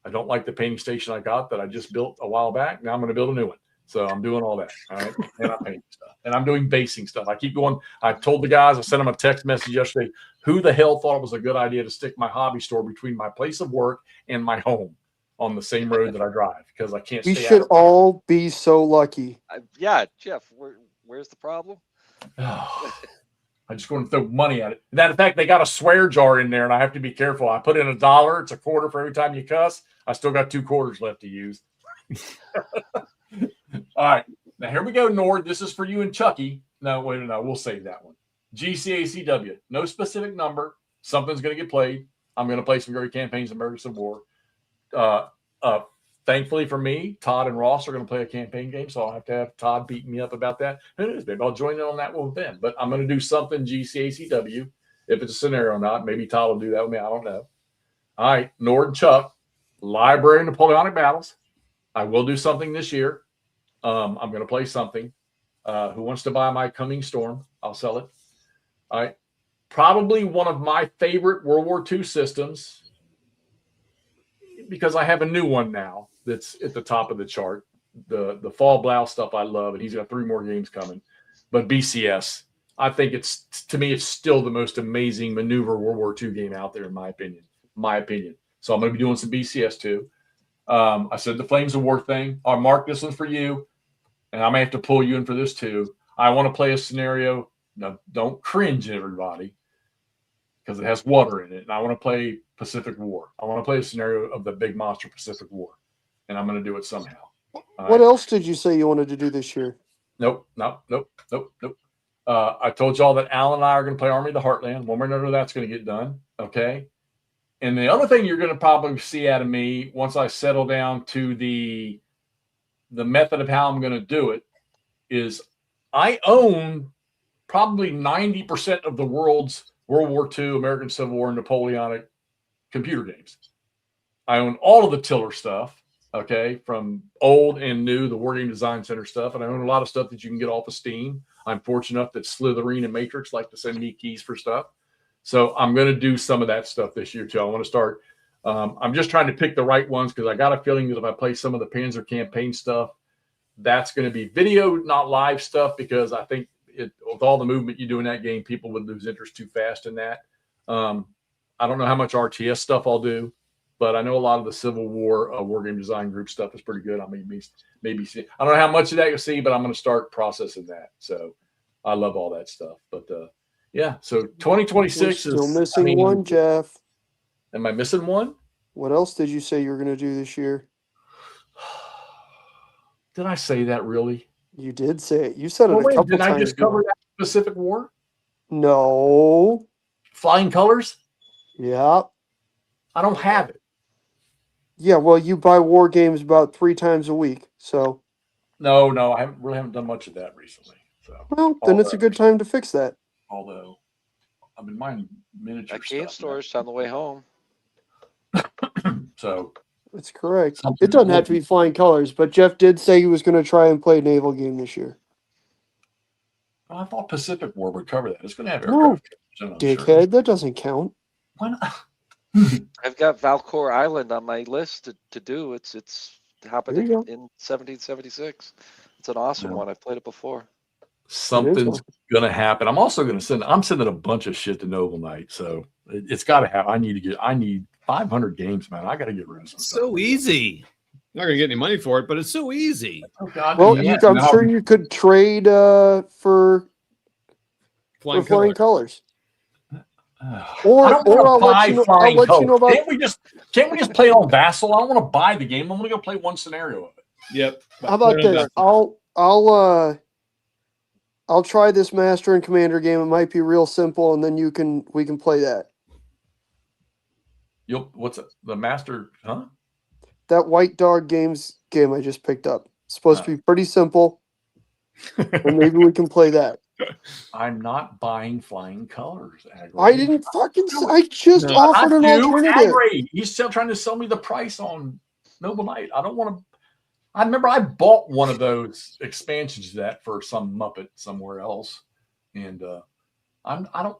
I don't like the painting station I got that I just built a while back. Now I'm going to build a new one. So I'm doing all that. All right. And I'm painting stuff. And I'm doing basing stuff. I keep going. I told the guys, I sent them a text message yesterday. Who the hell thought it was a good idea to stick my hobby store between my place of work and my home on the same road that I drive? Because I can't We stay should out. all be so lucky. Yeah, Jeff, where's the problem? I just want to throw money at it. That in fact, they got a swear jar in there, and I have to be careful. I put in $1. It's a quarter for every time you cuss. I still got 2 quarters left to use. All right. Now here we go, Nord. This is for you and Chucky. No, wait, no, we'll save that one. GCACW. No specific number. Something's going to get played. I'm going to play some great campaigns of American Civil War. Thankfully for me, Todd and Ross are going to play a campaign game, so I'll have to have Todd beating me up about that. Who knows? Maybe I'll join in on that one with them. But I'm going to do something GCACW. If it's a scenario or not, maybe Todd will do that with me. I don't know. All right, Nord and Chuck, Library of Napoleonic Battles. I will do something this year. I'm going to play something. Who wants to buy my Coming Storm? I'll sell it. All right. Probably one of my favorite World War II systems, because I have a new one now that's at the top of the chart. The Fall Blau stuff I love, and he's got 3 more games coming. But BCS, I think it's still the most amazing maneuver World War II game out there, in my opinion. So I'm going to be doing some BCS too. I said the Flames of War thing. Mark, this one's for you, and I may have to pull you in for this too. I want to play a scenario. Now, don't cringe, everybody, because it has water in it. And I want to play Pacific War. I want to play a scenario of the big monster Pacific War, and I'm going to do it somehow. What else did you say you wanted to do this year? Nope. I told y'all that Al and I are going to play Army of the Heartland. One way or another, that's going to get done. Okay. And the other thing you're going to probably see out of me once I settle down to the method of how I'm going to do it is I own probably 90% of the world's World War II, American Civil War, and Napoleonic computer games. I own all of the Tiller stuff, okay, from old and new, the War Game Design Center stuff, and I own a lot of stuff that you can get off of Steam. I'm fortunate enough that Slytherin and Matrix like to send me keys for stuff. So I'm going to do some of that stuff this year, too. I want to start. I'm just trying to pick the right ones because I got a feeling that if I play some of the Panzer campaign stuff, that's going to be video, not live stuff, because I think with all the movement you do in that game, people would lose interest too fast in that. I don't know how much RTS stuff I'll do, but I know a lot of the Civil War War Game Design Group stuff is pretty good. I mean, maybe see. I don't know how much of that you'll see, but I'm going to start processing that. So I love all that stuff. But yeah, so 2026 You're is still missing one, Jeff. Am I missing one? What else did you say you were going to do this year? Did I say that really? You did say it. You said it a couple didn't times. I just cover that Pacific War? No. Flying Colors? Yeah. I don't have it. Yeah, well, you buy war games about 3 times a week. So, No, I haven't done much of that recently. So, well, then it's a good time to fix that. although I've been buying miniature That game stuff. storage on the way home. So That's correct. something It doesn't that have to be Flying Colors, but Jeff did say he was going to try and play a naval game this year. I thought Pacific War would cover that. It's going to have No, aircraft carriers in it, I'm sure. Dickhead, that doesn't count. Why not? I've got Valcour Island on my list to do. It's happened There you in 1776. It's an awesome Yeah. one. I've played it before. Something's going to happen. I'm also going to I'm sending a bunch of shit to Noble Knight. So it's got to happen. I need 500 games, man. I got to get rid of some stuff. So easy. Not gonna get any money for it, but it's so easy. Oh, God, Well, yeah. I'm sure you could trade for Flying Colors. Or I don't want I'll to let buy you know. I'll Flying let you know Colors. about. Can't we just play it on Vassal? I don't want to buy the game. I'm going to go play one scenario of it. Yep. How about this? I'll try this Master and Commander game. It might be real simple, and then we can play that. What's it? The Master? Huh? That White Dog Games game I just picked up. It's supposed to be pretty simple, and maybe we can play that. I'm not buying Flying Colors. I didn't fucking. I just offered an alternative. He's still trying to sell me the price on Noble Knight. I don't want to. I remember I bought one of those expansions of that for some Muppet somewhere else, and I don't.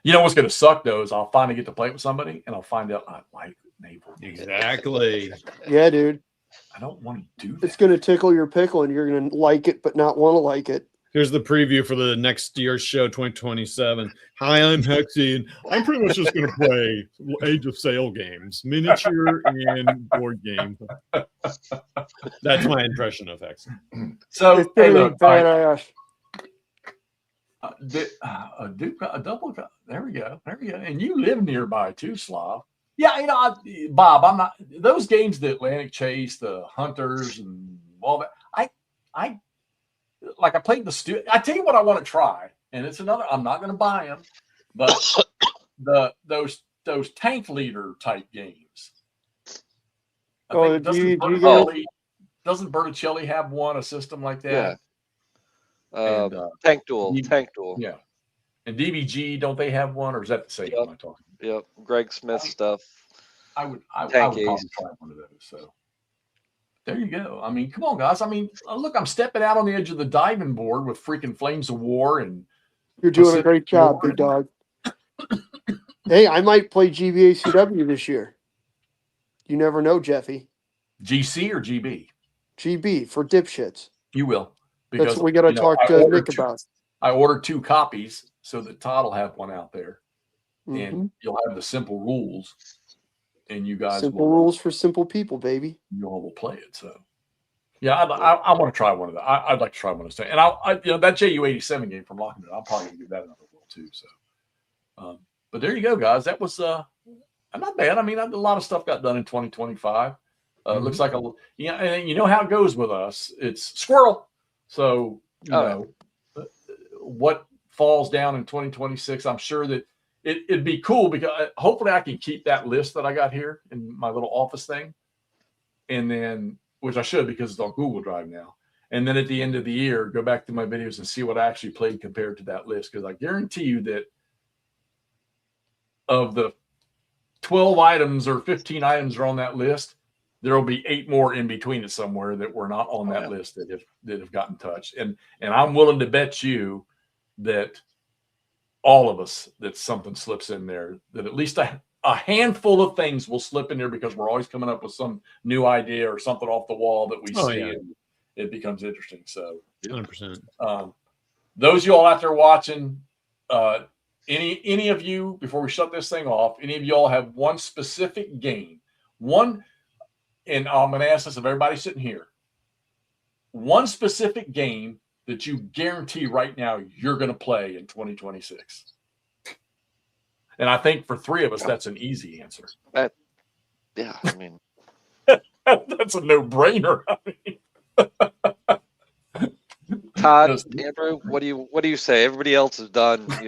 You know what's going to suck though is I'll finally get to play it with somebody, and I'll find out I like Naval. Exactly. Yeah, dude. I don't want to do that. It's going to tickle your pickle, and you're going to like it, but not want to like it. Here's the preview for the next year's show, 2027. Hi, I'm Hexy, and I'm pretty much just going to play Age of Sail games, miniature and board games. That's my impression of Hexy. So, It's hey, pretty look, badass. a double. There we go. And you live nearby too, Slav. Yeah, you know, Bob. I'm not those games, the Atlantic Chase, the Hunters, and all that. I played the I tell you what I want to try, and it's another. I'm not going to buy them, but those tank leader type games. Doesn't Berticelli have a system like that? Yeah. And, Tank Duel. Yeah. And DBG, don't they have one, or is that the same one I'm talking about? Yep. Greg Smith stuff. I would probably try one of those. So there you go. I mean, come on, guys. I mean, look, I'm stepping out on the edge of the diving board with freaking Flames of War, and You're doing a great job, big dog. Hey, I might play GBACW this year. You never know, Jeffy. GC or GB? GB for dipshits. You will. That's what we got to talk to Nick about. I ordered 2 copies so that Todd will have one out there, Mm-hmm. and you'll have the simple rules, and you guys rules for simple people, baby. You all will play it. So, yeah, I want to try one of that. I'd like to try one of those. And that JU-87 game from Lockman, I'll probably give that another whirl too. So, but there you go, guys. That was not bad. I mean, a lot of stuff got done in 2025. Looks like and you know how it goes with us. It's squirrel. So you know what falls down in 2026. I'm sure that it'd be cool because hopefully I can keep that list that I got here in my little office thing, and then which I should because it's on Google Drive now. And then at the end of the year, go back to my videos and see what I actually played compared to that list. Because I guarantee you that of the 12 items or 15 items are on that list, there will be 8 more in between it somewhere that were not on that list that have gotten touched. And I'm willing to bet you that all of us, that something slips in there, that at least a handful of things will slip in there because we're always coming up with some new idea or something off the wall that we see and it becomes interesting. So 100%. Those of you all out there watching, any of you, before we shut this thing off, any of you all have one specific game, and I'm going to ask this of everybody sitting here, one specific game that you guarantee right now you're going to play in 2026. And I think for 3 of us, that's an easy answer. Yeah, I mean. That's a no-brainer. I mean. Todd, Yes. Andrew, what do you say? Everybody else is done, That's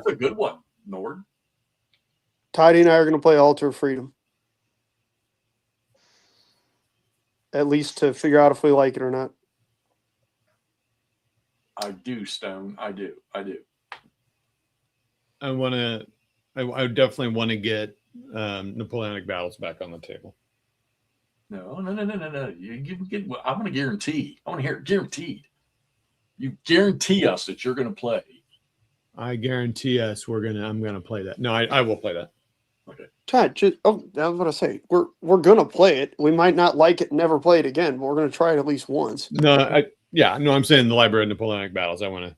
a good one, Nord. Tidy and I are going to play Altar of Freedom. At least to figure out if we like it or not. I do, Stone. I do. I would definitely want to get Napoleonic Battles back on the table. No. You get. I want to guarantee. I want to hear it guaranteed. You guarantee us that you're going to play. I guarantee us I'm gonna play that. No, I will play that. Okay. Todd, I was going to say, we're going to play it. We might not like it and never play it again, but we're going to try it at least once. I'm saying the Library of Napoleonic Battles. I want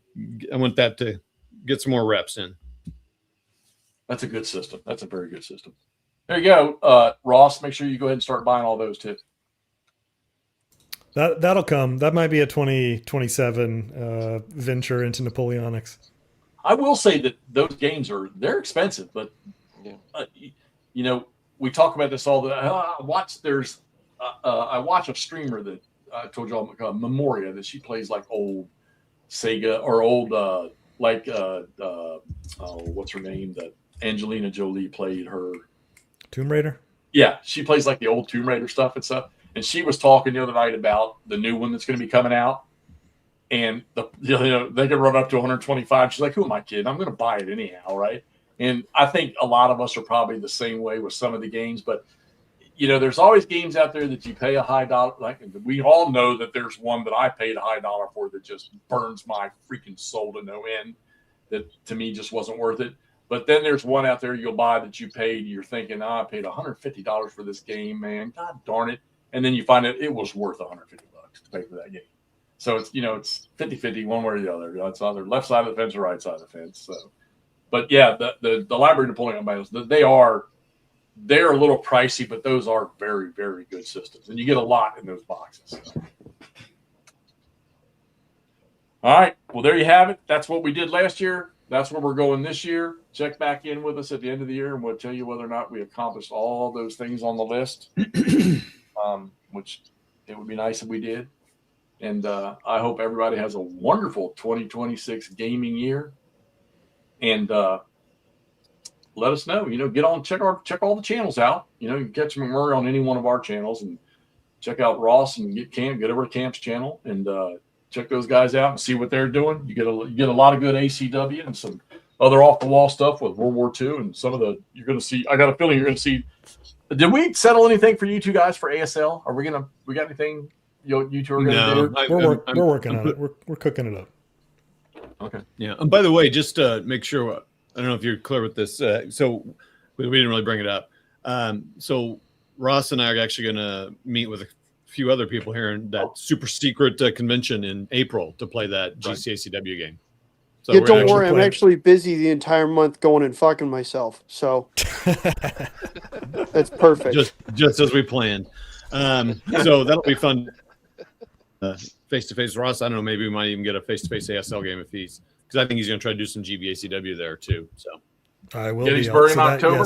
that to get some more reps in. That's a good system. That's a very good system. There you go, Ross. Make sure you go ahead and start buying all those too. That'll come. That might be a 2027 venture into Napoleonics. I will say that those games they're expensive, but we talk about this all the. I watch a streamer that I told y'all Memoria that she plays like old Sega or old what's her name that Angelina Jolie played her Tomb Raider. Yeah, she plays like the old Tomb Raider stuff and stuff. And she was talking the other night about the new one that's going to be coming out. And they could run up to 125. She's like, "Who am I kidding? I'm going to buy it anyhow, right?" And I think a lot of us are probably the same way with some of the games. But there's always games out there that you pay a high dollar. Like we all know that there's one that I paid a high dollar for that just burns my freaking soul to no end. That to me just wasn't worth it. But then there's one out there you'll buy that you paid. You're thinking, I paid $150 for this game, man. God darn it! And then you find out it was worth $150 to pay for that game. So it's 50-50 one way or the other. It's either left side of the fence or right side of the fence. So, but yeah, the Library of Napoleon Battles, they're a little pricey, but those are very, very good systems, and you get a lot in those boxes. So. All right, well there you have it. That's what we did last year. That's where we're going this year. Check back in with us at the end of the year, and we'll tell you whether or not we accomplished all those things on the list. Which it would be nice if we did. And I hope everybody has a wonderful 2026 gaming year. And let us know. Get on, check all the channels out. You can catch McMurray on any one of our channels, and check out Ross and get over to Camp's channel and check those guys out and see what they're doing. You get a lot of good ACW and some other off the wall stuff with World War II and some of the. You're going to see. I got a feeling you're going to see. Did we settle anything for you two guys for ASL? We got anything you two are going to do? We're working on it. We're cooking it up. Okay. Yeah. And by the way, just to make sure, I don't know if you're clear with this. So we didn't really bring it up. So Ross and I are actually going to meet with a few other people here in that super secret convention in April to play that GCACW game. So yeah, don't worry. I'm actually busy the entire month going and fucking myself. So that's perfect. Just as we planned. So that'll be fun. Face-to-face Ross. I don't know. Maybe we might even get a face-to-face ASL game if because I think he's going to try to do some GBACW there too. So I will Gettysburg in October.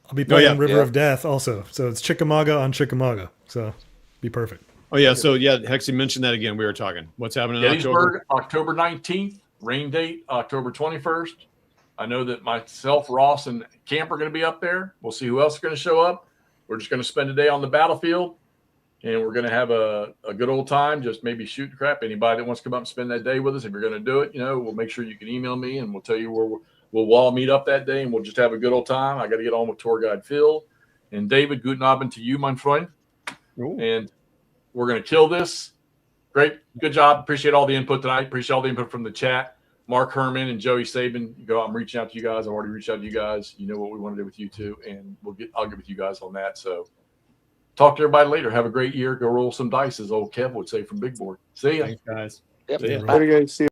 I'll be playing River of Death also. So it's Chickamauga on Chickamauga. So be perfect. Oh yeah. So yeah, Hexy mentioned that again. We were talking. What's happening in Gettysburg, October 19th. Rain date, October 21st. I know that myself, Ross, and Camp are going to be up there. We'll see who else is going to show up. We're just going to spend a day on the battlefield, and we're going to have a good old time, just maybe shooting crap. Anybody that wants to come up and spend that day with us, if you're going to do it, we'll make sure you can email me, and we'll tell you where we'll all meet up that day, and we'll just have a good old time. I got to get on with tour guide Phil. And David, guten Abend to you, my friend. Ooh. And we're going to kill this. Great. Good job. Appreciate all the input tonight. Appreciate all the input from the chat. Mark Herman and Joey Sabin. I'm reaching out to you guys. I've already reached out to you guys. You know what we want to do with you too. And I'll get with you guys on that. So talk to everybody later. Have a great year. Go roll some dice, as old Kev would say from Big Board. See ya. Thanks, guys. Yep. See ya. Later, guys. See you.